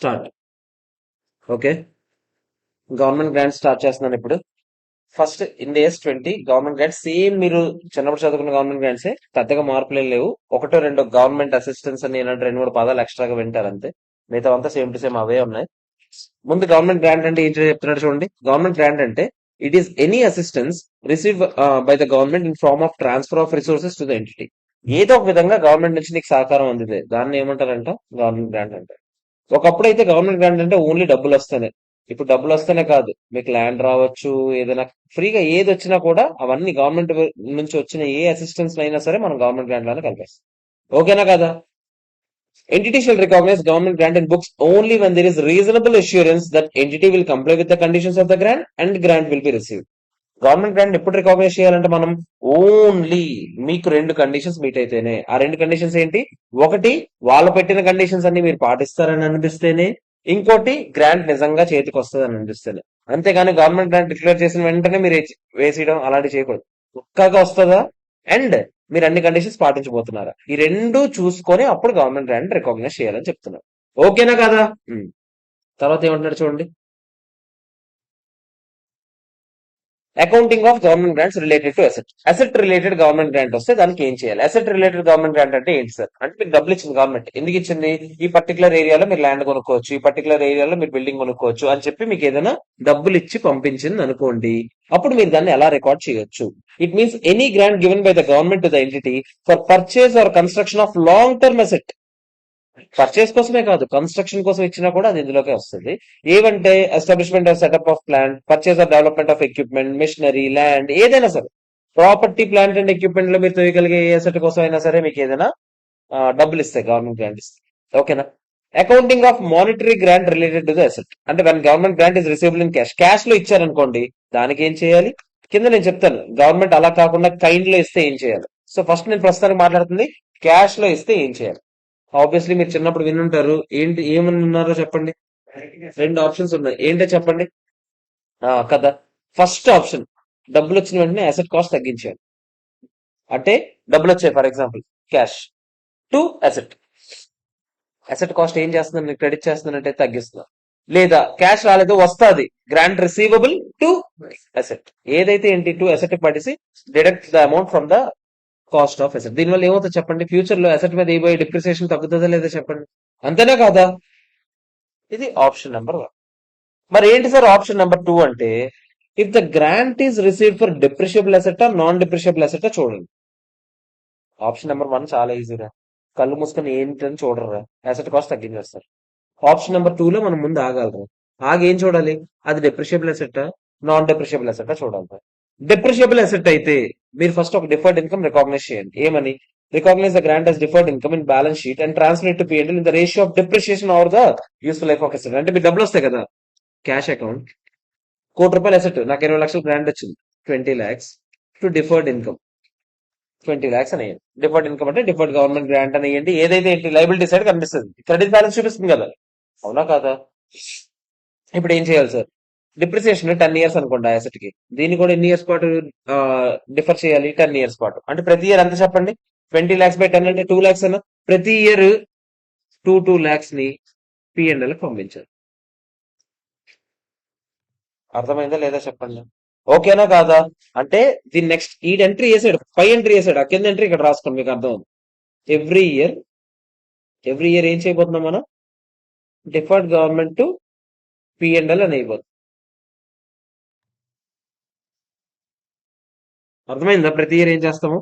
Start. Okay, government grant start చేస్తున్నాను ఇప్పుడు. First in days 20 government grants same మీరు చిన్నప్పుడు చదువుకున్న గవర్నమెంట్ గ్రాంట్సే, పెద్దగా మార్పులు ఏం లేవు. ఒకటో రెండో గవర్నమెంట్ అసిస్టెన్స్ అని ఏంటంటే 2-3 పదాలు ఎక్స్ట్రాగా వింటారు అంతే. మిగతా అంతా సేమ్ టు సేమ్ అవే ఉన్నాయి. ముందు గవర్నమెంట్ గ్రాంట్ అంటే ఏం చెప్తున్నాడు చూడండి. గవర్నమెంట్ గ్రాంట్ అంటే it is any assistance receive by the government in form of transfer of resources to the entity. ఏదో ఒక విధంగా గవర్నమెంట్ నుంచి నీకు సహకారం అందితే దాన్ని ఏమంటారంట? గవర్నమెంట్ గ్రాంట్ అంటే. ఒకప్పుడు అయితే గవర్నమెంట్ గ్రాంట్ అంటే ఓన్లీ డబ్బులు వస్తేనే. ఇప్పుడు డబ్బులు వస్తేనే కాదు, మీకు ల్యాండ్ రావచ్చు, ఏదైనా ఫ్రీగా ఏది వచ్చినా కూడా అవన్నీ గవర్నమెంట్ నుంచి వచ్చిన ఏ అసిస్టెన్స్ అయినా సరే మనం గవర్నమెంట్ గ్రాంట్ లోనే కలిపేస్తాం. ఓకేనా కదా? Entity shall recognize government grant in books only when there is reasonable assurance that entity will comply with the conditions of the grant and grant will be received. Government grant ఎప్పుడు recognise చేయాలంటే మనం only మీకు 2 conditions meet అయితేనే. ఆ 2 conditions ఏంటి? ఒకటి, వాళ్ళు పెట్టిన కండిషన్స్ అన్ని మీరు పాటిస్తారని అనిపిస్తేనే. ఇంకోటి, గ్రాంట్ నిజంగా చేతికి వస్తుందని అనిపిస్తేనే. అంతేగాని గవర్నమెంట్ గ్రాంట్ డిక్లేర్ చేసిన వెంటనే మీరు వేసేయడం అలాంటివి చేయకూడదు. పక్కాగా వస్తుందా అండ్ మీరు అన్ని కండిషన్స్ పాటించబోతున్నారా, ఈ రెండు చూసుకొని అప్పుడు గవర్నమెంట్ గ్రాంట్ రికగ్నైజ్ చేయాలని చెప్తున్నారు. ఓకేనా కదా? తర్వాత ఏమంటున్నారు చూడండి. Accounting of government grants related to asset. Asset related government grant వస్తే దానికి ఏం చేయాలి? అసెట్ రిలేటెడ్ గవర్నమెంట్ గ్రాంట్ అంటే ఏంటి సార్ అంటే, మీకు డబ్బులు ఇచ్చింది గవర్నమెంట్. ఎందుకు ఇచ్చింది? ఈ పర్టికులర్ ఏరియాలో మీరు ల్యాండ్ కొనుక్కోవచ్చు, ఈ పర్టికులర్ ఏరియాలో మీరు బిల్డింగ్ కొనుక్కోవచ్చు అని చెప్పి మీకు ఏదైనా డబ్బులు ఇచ్చి పంపించింది అనుకోండి. అప్పుడు మీరు దాన్ని ఎలా రికార్డ్ చేయొచ్చు? It means any grant given by the government to the entity for purchase or construction of long term asset. Purchase కోసమే కాదు, కన్స్ట్రక్షన్ కోసం ఇచ్చినా కూడా అది ఇందులోకే వస్తుంది. ఏవంటే establishment of setup of plant, purchase or development of equipment, machinery, land, ఏదైనా సరే ప్రాపర్టీ, ప్లాంట్ అండ్ ఎక్విప్మెంట్ లో మీరు తోయగలిగే ఏ అసెట్ కోసం అయినా సరే మీకు ఏదైనా డబ్బులు ఇస్తాయి, గవర్నమెంట్ గ్రాంట్ ఇస్తాయి. ఓకేనా? Accounting of monetary grant related to the asset అంటే one government grant is receivable in cash. Cash లో ఇచ్చారనుకోండి, దానికి ఏం చేయాలి? కింద నేను చెప్తాను. గవర్నమెంట్ అలా కాకుండా కైండ్ లో ఇస్తే ఏం చేయాలి. సో ఫస్ట్ నేను ప్రస్తుతానికి మాట్లాడుతుంది క్యాష్ లో ఇస్తే ఏం చేయాలి. ఆబ్వియస్లీ మీరు చిన్నప్పుడు వినుంటారు. ఏంటి ఏమని ఉన్నారో చెప్పండి. 2 ఆప్షన్స్ ఉన్నాయి. ఏంటో చెప్పండి. కదా, ఫస్ట్ ఆప్షన్ డబ్బులు వచ్చిన వెంటనే అసెట్ కాస్ట్ తగ్గించాలి. అంటే డబ్బులు వచ్చాయి, for example cash to asset. Asset cost ఏం చేస్తుందని క్రెడిట్ చేస్తుందంటే తగ్గిస్తున్నారు. లేదా క్యాష్ రాలేదు, వస్తుంది, గ్రాంట్ రిసీవబుల్ టు అసెట్. ఏదైతే ఏంటి టు అసెట్ పడిసి deduct the amount from the cost of asset. దీనివల్ల ఏమవుతుంది చెప్పండి? ఫ్యూచర్ లో అసెట్ మీద ఏబోయే డిప్రిసియేషన్ తగ్గుతుందా లేదా చెప్పండి. అంతేనా కాదా? ఇది ఆప్షన్ నెంబర్ 1. మరి ఏంటి సార్ ఆప్షన్ నెంబర్ 2 అంటే, if the grant is received for depreciable asset non depreciable asset చూడండి. ఆప్షన్ నెంబర్ 1 చాలా ఈజీరా, కళ్ళు మూసుకొని ఏంటని చూడరా, అసెట్ కాస్ట్ తగ్గించేస్తారు. ఆప్షన్ నెంబర్ 2 లో మనం ముందు ఆగలరా, ఆగి ఏం చూడాలి? అది depreciable asset non depreciable asset చూడాలి. డిప్రిషియబుల్ అసెట్ అయితే మీరు ఫస్ట్ ఒక డిఫర్డ్ ఇన్కమ్ రికాగ్నైజ్ చేయండి. ఏమని? Recognise the grant as deferred income in balance sheet and transfer to P&L in the ratio of depreciation over the useful life of asset. అంటే మీరు డబ్బులు వస్తాయి కదా, క్యాష్ అకౌంట్, ₹1,00,00,000 అసెట్, నాకు 20 లక్షలు గ్రాంట్ వచ్చింది, 20 lakhs to deferred income 20 lakhs అని. Deferred income అంటే డిఫర్డ్ గవర్నమెంట్ గ్రాంట్ అని. ఏదైతే ఏంటి లైబిలిటీ సైడ్ కనిపిస్తుంది, క్రెడిట్ బ్యాలెన్స్ చూపిస్తుంది కదా, అవునా కాదా? ఇప్పుడు ఏం చేయాలి సార్? డిప్రిసియేషన్ 10 years అనుకోండి ఆ అసెట్ కి. దీన్ని కూడా ఎన్ని ఇయర్స్ పాటు డిఫర్ చేయాలి? 10 years పాటు. అంటే ప్రతి ఇయర్ ఎంత చెప్పండి? 20 lakhs బై 10 అంటే 2 lakhs అన్న. ప్రతి ఇయర్ 2 lakhs ని P&L పంపించాలి. అర్థమైందా లేదా చెప్పండి. ఓకేనా కాదా? అంటే దీని నెక్స్ట్ ఈ ఎంట్రీ వేసాడు, పై ఎంట్రీ వేసాడు, ఆ కింద ఎంట్రీ ఇక్కడ రాసుకోండి, మీకు అర్థం అవుతుంది. ఎవ్రీ ఇయర్ ఏం చేయబోతున్నాం మనం? డిఫర్డ్ గవర్నమెంట్ టు P&L అని అయిపోతుంది. అర్థమైందా? ప్రతి ఇయర్ ఏం చేస్తాము?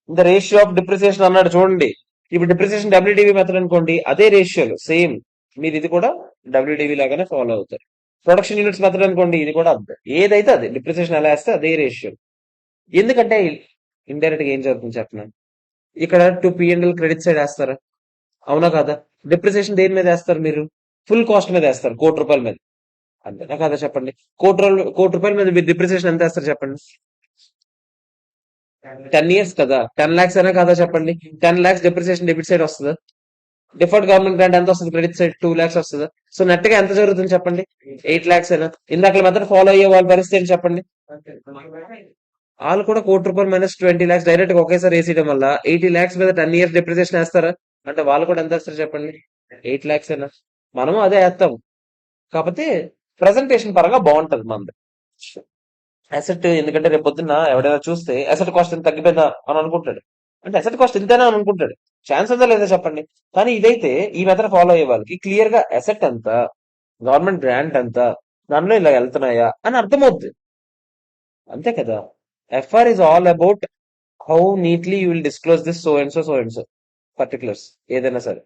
ద రేషియో ఆఫ్ డిప్రిసియేషన్ అన్నాడు చూడండి. ఇప్పుడు డిప్రిసియేషన్ WDV మెథడ్ అనుకోండి, అదే రేషియోలు సేమ్. మీరు ఇది కూడా WDV లాగానే ఫాలో అవుతారు. ప్రొడక్షన్ యూనిట్స్ మెథడ్ అనుకోండి, ఇది కూడా అంతే. ఏదైతే అదే డిప్రిసియేషన్ ఎలా వేస్తే అదే రేషియో. ఎందుకంటే ఇండైరెక్ట్ గా ఏం జరుగుతుంది చెప్పినాను, ఇక్కడ టు P&L క్రెడిట్ సైడ్ వేస్తారా, అవునా కాదా? డిప్రిసియేషన్ దేని మీద వేస్తారు మీరు? ఫుల్ కాస్ట్ మీద వేస్తారు, ₹1,00,00,000 మీద. అంతేనా కదా చెప్పండి? ₹1,00,00,000 మీద మీరు డిప్రిసియేషన్ ఎంత వేస్తారు చెప్పండి? 10 years కదా, 10 lakhs అయినా కదా చెప్పండి? 10 lakhs డిప్రిసియేషన్ డెబిట్ సైడ్ వస్తుందా? డిఫర్డ్ గవర్నమెంట్ గ్రాంట్ ఎంత వస్తుంది? క్రెడిట్ సైడ్ 2 lakhs వస్తుందా? సో నెట్ గా ఎంత జరుగుతుంది చెప్పండి? 8 lakhs అయినా. ఇందాక మెథడ్ ఫాలో అయ్యే వాళ్ళ పరిస్థితి ఏంటి చెప్పండి? వాళ్ళు కూడా ₹1,00,00,000 మైనస్ 20 lakhs డైరెక్ట్ గా ఒకేసారి వేసేయడం వల్ల 80 lakhs మీద 10 years డిప్రిసియేషన్ వేస్తారా? అంటే వాళ్ళు కూడా ఎంత వేస్తారు చెప్పండి? 8 lakhs ఏనా? మనము అదే వేస్తాం. కాకపోతే ప్రెజెంటేషన్ పరంగా బాగుంటది మనది అసెట్. ఎందుకంటే రేపు పొద్దున్న ఎవడైనా చూస్తే అసెట్ కాస్ట్ ఎంత తగ్గిపోయిందా అని అనుకుంటాడు. అంటే అసెట్ కాస్ట్ ఇంతేనా అని అనుకుంటాడు. ఛాన్స్ ఉందా లేదా చెప్పండి? కానీ ఇదైతే ఈ మెథడ్ ఫాలో అయ్యే వాళ్ళకి క్లియర్ గా అసెట్ ఎంత, గవర్నమెంట్ గ్రాంట్ ఎంత, దానిలో ఇలా వెళ్తున్నాయా అని అర్థమవుద్ది. అంతే కదా. FR is all about how neatly you will disclose this so and so particulars ఏదైనా సరే.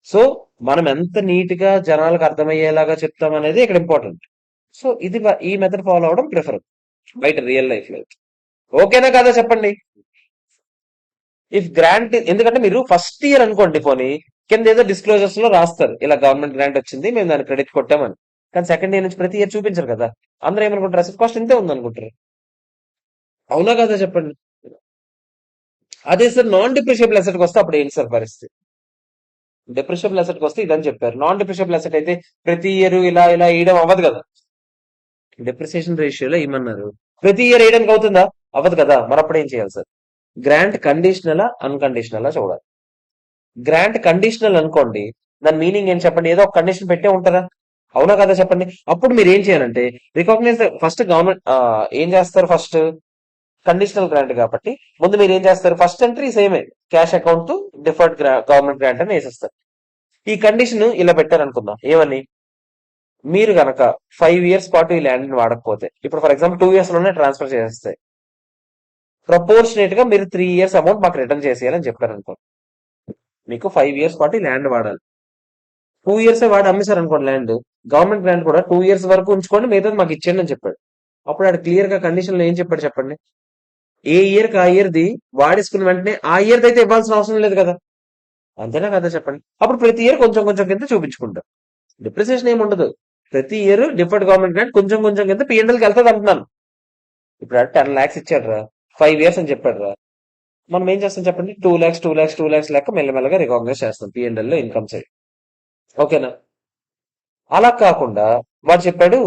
సో మనం ఎంత నీట్ గా జనాలకు అర్థమయ్యేలాగా చెప్తాం అనేది ఇక్కడ ఇంపార్టెంట్. సో ఇది ఈ మెథడ్ ఫాలో అవడం ప్రిఫర్ బయట రియల్ లైఫ్ లో. ఓకేనా కదా చెప్పండి? ఇఫ్ గ్రాంట్, ఎందుకంటే మీరు ఫస్ట్ ఇయర్ అనుకోండి పోనీ, కింద ఏదో డిస్క్లోజర్స్ లో రాస్తారు ఇలా గవర్నమెంట్ గ్రాంట్ వచ్చింది మేము దాన్ని క్రెడిట్ కొట్టామని. కానీ సెకండ్ ఇయర్ నుంచి ప్రతి ఇయర్ చూపించారు కదా. అందరూ ఏమనుకుంటారు? అసెట్ కాస్ట్ ఇంతే ఉంది అనుకుంటారు. అవునా కదా చెప్పండి? అదే సార్ నాన్ డిప్రిషియబుల్ అసెట్ వస్తే అప్పుడు ఏంటి సార్ పరిస్థితి? డిప్రిషియబుల్ అసెట్ వస్తే ఇదని చెప్పారు. నాన్ డిప్రిషియబుల్ అసెట్ అయితే ప్రతి ఇయర్ ఇలా ఇలా వేయడం అవ్వదు కదా. డిప్రిసియేషన్ రేషియోలో ఏమన్నారు? ప్రతి ఇయర్ వేయడానికి అవుతుందా? అవ్వదు కదా. మరి అప్పుడు ఏం చేయాలి సార్? గ్రాంట్ కండిషనలా అన్కండిషనలా చూడాలి. గ్రాంట్ కండిషనల్ అనుకోండి, దాని మీనింగ్ ఏం చెప్పండి? ఏదో ఒక కండిషన్ పెట్టే ఉంటారా? అవునా కదా చెప్పండి? అప్పుడు మీరు ఏం చేయాలంటే రికగ్నైజ్ ఫస్ట్ గవర్నమెంట్ ఏం చేస్తారు? ఫస్ట్ కండిషనల్ గ్రాంట్ కాబట్టి ముందు మీరు ఏం చేస్తారు? ఫస్ట్ ఎంట్రీ సేమే, cash account to deferred government grant అని వేసేస్తారు. ఈ కండిషన్ ఇలా పెట్టారు అనుకుందాం. ఏమని? మీరు గనక 5 years పాటు ఈ ల్యాండ్ ని వాడకపోతే, ఇప్పుడు ఫర్ ఎగ్జాంపుల్ 2 years లోనే ట్రాన్స్ఫర్ చేసేస్తాయి, ప్రపోర్షనేట్ గా మీరు 3 years అమౌంట్ మాకు రిటర్న్ చేసేయాలని చెప్పారు అనుకో. మీకు 5 years పాటు ఈ ల్యాండ్ వాడాలి. 2 years వాడు అమ్మేశారు అనుకోండి ల్యాండ్, గవర్నమెంట్ గ్రాంట్ కూడా 2 years వరకు ఉంచుకోండి, మిగతాది మాకు ఇచ్చేయండి అని చెప్పాడు. అప్పుడు ఆడు క్లియర్ గా కండిషన్ లో ఏం చెప్పాడు చెప్పండి? ఏ ఇయర్ కి ఆ ఇయర్ ది వాడేసుకున్న వెంటనే ఆ ఇయర్ అయితే ఇవ్వాల్సిన అవసరం లేదు కదా. అంతేనా కదా చెప్పండి? అప్పుడు ప్రతి ఇయర్ కొంచెం కొంచెం కింద చూపించుకుంటాం. డిప్రిసియేషన్ ఏమి ఉండదు. ప్రతి ఇయర్ డిఫర్డ్ గవర్నమెంట్ గ్రాంట్ కొంచెం కొంచెం కింద పిఎన్ఎల్కి వెళ్తుంది అంటున్నాను. ఇప్పుడు 10 lakhs ఇచ్చాడు రా, 5 years అని చెప్పాడు రా, మనం ఏం చేస్తాం చెప్పండి? 2 lakhs 2 lakhs 2 lakhs లెక్క మెల్లమెల్లగా రికాగ్నైజ్ చేస్తాం పిఎన్ఎల్ లో ఇన్కమ్ సైడ్. ఓకేనా? అలా కాకుండా వాడు చెప్పాడు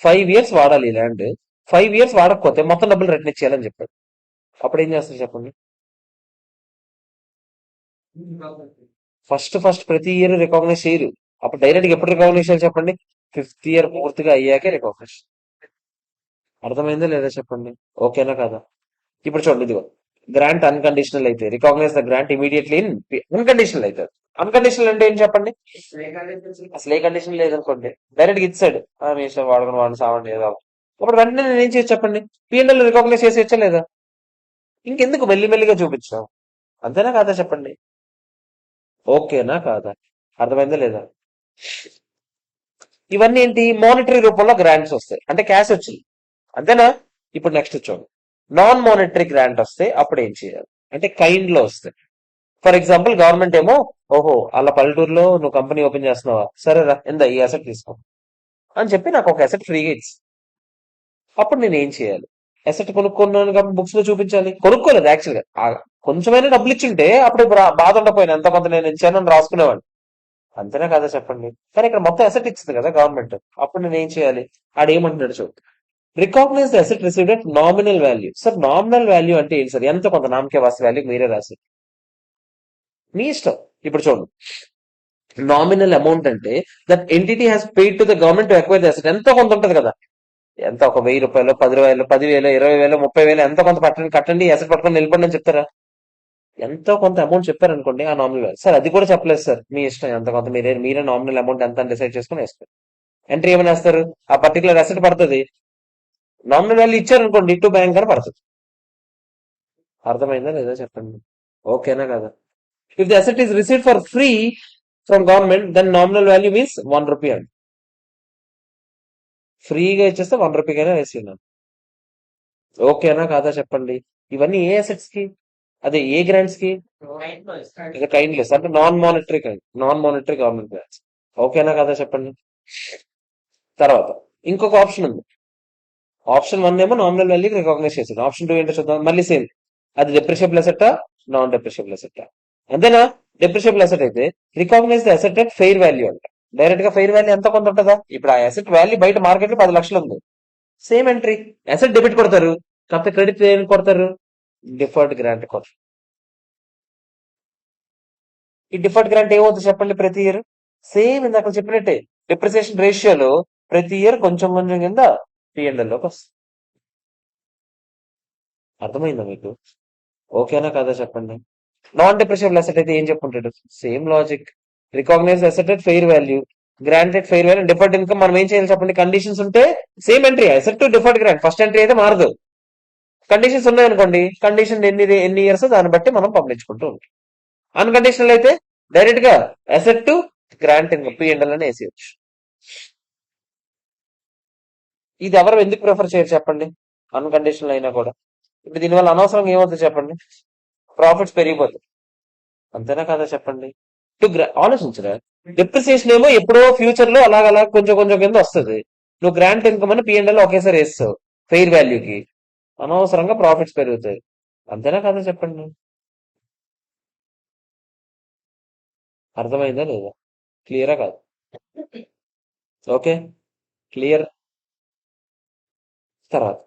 5 years వాడాలి ఈ ల్యాండ్, 5 years వాడకపోతే మొత్తం డబ్బులు రిటర్న్ ఇచ్చేయాలని చెప్పాడు. అప్పుడు ఏం చేస్తారు చెప్పండి? ఫస్ట్ ప్రతి ఇయర్ రికాగ్నైజ్ చేయరు. అప్పుడు డైరెక్ట్ ఎప్పుడు రికాగ్నైజ్ చేయాలి చెప్పండి? 5th year పూర్తిగా అయ్యాకే రికాగ్నైజ్. అర్థమైందా లేదా చెప్పండి? ఓకేనా కదా? ఇప్పుడు చూడండి, ఇదిగో గ్రాంట్ అన్కండిషనల్ అయితే recognise the grant immediately in. Unconditional అయితే, అన్కండిషనల్ అంటే ఏం చెప్పండి? అసలు ఏ కండిషన్ లేదనుకోండి, డైరెక్ట్ ఇచ్చాడు మీ ఇష్టం వాడుకుని వాడిని సావండి ఏదో. అప్పుడు వెంటనే నేను ఏం చేయొచ్చు చెప్పండి? పిఎన్ఎల్ రికాగ్నైజ్ చేసేయచ్చా లేదా? ఇంకెందుకు మెల్లిమెల్లిగా చూపించాం? అంతేనా కాదా చెప్పండి? ఓకేనా కాదా? అర్థమైందా లేదా? ఇవన్నీ ఏంటి? మానిటరీ రూపంలో గ్రాంట్స్ వస్తాయి, అంటే క్యాష్ వచ్చింది. అంతేనా? ఇప్పుడు నెక్స్ట్ చూడండి, నాన్ మానిటరీ గ్రాంట్ వస్తే అప్పుడు ఏం చేయాలి అంటే కైండ్ లో వస్తాయి. ఫర్ ఎగ్జాంపుల్ గవర్నమెంట్ ఏమో, ఓహో అలా పల్లెటూరులో నువ్వు కంపెనీ ఓపెన్ చేస్తున్నావా, సరేరా ఇందా ఈ అసెట్ తీసుకో అని చెప్పి నాకు ఒక అసెట్ ఫ్రీగా ఇచ్చి, అప్పుడు నేను ఏం చేయాలి? అసెట్ కొనుక్కున్నాను కాబట్టి బుక్స్ లో చూపించాలి. కొనుక్కోలేదు యాక్చువల్ గా, కొంచెమైనా డబ్బులు ఇచ్చుంటే అప్పుడు బాధ ఉండపోయినా ఎంత కొంత నేను ఇచ్చానని రాసుకునేవాడు. అంతేనా కదా చెప్పండి? కానీ ఇక్కడ మొత్తం అసెట్ ఇచ్చింది కదా గవర్నమెంట్. అప్పుడు నేను ఏం చేయాలి? ఆడేమంటున్నాడు చూడు, recognise the asset received at nominal value. Sir nominal value అంటే ఏంటి సార్? ఎంత కొంత నామకే వాస్తవ వాల్యూ మీరే రాసి మీ ఇష్టం. ఇప్పుడు చూడండి, నామినల్ అమౌంట్ అంటే that entity has paid to the government to acquire the asset. ఎంతో కొంత ఉంటది కదా. ఎంత ఒక 1000 రూపాయలు, 10,000, 10,000, 20,000, 30,000 ఎంతో కొంత పట్టండి, కట్టండి, అసెట్ పట్టుకొని నిలబడి అని చెప్తారా? ఎంతో కొంత అమౌంట్ చెప్పారనుకోండి, ఆ నామినల్ వాల్యూ. సార్ అది కూడా చెప్పలేదు సార్, మీ ఇష్టం, ఎంత కొంత మీరే నామినల్ అమౌంట్ ఎంత అని డిసైడ్ చేసుకుని వేస్తారు. ఎంట్రీ ఏమైనా వేస్తారు? ఆ పర్టికులర్ అసెట్ పడుతుంది, నామినల్ వాల్యూ ఇచ్చారనుకోండి, టు బ్యాంక్ అని పడుతుంది. అర్థమైందా లేదా చెప్పండి? ఓకేనా కదా? If the asset is received for free from government then nominal value means 1 rupee అండి. ఫ్రీగా ఇచ్చేస్తే 1 రూపీకైనా వేస్తున్నాను. ఓకేనా కాదా చెప్పండి? ఇవన్నీ ఏ అసెట్స్ కి, అదే ఏ గ్రాంట్స్ కి? ఇక కైండ్ లెస్ అంటే నాన్ మానిటరీ గవర్నమెంట్ గ్రాంట్స్. ఓకేనా కదా చెప్పండి? తర్వాత ఇంకొక ఆప్షన్ ఉంది. ఆప్షన్ 1 ఏమో నామినల్ వాల్యూ రికాగ్నైజ్ చేసాడు. ఆప్షన్ 2 ఏంటో చూద్దాం. మళ్ళీ సేమ్, అది డెప్రిషియబుల్ అసెట్, నాన్ డెప్రిషియబుల్ అసెట్. అంతేనా? డెప్రిషియబుల్ అసెట్ అయితే recognise the asset at fair value అంట. డైరెక్ట్ గా ఫెయిర్ వాల్యూ ఎంత కొంత ఉంటుందా? ఇప్పుడు ఆ అసెట్ వాల్యూ బయట మార్కెట్ లో 10 లక్షలు ఉంది. సేమ్ ఎంట్రీ, అసెట్ డెబిట్ కొడతారు, కాకపోతే క్రెడిట్ ఏం కొడతారు? డిఫర్డ్ గ్రాంట్ కొడతారు. ఈ డిఫర్డ్ గ్రాంట్ ఏమవుతుంది చెప్పండి ప్రతి ఇయర్? సేమ్ ఇందాక చెప్పినట్టే డిప్రిసియేషన్ రేషియోలో ప్రతి ఇయర్ కొంచెం కొంచెం కింద పిఎన్ఎల్ లోకి వస్తుంది. అర్థమైందా మీకు? ఓకేనా కదా చెప్పండి. నాన్ డిప్రిషియబుల్ అసెట్ అయితే ఏం చెప్పుకుంటాడు? Same logic. Recognise asset at fair value, granted fair value, deferred income. మనం ఏం చేయాలి చెప్పండి? కండిషన్స్ ఉంటే same entry asset to deferred grant first entry అయితే మారదు. కండిషన్స్ ఉన్నాయనుకోండి, కండిషన్ ఎన్ని ఇయర్స్ దాన్ని బట్టి మనం పంపించుకుంటూ ఉంటాం. అన్కండిషనల్ అయితే డైరెక్ట్ గా asset to grant income P&L అని వేసేయచ్చు. ఇది ఎవరు ఎందుకు ప్రిఫర్ చేయరు చెప్పండి? అన్కండిషనల్ అయినా కూడా. ఇప్పుడు దీనివల్ల అనవసరంగా ఏమవుతుంది చెప్పండి? ప్రాఫిట్స్ పెరిగిపోతాయి. అంతేనా కదా చెప్పండి? ఆలోచించరా? డిప్రిసియేషన్ ఏమో ఎప్పుడో ఫ్యూచర్ లో అలాగ కొంచెం కొంచెం కింద వస్తుంది. నువ్వు గ్రాంట్ ఇన్కమ్ అని పిఎన్ఎల్ ఒకేసారి వేస్తావు ఫెయిర్ వాల్యూకి, అనవసరంగా ప్రాఫిట్స్ పెరుగుతాయి. అంతేనా కదా చెప్పండి? అర్థమైందా లేదా? క్లియరా కాదు? Okay, clear. తర్వాత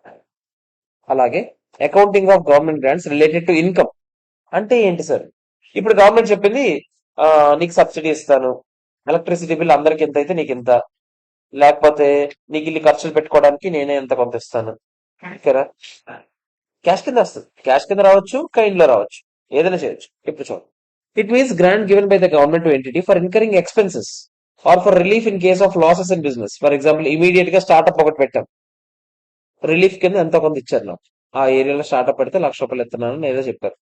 అలాగే accounting of government grants related to income అంటే ఏంటి సార్? ఇప్పుడు గవర్నమెంట్ చెప్పింది ఆ, నీకు సబ్సిడీ ఇస్తాను, ఎలక్ట్రిసిటీ బిల్ అందరికి ఎంత అయితే నీకు ఇంత, లేకపోతే నీకు ఇల్లు ఖర్చులు పెట్టుకోవడానికి నేనే ఎంత కొంత ఇస్తాను. ఓకేనా? క్యాష్ కింద వస్తుంది. క్యాష్ కింద రావచ్చు, కైండ్ లో రావచ్చు, ఏదైనా చేయొచ్చు. ఇప్పుడు చూడండి, it means grant given by the government to entity for incurring expenses or for relief in case of losses in business. For example immediate గా స్టార్ట్అప్ ఒకటి పెట్టాం, రిలీఫ్ కింద ఎంతో కొంత ఇచ్చారు నాకు, ఆ ఏరియాలో స్టార్ట్అప్ పెడితే 1,00,000 ఇస్తున్నాను ఏదో చెప్పారు.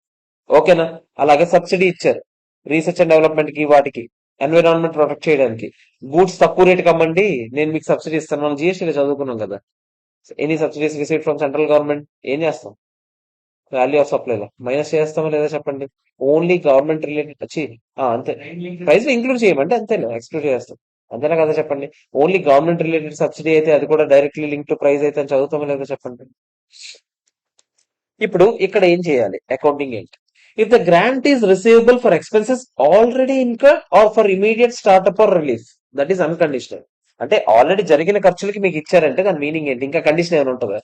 ఓకేనా? అలాగే సబ్సిడీ ఇచ్చారు రీసెర్చ్ అండ్ డెవలప్మెంట్ కి, వాటికి ఎన్విరాన్మెంట్ ప్రొటెక్ట్ చేయడానికి. గూడ్స్ తక్కువ రేటుకి అమ్మండి, నేను మీకు సబ్సిడీ ఇస్తాను. మనం జిఎస్టీలో చదువుకున్నాం కదా, any subsidies receive from central government. ఏం చేస్తాం? వాల్యూ ఆఫ్ సప్లైలో మైనస్ చేస్తామా లేదా చెప్పండి? ఓన్లీ గవర్నమెంట్ రిలేటెడ్ వచ్చి అంతే, ప్రైస్ లో ఇంక్లూడ్ చేయమంటే అంతేలే, ఎక్స్క్లూడ్ చేస్తాం. అంతేనా కదా చెప్పండి? ఓన్లీ గవర్నమెంట్ రిలేటెడ్ సబ్సిడీ అయితే అది కూడా డైరెక్ట్లీ లింక్ టు ప్రైస్ అయితే అని చదువుతామా లేదా చెప్పండి? ఇప్పుడు ఇక్కడ ఏం చేయాలి? అకౌంటింగ్ ఏంటి? If the grant is receivable for expenses already incurred or for immediate startup or relief, that is unconditional. అంటే ఆల్రెడీ జరిగిన ఖర్చులకి మీకు ఇచ్చారంటే దాని మీనింగ్ ఏంటి? ఇంకా కండిషన్ ఏమైనా ఉంటుందా?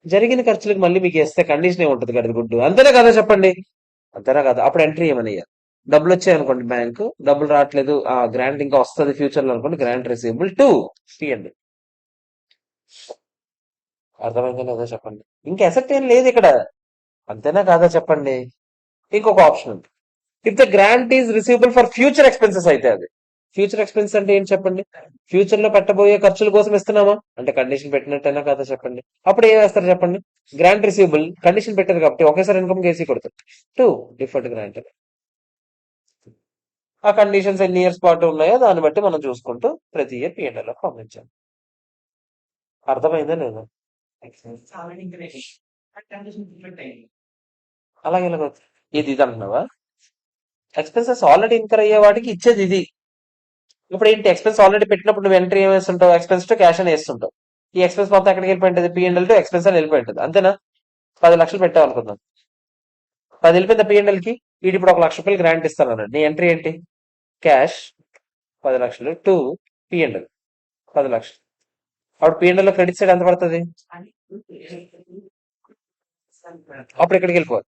జరిగిన ఖర్చులకు మళ్ళీ మీకు ఇస్తే కండిషన్ ఏముంటది? కదా గుడ్డు. అంతేనా కదా చెప్పండి? అంతేనా కదా? అప్పుడు ఎంట్రీ ఏమని ఇయ్యాలి? డబ్బులు వచ్చాయి అనుకోండి, బ్యాంకు డబ్బులు రావట్లేదు, ఆ గ్రాంట్ ఇంకా వస్తుంది ఫ్యూచర్ లో అనుకోండి, గ్రాంట్ రిసీవబుల్ టు తీయండి. అర్థమైందా లేదా చెప్పండి? ఇంకా ఎసెట్ ఏం లేదు ఇక్కడ. అంతేనా కాదా చెప్పండి? ఇంకొక ఆప్షన్ ఉంది, if the grant is receivable for future expenses అయితే. అది ఫ్యూచర్ ఎక్స్పెన్సెస్ అంటే ఏం చెప్పండి? ఫ్యూచర్ లో పెట్టబోయే ఖర్చుల కోసం ఇస్తున్నామా అంటే కండిషన్ పెట్టినట్టేనా కదా చెప్పండి? అప్పుడు ఏం వేస్తారు చెప్పండి? గ్రాంట్ రిసీవబుల్ కండిషన్ పెట్టారు కాబట్టి ఒకేసారి ఇన్కమ్ కేసీ కొడతారు, టూ డిఫర్డ్ గ్రాంట్. ఆ కండిషన్స్ ఎన్ని ఇయర్స్ పాటు ఉన్నాయో దాన్ని బట్టి మనం చూసుకుంటూ ప్రతి ఇయర్ పిఎన్ఎల్ లో పంపించాలి. అర్థమైందా లేదా? అలాగే ఇలాగ ఇది అంటున్నావా? ఎక్స్పెన్సెస్ ఆల్రెడీ ఇన్కర్ అయ్యే వాటికి ఇచ్చేది ఇది. ఇప్పుడు ఏంటి? ఎక్స్పెన్స్ ఆల్రెడీ పెట్టినప్పుడు నువ్వు ఎంట్రీ ఏం వేస్తుంటావు? ఎక్స్పెన్స్ టు క్యాష్ అని వేస్తుంటావు. ఈ ఎక్స్పెన్స్ మొత్తం ఎక్కడికి వెళ్ళిపోయింటది? పిఎన్ఎల్ టు ఎక్స్పెన్స్ అని వెళ్ళిపోయింటది. అంతేనా? 10 లక్షలు పెట్టావు అనుకుందాం, 10 వెళ్ళిపోయింది పిఎన్ఎల్ కి. వీటి ఇప్పుడు 1,00,000 గ్రాంట్ ఇస్తాను అన్నాడు. నీ ఎంట్రీ ఏంటి? క్యాష్ 10 లక్షలు టు పిఎన్ఎల్ 10 లక్షలు. అప్పుడు పిఎన్ఎల్ లో క్రెడిట్ సైడ్ ఎంత పడుతుంది? అప్పుడు ఎక్కడికి వెళ్ళిపోవాలి?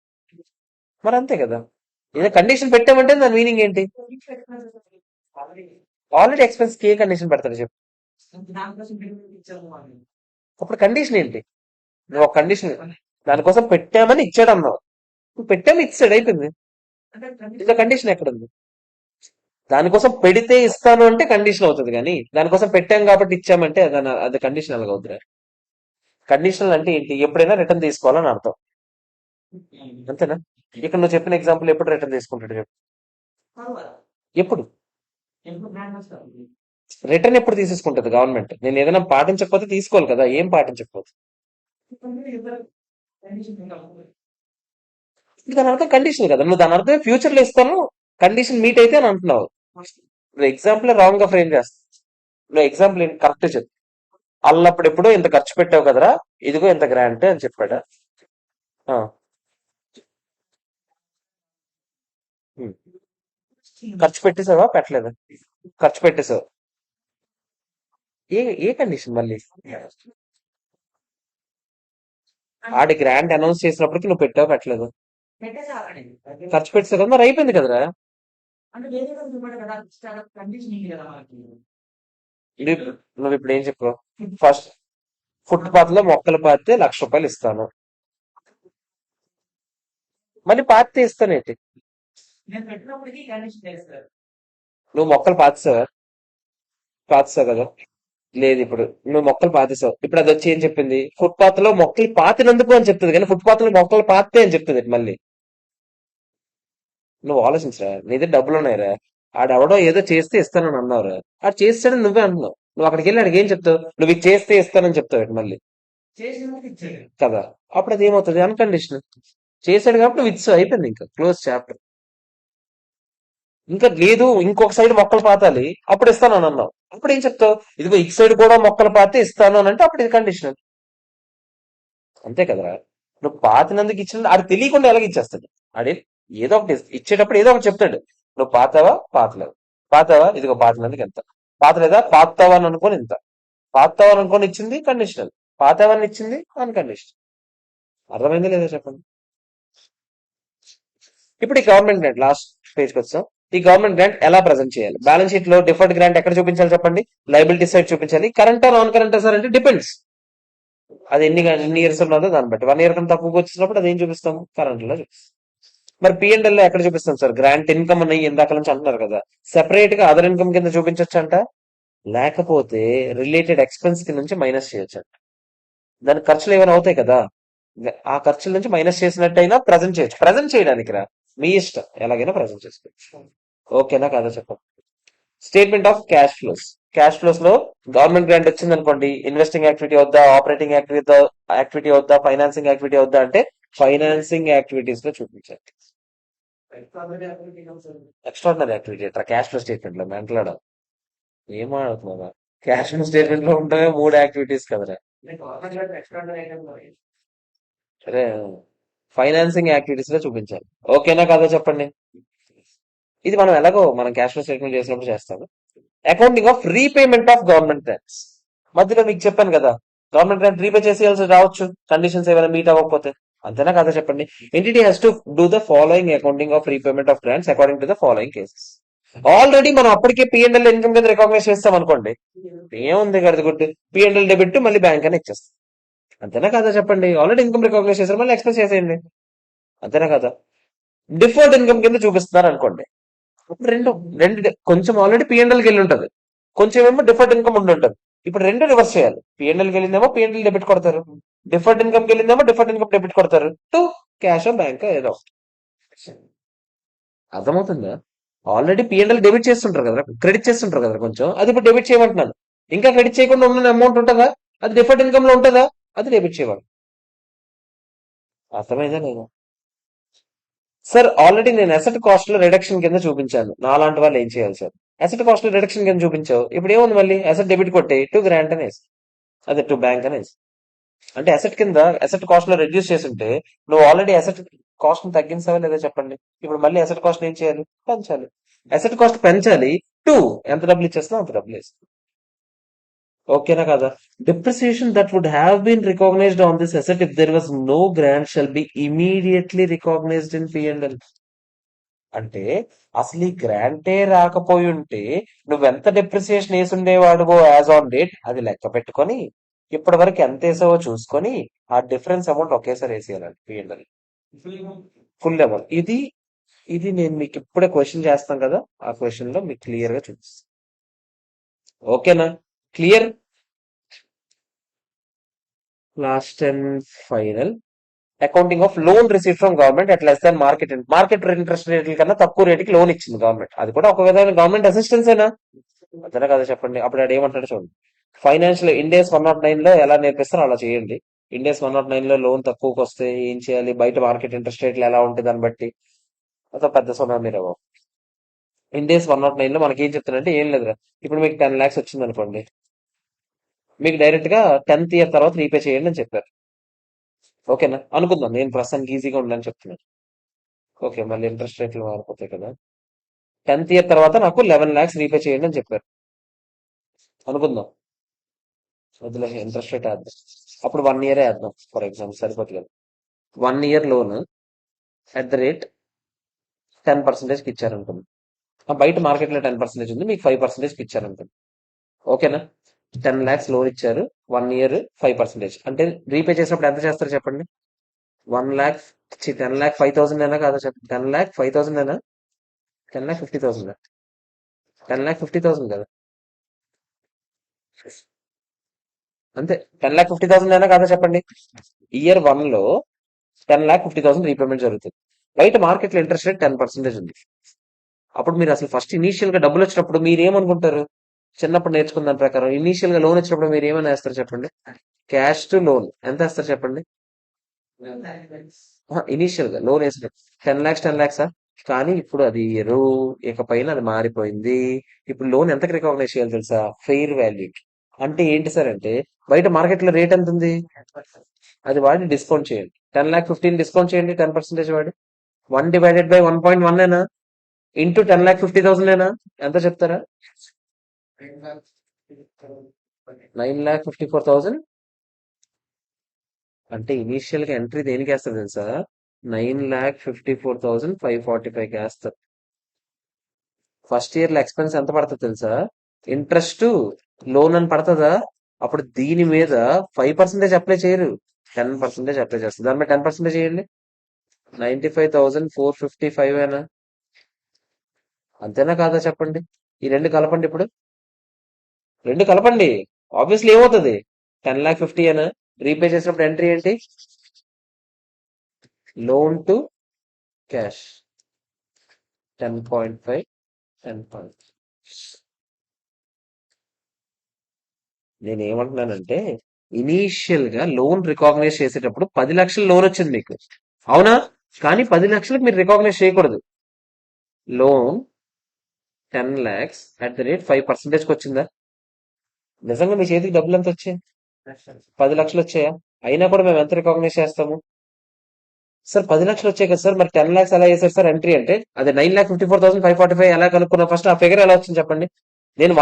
మరి అంతే కదా. ఏదో కండిషన్ పెట్టామంటే దాని మీనింగ్ ఏంటి? ఆల్రెడీ ఎక్స్పెన్స్ కి ఏ కండిషన్ పెడతాడు చెప్పు? అప్పుడు కండిషన్ ఏంటి? నువ్వు ఒక కండిషన్ దానికోసం పెట్టామని ఇచ్చాడు అన్నావు, నువ్వు పెట్టామని ఇచ్చాడు అయిపోయింది. ఇంకా కండిషన్ ఎక్కడ ఉంది? దానికోసం పెడితే ఇస్తాను అంటే కండిషన్ అవుతుంది, కానీ దానికోసం పెట్టాం కాబట్టి ఇచ్చామంటే అది కండిషన్ ఎలాగ అవుతుంది? కండిషనల్ అంటే ఏంటి? ఎప్పుడైనా రిటర్న్ తీసుకోవాలని అర్థం. అంతేనా? ఇక్కడ నువ్వు చెప్పిన ఎగ్జాంపుల్ ఎప్పుడు రిటర్న్ తీసుకుంటాడు చెప్పు? ఎప్పుడు రిటర్న్ ఎప్పుడు తీసేసుకుంటది గవర్నమెంట్? నేను ఏదైనా పాటించకపోతే తీసుకోవాలి కదా, ఏం పాటించకపోతే? దాని అర్థం కండిషన్ కదా. నువ్వు దాని అర్థం ఫ్యూచర్ లో ఇస్తాను, కండిషన్ మీట్ అయితే అని అంటున్నావు. నువ్వు ఎగ్జాంపుల్ రాంగ్ గా ఫ్రేమ్ చేస్తావు. నువ్వు ఎగ్జాంపుల్ ఏంటి? కరెక్ట్ చెప్పు. అల్లప్పుడు ఎప్పుడో ఇంత ఖర్చు పెట్టావు కదరా, ఇదిగో ఇంత గ్రాంట్ అని చెప్పాడా? ఆ, ఉమ్. ఖర్చు పెట్టేసావా పెట్టలేదా? ఖర్చు పెట్టేసావు. ఏ ఏ కండిషన్ మళ్ళీ? ఆడి గ్రాంట్ అనౌన్స్ చేసినప్పటికి నువ్వు పెట్టావు పెట్టలేదు? ఖర్చు పెట్టేసావు కదా, మరి అయిపోయింది కదరా. నువ్వు ఇప్పుడు ఏం చెప్పు? ఫస్ట్ ఫుట్పాత్ లో మొక్కలు పాతితే ₹1,00,000 ఇస్తాను. మళ్ళీ పాతితే ఇస్తానేంటి? నువ్వు మొక్కలు పాతిస్తావు కదా? లేదు, ఇప్పుడు నువ్వు మొక్కలు పాతిస్తావు. ఇప్పుడు అది వచ్చి ఏం చెప్పింది? ఫుట్పాత్ లో మొక్కలు పాతినందుకు అని చెప్తుంది, కానీ ఫుట్పాత్ లో మొక్కలు పాతితే అని చెప్తుంది మళ్ళీ. నువ్వు ఆలోచించరా, నీ దగ్గర డబ్బులు ఉన్నాయిరా. ఆడెవడో ఏదో చేస్తే ఇస్తానని అన్నావురా. ఆడు చేస్తాడని నువ్వే అంటున్నావు. నువ్వు అక్కడికి వెళ్ళి ఆడికి ఏం చెప్తావు? నువ్వు ఇది చేస్తే ఇస్తానని చెప్తావు ఇటు మళ్ళీ కదా. అప్పుడు అది ఏమవుతుంది? అన్కండిషనల్. చేశాడు కాబట్టి నువ్వు ఇచ్చు, అయిపోయింది, ఇంకా క్లోజ్ చాప్టర్. ఇంకా లేదు, ఇంకొక సైడ్ మొక్కలు పాతాలి, అప్పుడు ఇస్తాను అని అన్నావు. అప్పుడు ఏం చెప్తావు? ఇదిగో ఇటు సైడ్ కూడా మొక్కలు పాతే ఇస్తాను అని అంటే అప్పుడు ఇది కండిషనల్. అంతే కదరా. నువ్వు పాతినందుకు ఇచ్చిన ఆడు తెలియకుండా ఎలాగ ఇచ్చేస్తాడు? ఆడే ఏదో ఒకటి ఇచ్చేటప్పుడు ఏదో ఒకటి చెప్తాడు. నువ్వు పాతావా, పాతలేవు. పాతావా, ఇదిగో పాతినందుకు ఎంత. పాతలేదా, పాతావా అని అనుకోని ఇంత. పాతావా అని అనుకోని ఇచ్చింది కండిషనల్, పాతావని ఇచ్చింది అన్కండిషనల్. అర్థమైందా లేదా చెప్పండి? ఇప్పుడు ఈ గవర్నమెంట్ గ్రాంట్ లాస్ట్ పేజ్కి వచ్చాం. ఈ గవర్నమెంట్ గ్రాంట్ ఎలా ప్రజెంట్ చేయాలి? బ్యాలెన్స్ షీట్ లో డిఫర్డ్ గ్రాంట్ ఎక్కడ చూపించాలి చెప్పండి? లైబిలిటీ సైడ్ చూపించాలి. కరెంట్ నాన్ కరెంట్ సార్ అంటే డిపెండ్స్. అది ఎన్ని ఇయర్స్ ఉన్నదో దాన్ని బట్టి. 1 ఇయర్ కన్నా తక్కువకి వచ్చినప్పుడు అది ఏం చూపిస్తాము? కరెంట్ లో చూపిస్తాం. మరి P&L లో ఎక్కడ చూపిస్తాం సార్? గ్రాంట్ ఇన్కమ్ అని ఇందాక నుంచి అంటున్నారు కదా. సెపరేట్ గా అదర్ ఇన్కమ్ కింద చూపించొచ్చు అంట, లేకపోతే రిలేటెడ్ ఎక్స్పెన్స్ కి నుంచి మైనస్ చేయొచ్చు అంట. దాని ఖర్చులు ఏమైనా అవుతాయి కదా, ఆ ఖర్చుల నుంచి మైనస్ చేసినట్టయినా ప్రజెంట్ చేయొచ్చు. ప్రజెంట్ చేయడానికి రా, మీ ఇష్టం, ఎలాగైనా ప్రజెంట్ చేసుకోవచ్చు. ఓకేనా కాదా చెప్పండి? Statement of cash flows. Cash flows లో గవర్నమెంట్ గ్రాంట్ వచ్చింది అనుకోండి, ఇన్వెస్టింగ్ యాక్టివిటీ వద్దా, ఆపరేటింగ్ యాక్టివిటీ వద్దా, ఫైనాన్సింగ్ యాక్టివిటీ వద్దా అంటే ఫైనాన్సింగ్ యాక్టివిటీస్ లో చూపించాలి. ఎక్స్ట్రాడినరీ యాక్టివిటీ అట్రా క్యాష్ ఫ్లో స్టేట్మెంట్ లో మెంటలాడ. ఏం ఆడుతున్నావా? క్యాష్ ఫ్లో స్టేట్మెంట్ లో ఉంటే 3 యాక్టివిటీస్ కదరా. సరే, ఫైనాన్సింగ్ యాక్టివిటీస్ లో చూపించాలి. ఓకేనా కాదా చెప్పండి? ఇది మనం ఎలాగో మనం క్యాష్ ఫ్లో స్టేట్మెంట్ చేసినప్పుడు చేస్తాము. Accounting of repayment of government grants. మధ్యలో మీకు చెప్పాను కదా, గవర్నమెంట్ గ్రాంట్ రీపే చేసేయాల్సి రావచ్చు, కండిషన్స్ ఏమైనా మీట్ అవ్వకపోతే. అంతేనా కదా చెప్పండి? Entity has to do the following accounting of repayment of grants according to the following cases. Already మనం అప్పటికే P&L ఇన్కమ్ కింద రికగ్నైజ్ చేస్తాం అనుకోండి, ఏముంది కదా గుడ్, P&L డెబిట్ మళ్ళీ బ్యాంక్ అని ఇచ్చేస్తాం. అంతేనా కదా చెప్పండి? ఆల్రెడీ ఇన్కమ్ రికగ్నైజ్ చేశారు, మళ్ళీ ఎక్స్పెన్స్ చేసేయండి. అంతేనా కదా? డిఫర్డ్ ఇన్కమ్ కింద చూపిస్తున్నారు అనుకోండి, ఇప్పుడు రెండు రెండు కొంచెం ఆల్రెడీ P&Lకి వెళ్ళి ఉంటది, కొంచెం ఏమో డిఫర్డ్ ఇన్కమ్ ఉండి ఉంటది. ఇప్పుడు రెండు రివర్స్ చేయాలి. P&Lకి వెళ్ళిందేమో P&L డెబిట్ కొడతారు, డిఫర్డ్ ఇన్కమ్కి వెళ్ళిందేమో డిఫర్డ్ ఇన్కమ్ డెబిట్ కొడతారు, టు క్యాష్ బ్యాంక్ ఏదో. అర్థమవుతుందా? ఆల్రెడీ P&L డెబిట్ చేస్తుంటారు కదా, క్రెడిట్ చేస్తుంటారు కదా కొంచెం, అది ఇప్పుడు డెబిట్ చేయమంటున్నాను. ఇంకా క్రెడిట్ చేయకుండా ఉన్న అమౌంట్ ఉంటుందా? అది డిఫర్డ్ ఇన్కమ్ లో ఉంటుందా? అది డెబిట్ చేయమని. అర్థమైందా లేదా? సార్ ఆల్రెడీ నేను అసెట్ కాస్ట్ లో రిడక్షన్ కింద చూపించాను, నాలాంటి వాళ్ళు ఏం చేయాలి సార్? అసెట్ కాస్ట్ లో రిడక్షన్ కింద చూపించావు, ఇప్పుడు ఏముంది? మళ్ళీ అసెట్ డెబిట్ కొట్టి టు గ్రాంట్ అనేసి, అదే టు బ్యాంక్ అనేసి. అంటే అసెట్ కింద అసెట్ కాస్ట్ లో రెడ్యూస్ చేస్తుంటే నువ్వు ఆల్రెడీ అసెట్ కాస్ట్ ని తగ్గించావా లేదా చెప్పండి? ఇప్పుడు మళ్ళీ అసెట్ కాస్ట్ ఏం చేయాలి? పెంచాలి. అసెట్ కాస్ట్ పెంచాలి, టూ ఎంత డబ్బులు ఇచ్చేస్తున్నా అంత డబ్బులు వేస్తాం. ఓకేనా కదా? Depreciation that would have been recognized on this asset if there was no grant shall be immediately recognized in P&L. అంటే అసలు ఈ గ్రాంటే రాకపోయి ఉంటే నువ్వెంత డిప్రిసియేషన్ వేసి ఉండేవాడువో యాజ్ ఆన్ డేట్ అది లెక్క పెట్టుకొని ఇప్పటి వరకు ఎంత వేసావో చూసుకొని ఆ డిఫరెన్స్ అమౌంట్ ఒకేసారి వేసేయాలండి P&L. Full amount. ఇది ఇది నేను మీకు ఇప్పుడే క్వశ్చన్ చేస్తాను కదా, ఆ క్వశ్చన్ లో మీకు క్లియర్ గా చూపిస్తాను. ఓకేనా? Clear? Last and final, accounting of loan receive from government at less than market interest రేట్ల కన్నా తక్కువ రేటుకి లోన్ ఇచ్చింది గవర్నమెంట్. అది కూడా ఒక విధమైన గవర్నమెంట్ అసిస్టెన్స్ అయినా. అంతేనా కదా చెప్పండి? అప్పుడు ఆడు ఏమంటాడు చూడండి, ఫైనాన్షియల్ ఇండియాస్ 109 లో ఎలా నేర్పిస్తారో అలా చేయండి. ఇండియాస్ 109 లో లోన్ తక్కువకి వస్తే ఏం చేయాలి, బయట మార్కెట్ ఇంట్రెస్ట్ రేట్లు ఎలా ఉంటాయి దాన్ని బట్టి. అదో పెద్ద సొన్నా మీరు ఇండియాస్ 109 లో మనకి ఏం చెప్తారంటే ఏం లేదురా, ఇప్పుడు మీకు 10 lakhs వచ్చింది అనుకోండి, మీకు డైరెక్ట్ గా 10th ఇయర్ తర్వాత రీపే చేయండి అని చెప్పారు. ఓకేనా? అనుకుందాం, నేను ప్రస్తుతానికి ఈజీగా ఉందని చెప్తున్నాను. ఓకే, మళ్ళీ ఇంట్రెస్ట్ రేట్లు మారిపోతాయి కదా. 10th ఇయర్ తర్వాత నాకు 11 lakhs రీపే చేయండి అని చెప్పారు అనుకుందాం. వదిలే, ఇంట్రెస్ట్ రేట్ వేద్దాం. అప్పుడు 1 year వేద్దాం ఫర్ ఎగ్జాంపుల్, సరిపోతుంది కదా. 1 year loan at the rate 10% ఇచ్చారనుకుందాం. బయట మార్కెట్ లో 10% ఉంది, మీకు 5% ఇచ్చారు అనుకోండి. ఓకేనా? 10 lakhs లోన్ ఇచ్చారు, 1 year 5%. అంటే రీపే చేసినప్పుడు ఎంత చేస్తారు చెప్పండి? 1 lakh 10 lakh 5,000 అయినా కాదా చెప్పండి? 10 lakh 5,000 అయినా? 10 lakh 50,000? 10 lakh 50,000 కదా? అంతే. 10 lakh 50,000 అయినా కాదా చెప్పండి? Year 1 లో 10 lakh 50,000 రీపేమెంట్ జరుగుతుంది. బయట మార్కెట్ లో ఇంట్రెస్ట్ రేట్ 10% ఉంది. అప్పుడు మీరు అసలు ఫస్ట్ ఇనీషియల్ గా డబ్బులు వచ్చినప్పుడు మీరు ఏమనుకుంటారు? చిన్నప్పుడు నేర్చుకున్న దాని ప్రకారం ఇనీషియల్ గా లోన్ వచ్చినప్పుడు మీరు ఏమైనా వేస్తారు చెప్పండి? క్యాష్ టు లోన్ ఎంత వేస్తారు చెప్పండి? ఇనీషియల్ గా లోన్ వేసినప్పుడు 10 lakhs 10 lakhs. కానీ ఇప్పుడు అది ఇకపైన అది మారిపోయింది. ఇప్పుడు లోన్ ఎంతకి రికగ్నైజ్ చేయాలి తెలుసా? Fair value. అంటే ఏంటి సార్ అంటే, బయట మార్కెట్ లో రేట్ ఎంత ఉంది, అది వాడి డిస్కౌంట్ చేయండి. 10 lakh 15 డిస్కౌంట్ చేయండి 10% వాడి. 1/1.1 ఏనా? ఇంటూ 10 lakh 50,000 ఏనా? ఎంత చెప్తారా? 9,54,000. అంటే ఇనీషియల్ గా ఎంట్రీ దేనికి వేస్తారు తెలుసా? 9,54,545 వేస్తారు. ఫస్ట్ ఇయర్ లో ఎక్స్పెన్స్ ఎంత పడుతుంది తెలుసా? ఇంట్రెస్ట్ లోన్ అని పడుతుందా? అప్పుడు దీని మీద 5% అప్లై చేయరు, 10% అప్లై చేస్తారు. దాని మీద 10% చేయండి. 95,455 ఏనా? అంతేనా కాదా చెప్పండి? ఈ రెండు కలపండి ఇప్పుడు. రెండు కలపండి. ఆబ్వియస్లీ ఏమవుతుంది? 10 lakh 50 ఏనా? రీపే చేసినప్పుడు ఎంట్రీ ఏంటి? Loan to cash 10.5 10. నేను ఏమంటున్నానంటే, ఇనీషియల్ గా లోన్ రికాగ్నైజ్ చేసేటప్పుడు 10 లక్షల లోన్ వచ్చింది మీకు, అవునా? కానీ 10 లక్షలకు మీరు రికాగ్నైజ్ చేయకూడదు. లోన్ 10 lakhs @ 5% వచ్చిందా? నిజంగా మీ చేతికి డబ్బులు ఎంత వచ్చాయి? 10 లక్షలు వచ్చాయా? అయినా కూడా మేము ఎంత రికాగ్నైజ్ చేస్తాము సార్? 10 లక్షలు వచ్చాయి కదా సార్, మరి 10 lakhs ఎలా చేశారు సార్ ఎంట్రీ అంటే? అదే 9,54,545 ఎలా కనుక్కున్నా? ఫస్ట్ ఆ ఫిగర్ ఎలా వచ్చింది చెప్పండి? నేను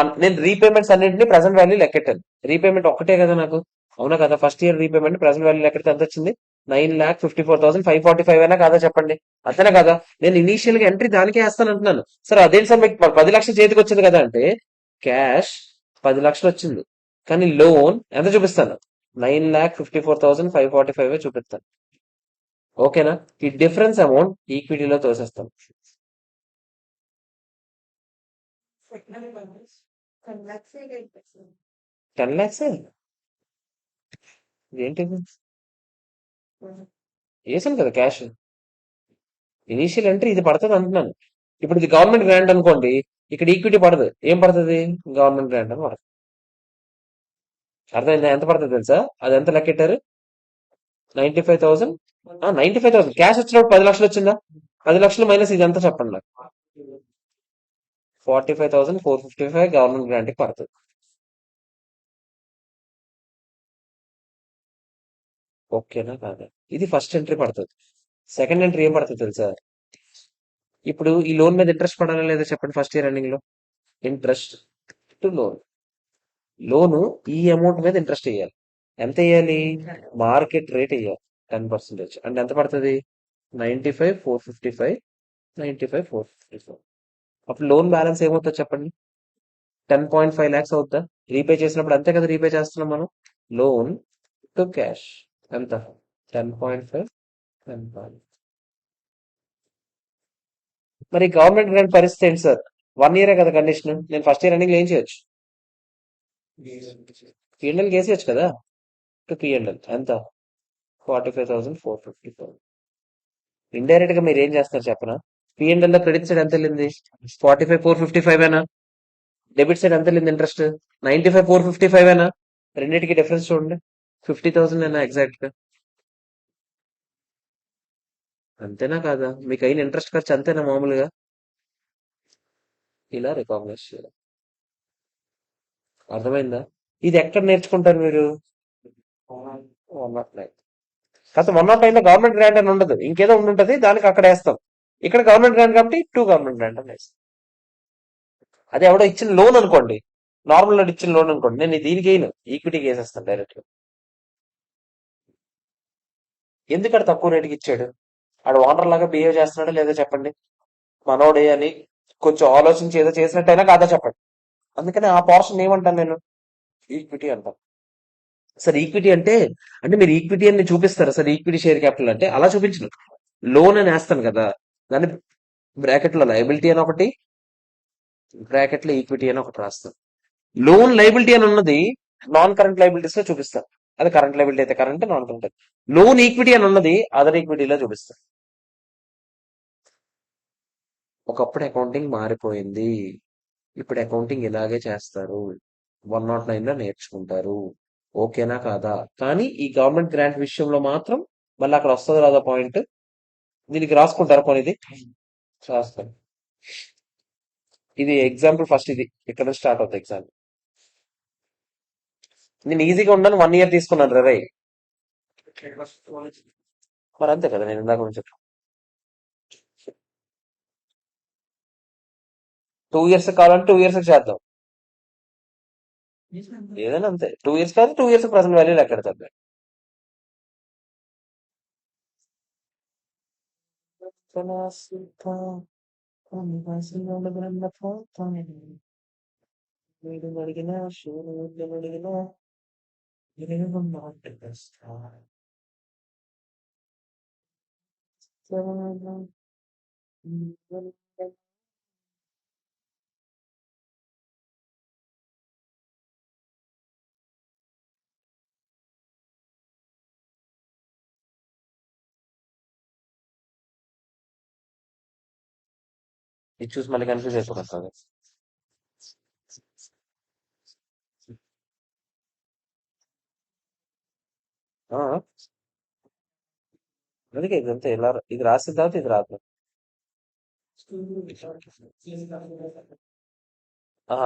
రీపేమెంట్స్ అన్నింటినీ ప్రెసెంట్ వాల్యూ లెక్కెట్టాను. రీపేమెంట్ ఒక్కటే కదా నాకు, అవునా కదా? First year repayment present value లెక్కెడితే ఎంత వచ్చింది? 9,54,545 అయినా కాదా చెప్పండి? అంతేనా కదా? నేను ఇనీషియల్ గా ఎంట్రీ దానికే వేస్తాను అంటున్నాను. సార్ అదేంటి సార్ మీకు 10 లక్షలు చేతికి వచ్చింది కదా అంటే, క్యాష్ 10 లక్షలు వచ్చింది, కానీ లోన్ ఎంత చూపిస్తాను? 9,54,545 చూపిస్తాను. ఓకేనా? ఈ డిఫరెన్స్ అమౌంట్ ఈక్విటీలో తోసేస్తాం. 10 lakhs ఏంటిది? వేసాను కదా క్యాష్. ఇనీషియల్ ఎంట్రీ ఇది పడుతుంది అంటున్నాను. ఇప్పుడు ఇది గవర్నమెంట్ గ్రాంట్ అనుకోండి, ఇక్కడ ఈక్విటీ పడదు. ఏం పడుతుంది? గవర్నమెంట్ గ్రాంట్ అని పడుతుంది. అర్థమైందా? ఎంత పడుతుంది తెలుసా? అది ఎంత లెక్కెట్టారు? 95,000. 95,000 క్యాష్ వచ్చినప్పుడు 10 లక్షలు వచ్చిందా? 10 లక్షలు మైనస్ ఇది ఎంత చెప్పండి నాకు? 45,455 గవర్నమెంట్ గ్రాంట్ కి పడుతుంది. ఓకేనా కాదా? ఇది ఫస్ట్ ఎంట్రీ పడుతుంది. సెకండ్ ఎంట్రీ ఏం పడుతుంది తెలుసా? ఇప్పుడు ఈ లోన్ మీద ఇంట్రెస్ట్ పడాలా లేదా చెప్పండి? ఫస్ట్ ఇయర్ రన్నింగ్ లో ఇంట్రెస్ట్ టు లోన్. లోను ఈ అమౌంట్ మీద ఇంట్రెస్ట్ వేయాలి. ఎంత వేయాలి? మార్కెట్ రేట్ వేయాలి 10%. అంటే ఎంత పడుతుంది? 95,455 95,455. అప్పుడు లోన్ బ్యాలెన్స్ ఏమవుతుంది చెప్పండి? 10.5 lakhs అవుద్దా? రీపే చేసినప్పుడు అంతే కదా రీపే చేస్తున్నాం మనం. లోన్ టు క్యాష్ ఎంత? 10.5 10. మరి గవర్నమెంట్ గ్రాంట్ పరిస్థితి ఏంటి సార్? 1 year కదా కండిషన్. నేను ఫస్ట్ ఇయర్ రన్నింగ్ ఏం చేయొచ్చు? పిఎన్ఎల్ వేసేయచ్చు కదా. టు పిఎన్ఎల్ ఎంత? 45,454. ఇండైరెక్ట్ గా మీరు ఏం చేస్తారు చెప్పనా? పిఎన్ఎల్ లో క్రెడిట్ సైడ్ ఎంత వెళ్ళింది? 45,455 ఏనా? డెబిట్ సైడ్ ఎంత వెళ్ళింది ఇంట్రెస్ట్? 95,455 ఏనా? రెండింటికి డిఫరెన్స్ చూడండి. 50,000 ఏనా ఎగ్జాక్ట్ గా? అంతేనా కాదా? మీకు అయిన ఇంట్రెస్ట్ ఖర్చు అంతేనా మామూలుగా? ఇలా రికాగ్నైజ్ చేయాలి. అర్థమైందా? ఇది ఎక్కడ నేర్చుకుంటారు మీరు? 109. కాకపోతే 109 లో గవర్నమెంట్ గ్రాంట్ అని ఉండదు, ఇంకేదో ఉండుంటది, దానికి అక్కడ వేస్తాం. ఇక్కడ గవర్నమెంట్ గ్రాంట్ కాబట్టి 2 గవర్నమెంట్ గ్రాంట్ అని వేస్తాం. అదే ఎవడో ఇచ్చిన లోన్ అనుకోండి, నార్మల్ లోన్ ఇచ్చిన లోన్ అనుకోండి, నేను దీనికి వేయను, ఈక్విటీకి వేసేస్తాను డైరెక్ట్ గా. ఎందుకంటే తక్కువ రేటుకి ఇచ్చాడు? ఆడు ఓనర్ లాగా బిహేవ్ చేస్తున్నాడా లేదా చెప్పండి? మనోడే అని కొంచెం ఆలోచించి ఏదో చేసినట్టయినా కాదా చెప్పండి. అందుకని ఆ పోర్షన్ ఏమంటాను నేను? ఈక్విటీ అంటాను. సార్ ఈక్విటీ అంటే అంటే మీరు ఈక్విటీ అని చూపిస్తారా సార్? ఈక్విటీ షేర్ క్యాపిటల్ అంటే అలా చూపించను. లోన్ అని వేస్తాను కదా, దాన్ని బ్రాకెట్ లో లయబిలిటీ అని ఒకటి, బ్రాకెట్ లో ఈక్విటీ అని ఒకటి రాస్తాను. లోన్ లయబిలిటీ అని ఉన్నది నాన్ కరెంట్ లయబిలిటీస్ లో చూపిస్తాను. అది కరెంట్ లయబిలిటీ అయితే current, non current. Loan equity అని ఉన్నది అదర్ ఈక్విటీలో చూపిస్తాను. ఒకప్పుడు అకౌంటింగ్ మారిపోయింది, ఇప్పుడు అకౌంటింగ్ ఇలాగే చేస్తారు, 109 లో నేర్చుకుంటారు. ఓకేనా కాదా? కానీ ఈ గవర్నమెంట్ గ్రాంట్ విషయంలో మాత్రం మళ్ళీ అక్కడ వస్తుంది రాదా పాయింట్, దీనికి రాసుకుంటారా పోనీ ఇది? రాస్తాను. ఇది ఎగ్జాంపుల్ ఫస్ట్, ఇది ఇక్కడ స్టార్ట్ అవుతుంది ఎగ్జాంపుల్. నేను ఈజీగా ఉండను 1 ఇయర్ తీసుకున్నాను రై. మరి అంతే కదా, నేను ఇందాక నుంచి 2 ఇయర్స్ కావాలంటే 2 ఇయర్స్ చేద్దాం. ఏదైనా అంతే, 2 ఇయర్స్ కాదు, 2 ఇయర్స్ ప్రజెంట్ వాల్యూ లెక్క పెడతాం. అడిగిన 2 ఇది చూసి మళ్ళీ కన్ఫ్యూజ్ అయిపోతుంది. ఆ, అందుకే ఇదంతా ఇలా ఇది రాసిన తర్వాత ఇది రాదు.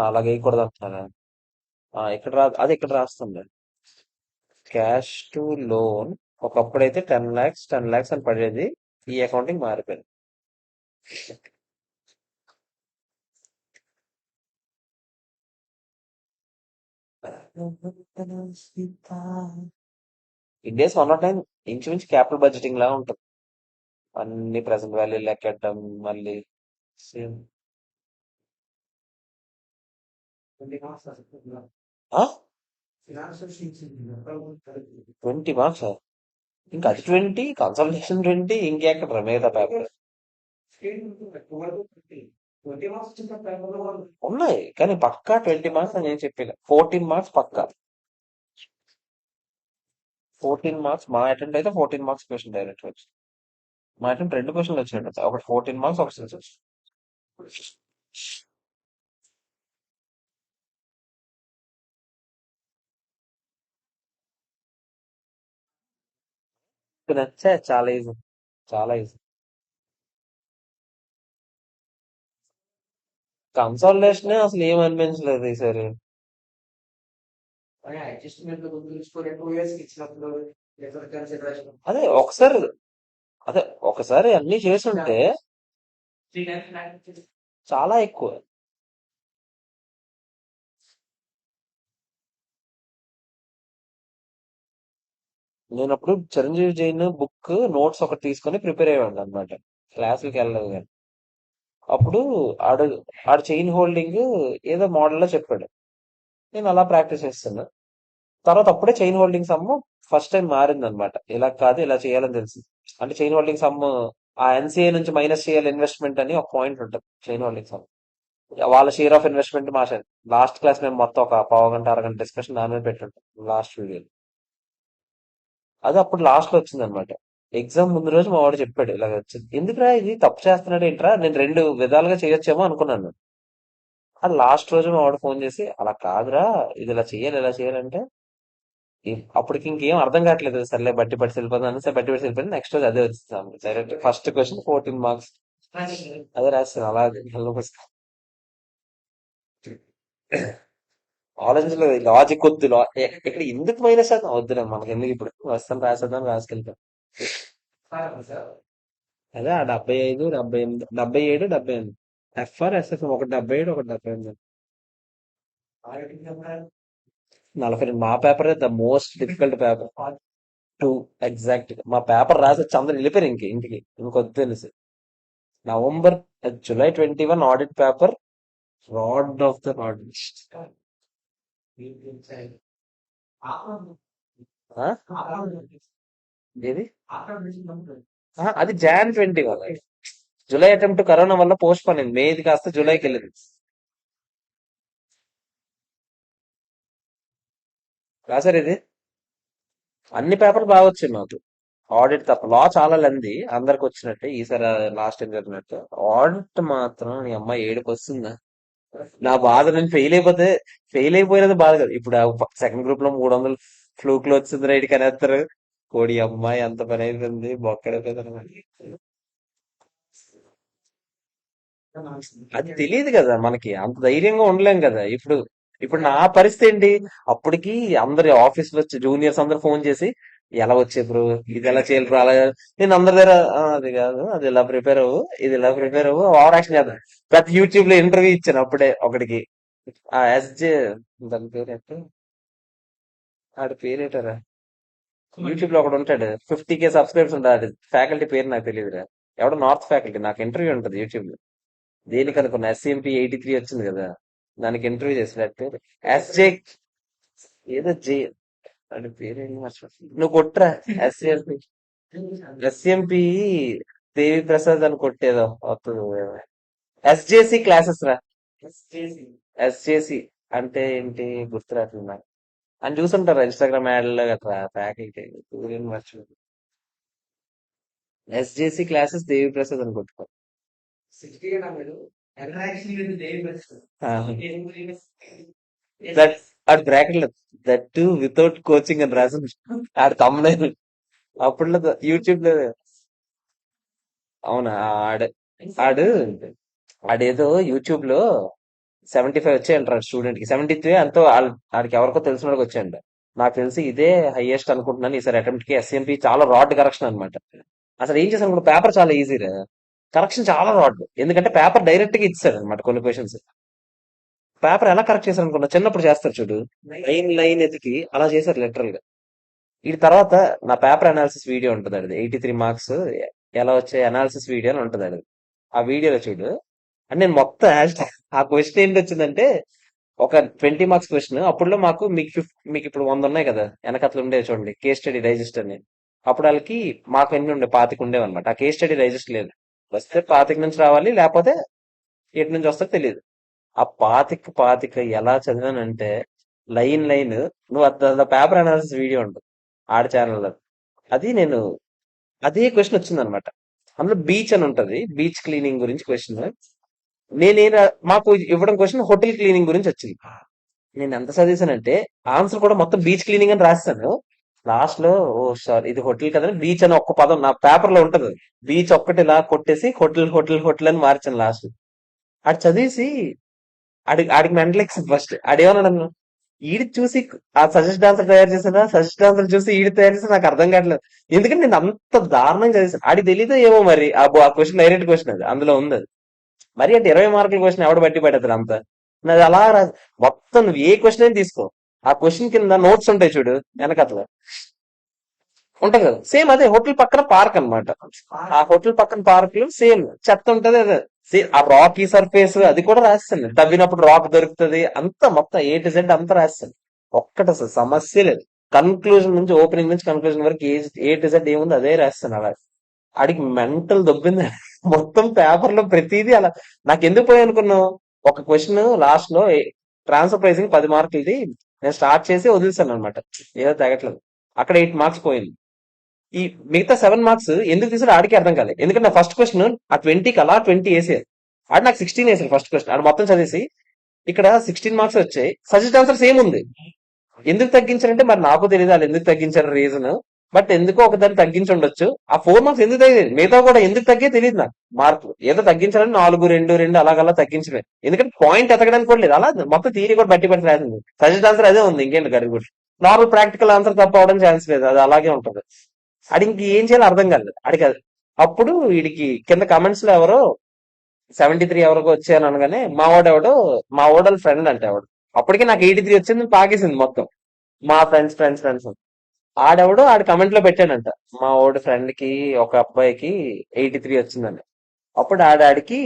అలాగే వేయకూడదు అంటున్నారా? ఇక్కడ రా, అది ఇక్కడ రాస్తుంది. క్యాష్ టు లోన్ ఒకప్పుడైతే 10 lakhs 10 lakhs అని పడేది, ఈ అకౌంటింగ్ మారిపోయింది. ఇండియాస్ 109 ఇంచుమించు క్యాపిటల్ బడ్జెటింగ్ లా ఉంటుంది. అన్ని ప్రెసెంట్ వాల్యూ లెక్కెట్టడం మళ్ళీ సేమ్. 20 మార్క్స్, ఇంకా అది 20, కన్సల్టేషన్ 20, ఇంకెక్కడ మిగతా పేపర్ ఉన్నాయి. కానీ పక్కా 20 మార్క్స్ అని నేను చెప్పిన, 14 మార్క్స్ పక్కా. 14 మార్క్స్ మా అటెంప్ట్ అయితే 14 మార్క్స్ క్వశ్చన్ డైరెక్ట్ వచ్చి, మా అటెంప్ట్ 2 క్వశ్చన్లు వచ్చినట్టు, ఒకటి 14 మార్క్స్, ఒకటి 6. నచ్చా, చాలా ఈజీ, చాలా ఈజీ. కన్సల్టేషన్ అసలు ఏం అనిపించలేదు ఈసారి. అదే ఒకసారి, అదే ఒకసారి అన్ని చేసుంటే చాలా ఎక్కువ. నేను అప్పుడు చిరంజీవి జైన్ బుక్ నోట్స్ ఒకటి తీసుకొని ప్రిపేర్ అయ్యాడు అనమాట, క్లాసులకి వెళ్ళలేదు కానీ. అప్పుడు ఆడు ఆడు చైన్ హోల్డింగ్ ఏదో మోడల్ లో చెప్పాడు, నేను అలా ప్రాక్టీస్ చేస్తున్నా. తర్వాత అప్పుడే chain holding some first time మారింది అనమాట, ఇలా కాదు ఇలా చేయాలని తెలిసింది. అంటే చైన్ హోల్డింగ్ సమ్ ఆ ఎన్సీఏ నుంచి మైనస్ చేయాలి ఇన్వెస్ట్మెంట్ అని ఒక పాయింట్ ఉంటుంది చైన్ హోల్డింగ్ సమ్. వాళ్ళ షేర్ ఆఫ్ ఇన్వెస్ట్మెంట్ మా షేర్. లాస్ట్ క్లాస్ మేము మొత్తం ఒక పావు గంట అరగంట డిస్కషన్ దాని మీద పెట్టుంటాం లాస్ట్ వీడియో. అది అప్పుడు లాస్ట్ లో వచ్చింది అనమాట. ఎగ్జామ్ ముందు రోజు మా వాడు చెప్పాడు ఇలాగ వచ్చింది, ఎందుకురా ఇది తప్పు చేస్తున్నాడు ఏంట్రా, నేను 2 విధాలుగా చేయొచ్చేమో అనుకున్నాను. అది లాస్ట్ రోజు మా వాడు ఫోన్ చేసి అలా కాదురా, ఇది ఇలా చేయాలి ఇలా చేయాలంటే, అప్పటికి ఇంకేం అర్థం కావట్లేదు, సర్లే బట్టి పట్టి వెళ్ళిపోతుంది, సరే బట్టి పట్టి వెళ్ళిపోయింది. నెక్స్ట్ రోజు అదే వచ్చింది డైరెక్ట్ ఫస్ట్ క్వశ్చన్ 14 మార్క్స్. అదే రాస్తాను అలా ఆలోచించలేదు, లాజిక్ వద్దు, ఇక్కడ ఎందుకు మైనస్ అవుతాం వద్దులే మనకి, ఎందుకు ఇప్పుడు వస్తాను రాసేద్దాం రాసుకెళ్తాం. అదే ఆ 75 78 77 78 ఎఫ్ఆర్ ఎస్ఎఫ్, ఒకటి 77 ఒకటి 78. 42 మా paper the most difficult paper. 2 exact గా మా పేపర్ రాసి వచ్చి అందరు వెళ్ళిపోయారు ఇంటికి ఇంకొద్దు తెలిసి. November July 21 audit paper. Rod of the rod. ఏది? అది Jan 21. జూలై అటెంప్ట్ కరోనా వల్ల పోస్ట్ పోన్ అయింది. మేది కాస్త జూలైకి వెళ్ళింది. రాసారు ఇది. అన్ని పేపర్లు బాగా వచ్చాయి మాకు. ఆడిట్ తప్ప లా చాలా లెంది అందరికి వచ్చినట్టే ఈసారి లాస్ట్ టైం జరిగినట్టు. ఆడిట్ మాత్రం నీ అమ్మాయి ఏడుపు వస్తుందా. నా బాధ నేను ఫెయిల్ అయిపోయినది బాధ కదా. ఇప్పుడు సెకండ్ గ్రూప్ లో 300 ఫ్లూక్ లో వచ్చింది రైట్ కనేస్తారు. కోడి అమ్మాయి అంత పని అయిపోయింది బొక్కడైపోయింది. అది తెలియదు కదా మనకి, అంత ధైర్యంగా ఉండలేం కదా ఇప్పుడు. ఇప్పుడు నా పరిస్థితి ఏంటి? అప్పటికి అందరి ఆఫీస్ లో వచ్చి జూనియర్స్ అందరు ఫోన్ చేసి ఎలా వచ్చే బ్రో, ఇది ఎలా చేయాలి బ్రో, అలా నేను అందరి దగ్గర అది కాదు, అది ఇలా ప్రిపేర్ అవ్వు, ఇది ఇలా ప్రిపేర్ అవ్వు, ఓవర్ యాక్షన్ చేద్దాం. ప్రతి యూట్యూబ్ లో ఇంటర్వ్యూ ఇచ్చాను అప్పుడే ఒకడికి. ఆ ఎస్జే, దాని పేరు ఏంటో, ఆడి పేరేటారా, యూట్యూబ్ లో ఒకడు ఉంటాడు 50K సబ్స్క్రైబర్స్ ఉంటాడు. ఫ్యాకల్టీ పేరు నాకు తెలియదురా. ఎవడో నార్త్ ఫ్యాకల్టీ, నాకు ఇంటర్వ్యూ ఉంటుంది యూట్యూబ్ లో. దేనికి అనుకున్నా, SCMP 83 వచ్చింది కదా, దానికి ఇంటర్వ్యూ చేసినట్టు. ఎస్జే ఏదో జే, వాడి పేరేంటి మర్చిపోయి, నువ్వు కొట్రా. ఎస్ఎంపి, ఎస్ఎంపి దేవి ప్రసాద్ అని కొట్టేదో వస్తుంది. SJC క్లాసెస్ రా. SJC అంటే ఏంటి గుర్తురాట్లేదు నాకు. అని చూసుంటారా ఇన్స్టాగ్రామ్ యాడ్లో గట్రా ఫ్యాకల్టీ. పేరేం మర్చిపోయి. SJC క్లాసెస్ దేవి ప్రసాద్ అని కొట్టుకో. దట్, ఆడు బ్రాకెట్ లో దట్ టు వితౌట్ కోచింగ్ అని రాసి ఆడు తమ్ముడు అప్పట్లో యూట్యూబ్ లో. అవునా? ఆడు ఆడేదో యూట్యూబ్ లో 75 వచ్చాయంటారు స్టూడెంట్ కి. 73 ఎంతో ఆడికి ఎవరికో తెలిసిన వాళ్ళకి వచ్చాయంట. నాకు తెలిసి ఇదే హైయెస్ట్ అనుకుంటున్నాను ఈసారి అటెంప్ట్ కి. SCMP చాలా రాడ్ కరెక్షన్ అనమాట. అసలు ఏం చేశాను కూడా, పేపర్ చాలా ఈజీ రా, కరెక్షన్ చాలా రాడ్. ఎందుకంటే పేపర్ డైరెక్ట్ గా ఇచ్చాడు అనమాట కొన్ని క్వశ్చన్స్. పేపర్ ఎలా కరెక్ట్ చేశారు అనుకున్నా, చిన్నప్పుడు చేస్తారు చూడు, లైన్ లైన్ ఎతికి అలా చేశారు లిటరల్ గా. ఈ తర్వాత నా పేపర్ అనాలిసిస్ వీడియో ఉంటుంది, అది 83 మార్క్స్ ఎలా వచ్చాయి అనాలిసిస్ వీడియో అని ఉంటుంది. అది ఆ వీడియోలో చూడు. అంటే నేను మొత్తం ఆ క్వశ్చన్ ఏంటి వచ్చిందంటే, ఒక 20 మార్క్స్ క్వశ్చన్. అప్పుడులో మాకు మీకు ఇప్పుడు 100 ఉన్నాయి కదా వెనకట్లు ఉండే చూడండి కేస్ స్టడీ డైజెస్ట్ అని. అప్పుడు వాళ్ళకి మాకు ఎన్ని ఉండే 25 ఉండేవి అనమాట. ఆ కేస్ స్టడీ డైజెస్ట్ లేదు. వస్తే 25 నుంచి రావాలి, లేకపోతే ఎటు నుంచి వస్తే తెలియదు. ఆ 25 ఎలా చదివానంటే, లైన్ లైన్, నువ్వు పేపర్ అనాలిసిస్ వీడియో ఉంటుంది ఆడ ఛానల్లో. అది నేను అదే క్వశ్చన్ వచ్చింది అనమాట. అందులో బీచ్ అని ఉంటది, బీచ్ క్లీనింగ్ గురించి క్వశ్చన్. మాకు ఇవ్వడం క్వశ్చన్ హోటల్ క్లీనింగ్ గురించి వచ్చింది. నేను ఎంత చదివానంటే ఆన్సర్ కూడా మొత్తం బీచ్ క్లీనింగ్ అని రాస్తాను. లాస్ట్ లో ఓ సారీ ఇది హోటల్ కదా, బీచ్ అని ఒక్క పదం నా పేపర్ లో ఉంటది. బీచ్ ఒక్కటి ఇలా కొట్టేసి హోటల్ హోటల్ హోటల్ అని మార్చాను లాస్ట్. ఆడు చదివేసి ఆడికి మెంటల్ ఫస్ట్ ఆడేమన్నాడు, ఈడి చూసి ఆ సజెస్ట్ ఆన్సర్ తయారు చేసానా, సజెస్ట్ ఆన్సర్ చూసి ఈడి తయారు చేసి నాకు అర్థం కావట్లేదు. ఎందుకంటే నేను అంత దారుణంగా చదివాను. ఆడికి తెలియదో ఏమో మరి ఆ క్వశ్చన్ డైరెక్ట్ క్వశ్చన్ అది అందులో ఉంది. అది మరి అంటే 20 మార్కుల క్వశ్చన్ ఎవడ బట్టి పడతారు అంత. నాది అలా మొత్తం నువ్వు ఏ క్వశ్చన్ అయినా తీసుకో, ఆ క్వశ్చన్ కింద నోట్స్ ఉంటాయి చూడు వెనకట్ల ఉంటాయి కదా, సేమ్ అదే హోటల్ పక్కన పార్క్ అన్నమాట. ఆ హోటల్ పక్కన పార్క్ లో సేమ్ చెత్త ఉంటది అదే. ఆ రాకీ సర్ఫేస్ అది కూడా రాస్తాను, తవ్వినప్పుడు రాక్ దొరుకుతుంది, అంతా మొత్తం A to Z అంతా రాస్తాను. ఒక్కటి అసలు సమస్య లేదు. కన్క్లూజన్ నుంచి, ఓపెనింగ్ నుంచి కన్క్లూజన్ వరకు A to Z ఏముంది అదే రాస్తాను అలా. ఆడికి మెంటల్ దొబ్బింది. మొత్తం పేపర్ లో ప్రతిదీ అలా. నాకు ఎందుకు పోయి అనుకున్నావు, ఒక క్వశ్చన్ లాస్ట్ లో ట్రాన్స్ఫర్ ప్రైసింగ్ 10 మార్కులది నేను స్టార్ట్ చేసి వదిలేసాను అనమాట, ఏదో తగ్గట్లేదు. అక్కడ 8 మార్క్స్ పోయింది. ఈ మిగతా 7 మార్క్స్ ఎందుకు తీసాడు ఆడికి అర్థం కాలేదు. ఎందుకంటే నా ఫస్ట్ క్వశ్చన్ ఆ 20కి అలా 20 వేసేది, ఆడు నాకు 16 వేసాడు ఫస్ట్ క్వశ్చన్. ఆడు మొత్తం చదివేసి ఇక్కడ 16 మార్క్స్ వచ్చాయి, సజెస్ట్ ఆన్సర్ సేమ్ ఉంది. ఎందుకు తగ్గించారంటే మరి నాకు తెలియదు వాళ్ళు ఎందుకు తగ్గించారు రీజన్. బట్ ఎందుకో ఒకదాన్ని తగ్గించి ఉండొచ్చు. ఆ 4 మార్క్స్ ఎందుకు తగ్గేది, మిగతా కూడా ఎందుకు తగ్గే తెలియదు నాకు. మార్కులు ఏదో తగ్గించాలని 4 2 2 అలాగలా తగ్గించలేదు. ఎందుకంటే పాయింట్ ఎతకడానికి కూడా లేదు, అలా మొత్తం థియరీ కూడా బట్టి పట్టి రాసింది. సజెస్ట్ ఆన్సర్ అదే ఉంది, ఇంకేంటి గడి కూడా. నార్మల్ ప్రాక్టికల్ ఆన్సర్ తప్ప అవడం ఛాన్స్ లేదు, అది అలాగే ఉంటుంది. ఆడికి ఏం చేయాలో అర్థం కాలేదు ఆడికి అది. అప్పుడు వీడికి కింద కమెంట్స్ లో ఎవరో 73 ఎవరికో వచ్చాయని అనగానే మా ఓడల ఫ్రెండ్ అంటే ఎవడు, అప్పటికి నాకు 83 వచ్చింది, పాకేసింది మొత్తం. మా ఫ్రెండ్స్ ఆడెవడో ఆడు కమెంట్ లో పెట్టాడంట, మా ఓడి ఫ్రెండ్ కి ఒక అబ్బాయికి 83 వచ్చిందని. అప్పుడు ఆడికి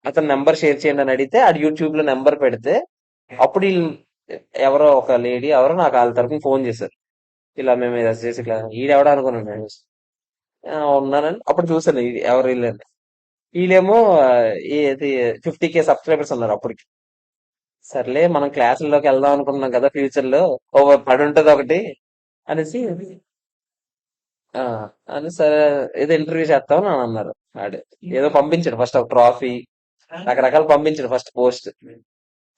అతని నెంబర్ షేర్ చేయండి అని అడిగితే ఆడు యూట్యూబ్ లో నెంబర్ పెడితే అప్పుడు వీళ్ళు ఎవరో ఒక లేడీ ఎవరో నాకు వాళ్ళ తరఫున ఫోన్ చేశారు. ఇలా మేము ఇలా చేసి ఇట్లా ఈడెవడా అనుకున్నాను నేను. ఉన్నానని అప్పుడు చూసాను ఎవరు వీళ్ళని. వీళ్ళేమో ఇది 50K సబ్స్క్రైబర్స్ ఉన్నారు అప్పటికి. సర్లే మనం క్లాసుల్లోకి వెళ్దాం అనుకున్నాం కదా ఫ్యూచర్ లో ఓ పడి ఉంటది ఒకటి అనేసి ఆ అని సరే ఏదో ఇంటర్వ్యూ చేస్తామని అని అన్నారు. ఆడు ఏదో పంపించాడు ఫస్ట్ ఒక ట్రాఫీ రకరకాలు పంపించాడు ఫస్ట్ పోస్ట్.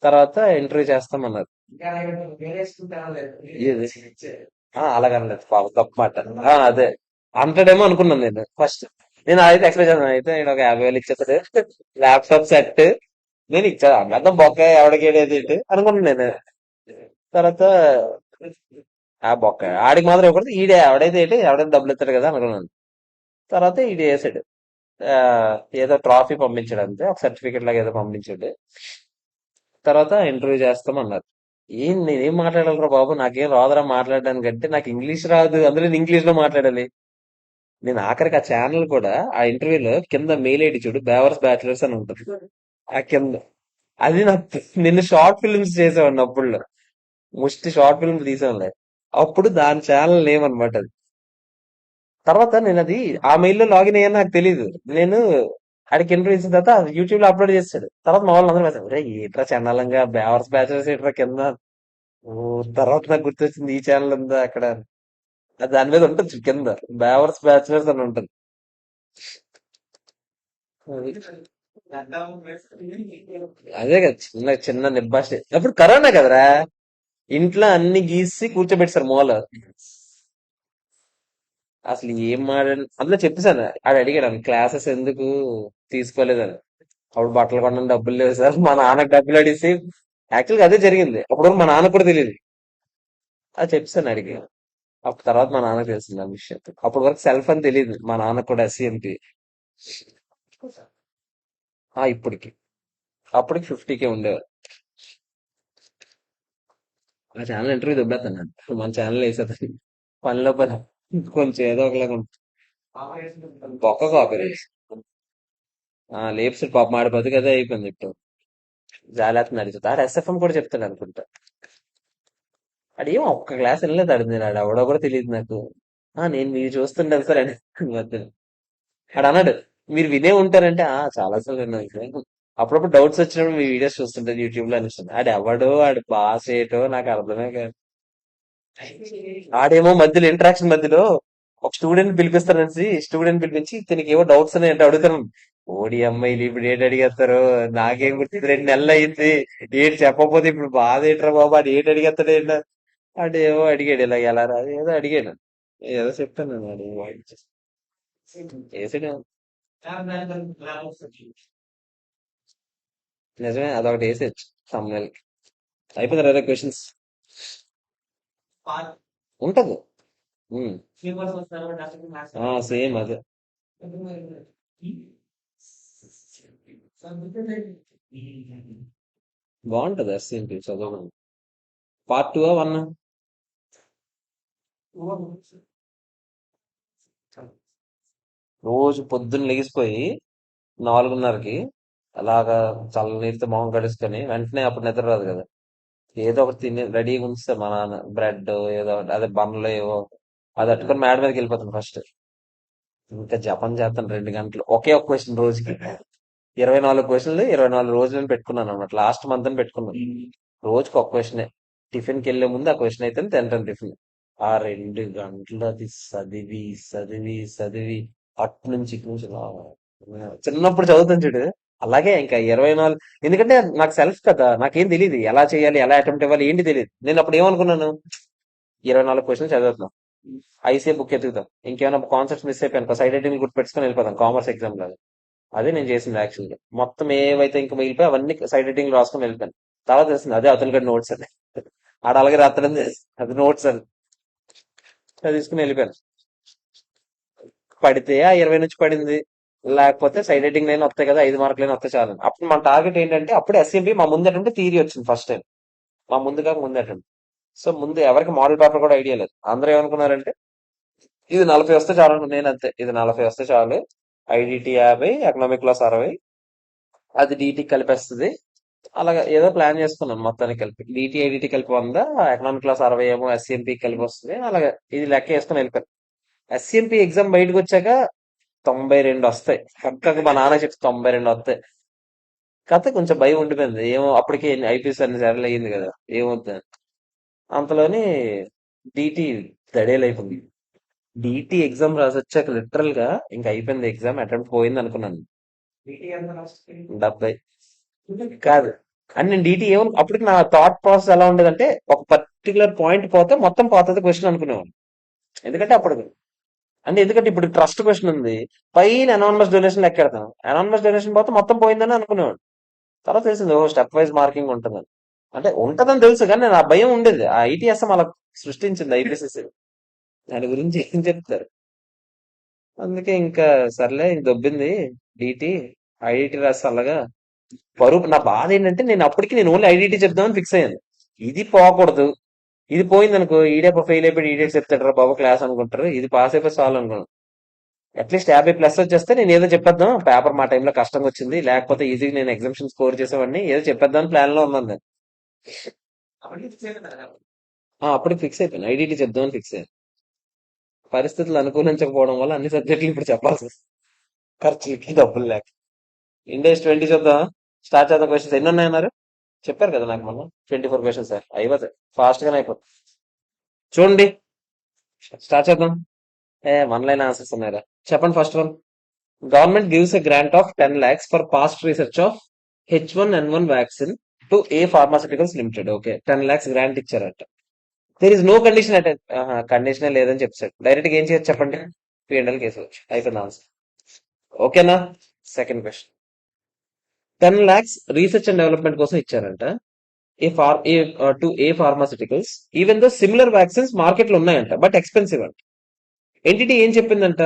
తర్వాత ఇంటర్వ్యూ చేస్తామన్నారు. ఇది అలాగనలేదు పాపం తప్పు మాట. అదే అంటాడేమో అనుకున్నాను నేను ఫస్ట్. నేను అయితే ఎక్స్పెక్ట్ చేస్తాను అయితే నేను ఒక 50,000 ఇచ్చేస్తాడు ల్యాప్టాప్ సెట్ నేను ఇచ్చా అర్థం బొక్క ఎవడికి ఏంటి అనుకున్నాను నేను. తర్వాత బొక్క ఆడికి మాత్రం ఇవ్వకూడదు ఈడే ఎవడైతే ఏంటి ఎవడైతే డబ్బులు ఇస్తాడు కదా అనుకున్నాను. తర్వాత ఈడు వేసాడు. ఆ, ఏదో ట్రాఫీ పంపించాడు అంతే ఒక సర్టిఫికెట్ లాగా ఏదో పంపించాడు. తర్వాత ఇంటర్వ్యూ చేస్తామన్నారు. నేనేం మాట్లాడాలరా బాబు నాకేం రాదురా మాట్లాడడానికి అంటే నాకు ఇంగ్లీష్ రాదు అందులో నేను ఇంగ్లీష్ లో మాట్లాడాలి. నేను ఆఖరికి ఆ ఛానల్ కూడా ఆ ఇంటర్వ్యూలో కింద మెయిల్ ఐడి చూడు బేవర్స్ బ్యాచులర్స్ అని ఉంటుంది. ఆ కింద అది నా నిన్ను షార్ట్ ఫిల్మ్స్ చేసేవాడిని అప్పుడు ముష్టి షార్ట్ ఫిల్మ్స్ తీసేవాళ్ళే అప్పుడు దాని ఛానల్ నేమ్ అనమాట అది. తర్వాత నేను అది ఆ మెయిల్లో లాగిన్ అయ్యాను నాకు తెలియదు. నేను ఆడికి ఇంటర్వ్యూ ఇచ్చిన తర్వాత యూట్యూబ్ లో అప్లోడ్ చేస్తాడు. తర్వాత మా వాళ్ళు అందరూ మెసేజ్ "ఒరేయ్, ఏంట్రా చండాలంగా బేవర్స్ బ్యాచులర్స్ ఏంట్రా కింద. ఓ తర్వాత నాకు గుర్తొచ్చింది ఈ ఛానల్ ఉందా అక్కడ అని. అది దాని మీద ఉంటుంది కింద బేవర్స్ బ్యాచులర్స్ అని ఉంటుంది. అదే కదా చిన్న చిన్న నిబ్బాష అప్పుడు కరోనా కదరా. ఇంట్లో అన్ని గీసి కూర్చోబెట్టారు మూల. అసలు ఏం మాట్లాడి అందులో చెప్పేశాను. ఆడు అడిగాడు క్లాసెస్ ఎందుకు తీసుకోలేదని. అప్పుడు బట్టలు కొనడానికి డబ్బులు లేవు సార్ మా నాన్నకి డబ్బులు అడిసి యాక్చువల్గా అదే జరిగింది. అప్పుడు మా నాన్నకు కూడా తెలియదు. అది చెప్పేశాను అడిగి. అప్పుడు తర్వాత మా నాన్నకు తెలిసింది ఆ విషయం. అప్పటి వరకు సెల్ఫ్ అని తెలియదు మా నాన్నకు కూడా ఎస్సీఎంపీ. ఇప్పటికి అప్పటికి 50K ఉండేవారు. ఆ ఛానల్ ఇంటర్వ్యూ దొబ్బేస్తాను మన ఛానల్ వేసేది పనిలో పని కొంచెం ఏదో ఒకలాగా ఉంటుంది. బొక్క కాపీ లేప్స్ పాప మాడి బతుకు అదే అయిపోయింది ఇప్పుడు. జాలేస్తుంది అడుగుతా ఆడు ఎస్ఎఫ్ఎం కూడా చెప్తాడు అనుకుంటా. అడేమో ఒక్క క్లాస్ వెళ్ళలేదు ఆడు నేను ఆడు ఎవడో కూడా తెలియదు నాకు. నేను మీరు చూస్తుంటాను సార్ అని మధ్యలో ఆడు అన్నాడు మీరు వినే ఉంటారంటే చాలా సార్లు విన్నాను. అప్పుడప్పుడు డౌట్స్ వచ్చినప్పుడు మీ వీడియోస్ చూస్తుంటాను యూట్యూబ్ లో అనిపిస్తుంది. ఆడు ఎవడో ఆడు బాస్ ఏటో నాకు అర్థమే కాదు. ఆడేమో మధ్యలో ఇంటరాక్షన్ మధ్యలో ఒక స్టూడెంట్ పిలిపిస్తారనేసి స్టూడెంట్ పిలిపించి ఇతనికి ఏవో డౌట్స్ అని అంటే అడుగుతాను. ఓడి అమ్మాయిలు ఇప్పుడు ఏంటి అడిగేస్తారు నాకేం గుర్తుంది 2 నెలలు అయింది ఏంటి చెప్పకపోతే ఇప్పుడు బాధ ఏంట్రా బాబు అది ఏంటి అడిగేస్తాడు ఏంట అంటే ఏవో అడిగాడు ఇలా ఎలా రా ఏదో అడిగాడు. ఏదో చెప్తాను నేను వేసాడు. నిజమే అదొకటి వేసేయచ్చు సమ్మేల్ అయిపోయింది అదే క్వశ్చన్స్ ఉంటది. సేమ్ అదే బాగుంటది ఎస్సీఎంపీ చదువు. పార్ట్ 2 1 రోజు పొద్దున్న లెగిసిపోయి 4:30కి అలాగా చల్ల నీటితో మొహం కడుసుకొని వెంటనే అప్పుడు నిద్ర రాదు కదా. ఏదో ఒకటి తిని రెడీగా ఉంచుతారు మా నాన్న బ్రెడ్ ఏదో ఒకటి అదే బన్నులు ఏవో అది అట్టుకొని మేడ మీదకి వెళ్ళిపోతాను ఫస్ట్. ఇంకా జపం చేస్తాను 2 గంటలు ఒకే ఒక క్వశ్చన్ రోజుకి. 24 క్వశ్చన్లు 24 రోజులని పెట్టుకున్నాను అనమాట లాస్ట్ మంత్ అని పెట్టుకున్నాను. రోజుకి ఒక క్వశ్చనే. టిఫిన్ కి వెళ్లే ముందు ఆ క్వశ్చన్ అయితే తింటాను టిఫిన్. ఆ 2 గంటలు అది చదివి చదివి చదివి అటు నుంచి ఇటు నుంచి చిన్నప్పుడు చదువుతాను చూడు అలాగే ఇంకా 24 ఎందుకంటే నాకు సెల్ఫ్ కదా నాకేం తెలియదు ఎలా చేయాలి ఎలా అటెంప్ట్ ఇవ్వాలి ఏంటి తెలియదు. నేను అప్పుడు ఏమనుకున్నాను 24 క్వశ్చన్ చదువుతున్నాం ఐసీఏ బుక్ ఎత్తుకుతాం ఇంకేమైనా కాన్సెప్ట్స్ మిస్ అయిపోయాను సైడ్ హెడ్డింగ్ గుర్తు పెట్టుకొని వెళ్ళిపోతాం కామర్స్ ఎగ్జామ్ లో. అదే నేను చేసింది యాక్చువల్గా మొత్తం ఏవైతే ఇంకా మిగిలిపోయి అవన్నీ సైడ్ హెడ్డింగ్ రాసుకొని వెళ్ళిపోయాను. తర్వాత తెలిసింది అదే అతను గడి నోట్స్ అని ఆడ అలాగే రాత్రం అది నోట్స్ అని అది తీసుకుని వెళ్ళిపోయాను. పడితే ఆ 20 నుంచి పడింది లేకపోతే సైడ్ హెడ్డింగ్ లైన్ వస్తాయి కదా 5 మార్కులైనా వస్తే చాలు. అప్పుడు మన టార్గెట్ ఏంటంటే అప్పుడు ఎస్ఎంపీ మా ముందు అటెంప్ట్ థియరీ వచ్చింది ఫస్ట్ టైం మా ముందుగా ముందు అటెంప్ట్. సో ముందు ఎవరికి మోడల్ పేపర్ కూడా ఐడియా లేదు. అందరూ ఏమనుకున్నారంటే ఇది 40 వస్తే చాలు నేను అంతే ఇది 40 వస్తే చాలు ఐడిటి 50, ఎకనామిక్ లాస్ 60, అది డిటి కలిపేస్తుంది. అలాగా ఏదో ప్లాన్ చేసుకున్నాను మొత్తానికి కలిపి. డిటి ఐడిటి కలిపి 100, ఎకనామిక్ క్లాస్ 60 ఏమో ఎస్సిఎంపి కలిపి వస్తుంది. అలాగా ఇది లెక్క వేసుకుని వెళ్ళిపోయాను. ఎస్సిఎంపి ఎగ్జామ్ బయటకు వచ్చాక 92 వస్తాయి పక్కకి. మా నాన్న చెప్తే 92 వస్తాయి. కాకపోతే కొంచెం భయం ఉండిపోయింది. ఏమో అప్పటికే ఐపీఎస్ అన్ని సార్లు అయ్యింది కదా, ఏమవుతుంది అంతలోని డిటి దడేలైపోయింది. డిటి ఎగ్జామ్ రాసి వచ్చాక లిటరల్ గా ఇంకా అయిపోయింది, ఎగ్జామ్ అటెంప్ట్ పోయింది అనుకున్నాను. 70 కాదు. అండ్ నేను డిటి ఏమో అప్పటికి నా థాట్ ప్రాసెస్ ఎలా ఉండేదంటే, ఒక పర్టికులర్ పాయింట్ పోతే మొత్తం పోతుంది క్వశ్చన్ అనుకునేవాడు. ఎందుకంటే అప్పుడు ఎందుకంటే ఇప్పుడు ట్రస్ట్ క్వశ్చన్ ఉంది, పైన అనానమస్ డొనేషన్ లెక్కెడతాను. అనానమస్ డొనేషన్ పోతే మొత్తం పోయిందని అనుకునేవాడు. తర్వాత తెలిసింది, ఓ స్టెప్ వైజ్ మార్కింగ్ ఉంటుందని. అంటే ఉంటదని తెలుసు కానీ నేను ఆ భయం ఉండేది. ఆ ఐటీఎస్ఎం అలా సృష్టించింది ఐపీసీసీ. దాని గురించి ఏం చెప్తారు. అందుకే ఇంకా సర్లే ఇంక దొబ్బింది డిటి. ఐఐటి రాసి అలాగా బరువు. నా బాధ ఏంటంటే నేను ఓన్లీ ఐడీటీ చెప్దామని ఫిక్స్ అయ్యాను. ఇది పోకూడదు. ఇది పోయింది అనుకో, ఈడే ఫెయిల్ అయిపోయి ఈడేట్ చెప్తాడు బాబు క్లాస్ అనుకుంటారు. ఇది పాస్ అయిపోయి చాలు అనుకున్నాను. అట్లీస్ట్ 50+ వచ్చేస్తే నేను ఏదో చెప్పేద్దాం, పేపర్ మా టైంలో కష్టంగా వచ్చింది, లేకపోతే ఈజీగా నేను ఎగ్జామ్షన్ స్కోర్ చేసేవాడిని, ఏదో చెప్పేద్దాం ప్లాన్ లో ఉన్నాను నేను. అప్పుడు ఫిక్స్ అయిపోయాను, ఐడీటీ చెప్దామని ఫిక్స్ అయ్యాను. పరిస్థితులు అనుకూలించకపోవడం వల్ల అన్ని సబ్జెక్టులు ఇప్పుడు చెప్పాల్సి వస్తుంది, ఖర్చులకి డబ్బులు లేక. ఇండెక్స్ 20 చూద్దాం. స్టార్ట్ చేద్దాం. క్వశ్చన్స్ ఎన్ని ఉన్నాయన్నారు చెప్పారు కదా నాకు మొన్న. 24 క్వశ్చన్స్ సార్, అయిపోతాయి ఫాస్ట్ గానే అయిపోతుంది. చూడండి, స్టార్ట్ చేద్దాం. 1 లైన్ ఆన్సర్స్ ఉన్నాయా? చెప్పండి. First one, government gives a grant of 10 lakhs for past research of H1N1 vaccine to A pharmaceuticals limited. Okay, 10 lakhs grant ఇచ్చారట. There is no condition at. కండిషనే లేదని చెప్పాడు. డైరెక్ట్ గా ఏం చేయొచ్చు చెప్పండి, P&L కేసు వచ్చు. అయిపోయింది ఆన్సర్. ఓకేనా? Second question, 10 lakhs research and development కోసం ఇచ్చారంట. To A pharmaceuticals, even though similar vaccines market లో ఉన్నాయంట, బట్ ఎక్స్పెన్సివ్ అంట. ఎంటిటీ ఏం చెప్పిందంట,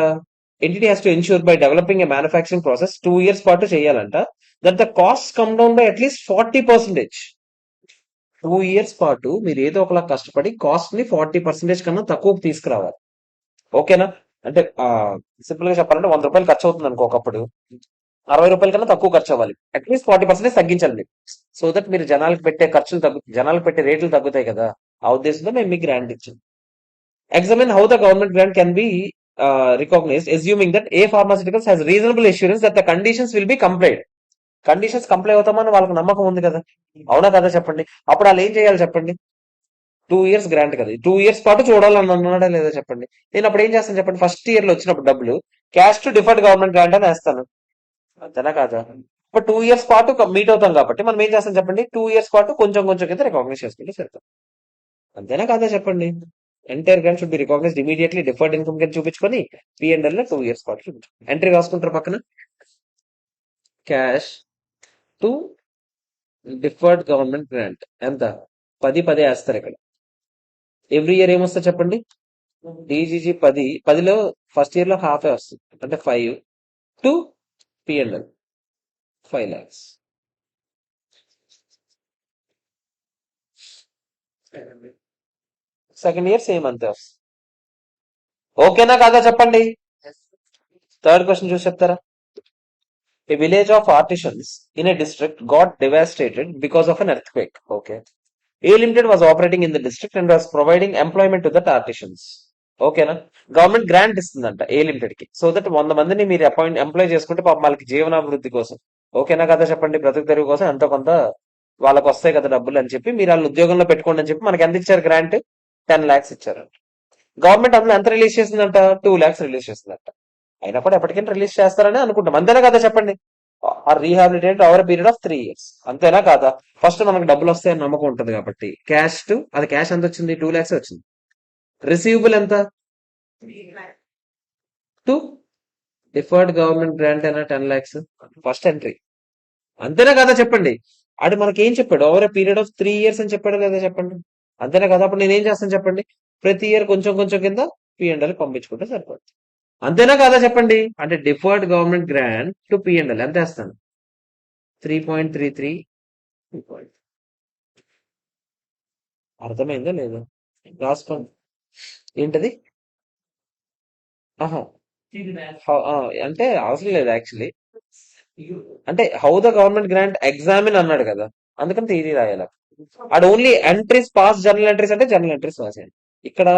entity has to ensure by developing a manufacturing process 2 years పాటు చేయాలంట, that the cost come down by at least 40%. 2 years పాటు మీరు ఏదో ఒకలా కష్టపడి కాస్ట్ ని 40% కన్నా తక్కువకు తీసుకురావాలి. ఓకేనా? అంటే సింపుల్ గా చెప్పాలంటే 100 రూపాయలు ఖర్చు అవుతుంది అనుకో, ఒకప్పుడు 60 రూపాయల కన్నా తక్కువ ఖర్చు అవ్వాలి. అట్లీస్ట్ 40% తగ్గించాలి మీరు. సో దట్ మీరు జనాలకు పెట్టే ఖర్చులు జనాలకు పెట్టే రేట్లు తగ్గుతాయి కదా. ఆ ఉద్దేశంతో మేము మీకు గ్రాంట్ ఇచ్చాం. Examine how the government grant can be recognized, assuming that A pharmaceuticals has reasonable assurance that the conditions will be complied. Conditions comply అవుతామని వాళ్ళకి నమ్మకం ఉంది కదా, అవునా కదా చెప్పండి. అప్పుడు వాళ్ళు ఏం చేయాలి చెప్పండి, 2 years గ్రాంట్ కదా, 2 years పాటు చూడాలని అన్నాడా లేదా చెప్పండి. నేను అప్పుడు ఏం చేస్తాను చెప్పండి, ఫస్ట్ ఇయర్ లో వచ్చినప్పుడు డబ్బులు cash to deferred government grant అని వేస్తాను. అంతేనా కాదా? ఇప్పుడు 2 years పాటు మీట్ అవుతాం కాబట్టి మనం ఏం చేస్తాం చెప్పండి, 2 years పాటు కొంచెం కొంచెం కింద రికగ్నైజ్ చేసుకుంటే సరిపోతుంది. అంతేనా కాదా చెప్పండి. Entire grant should be recognised immediately, deferred income కింద చూపించుకొని P&L లో 2 years పాటు చూపించు. ఎంట్రీ రాసుకుంటారు పక్కన, cash to deferred government grant ఎంత, 10 వేస్తారు ఇక్కడ. ఎవ్రీ ఇయర్ ఏమొస్తుంది చెప్పండి, డీజీజీ 10లో ఫస్ట్ ఇయర్ లో హాఫే వస్తుంది, అంటే 5 to P&L 5 lakhs. Second year same అంతే వస్తుంది. ఓకేనా కాదా చెప్పండి. థర్డ్ క్వశ్చన్ చూసి చెప్తారా. A village of artisans in a district got devastated because of an earthquake. Okay. A Limited was operating in the district and was providing employment to that artisans. ఓకేనా. Government grant ఇస్తుందంట a limited కి, so that 100 మందిని మీరు employee చేసుకుంటే పాపం వాళ్ళకి జీవనాభివృద్ధి కోసం, ఓకేనా కదా చెప్పండి, బ్రతుకు తెరువు కోసం ఎంతో కొంత వాళ్ళకి వస్తాయి కదా డబ్బులు అని చెప్పి మీరు వాళ్ళు ఉద్యోగంలో పెట్టుకోండి అని చెప్పి మనకి ఎంత ఇచ్చారు గ్రాంట్, 10 lakhs ఇచ్చారు. గవర్నమెంట్ అందులో ఎంత రిలీజ్ చేసిందంట, 2 lakhs రిలీజ్ చేసిందంట. అయినా కూడా ఎప్పటికైనా రిలీజ్ చేస్తారని అనుకుంటాం. అంతేనా కదా చెప్పండి. Or rehabilitate over period of 3 years. అంతేనా కాదా. ఫస్ట్ మనకు డబ్బులు వస్తాయని నమ్మకం ఉంటుంది కాబట్టి క్యాష్ టు, అది క్యాష్ ఎంత వచ్చింది, 2 lakhs వచ్చింది. రిసీవబుల్ ఎంత, టు డిఫర్డ్ గవర్నమెంట్ గ్రాంట్ అయినా 10 lakhs ఫస్ట్ ఎంట్రీ. అంతేనా కదా చెప్పండి. అది మనకి ఏం చెప్పాడు, ఓవర్ పీరియడ్ ఆఫ్ 3 years అని చెప్పాడు కదా చెప్పండి. అంతేనా కదా. అప్పుడు నేనేం చేస్తాను చెప్పండి, ప్రతి ఇయర్ కొంచెం కొంచెం కింద P&L పంపించుకుంటే సరిపోతుంది. అంతేనా కాదా చెప్పండి. అంటే deferred government grant to P&L ఎంత వేస్తాను, 3.33. అర్థమైందా లేదా, రాసుకోండి. ఏంటది, ఆహా అంటే అవసరం లేదు యాక్చువల్లీ. అంటే how the government grant examine అన్నాడు కదా, అందుకని థియరీ రాయాలి. Add only entries pass journal entries అంటే జర్నల్ ఎంట్రీస్ రాసేయండి. ఇక్కడ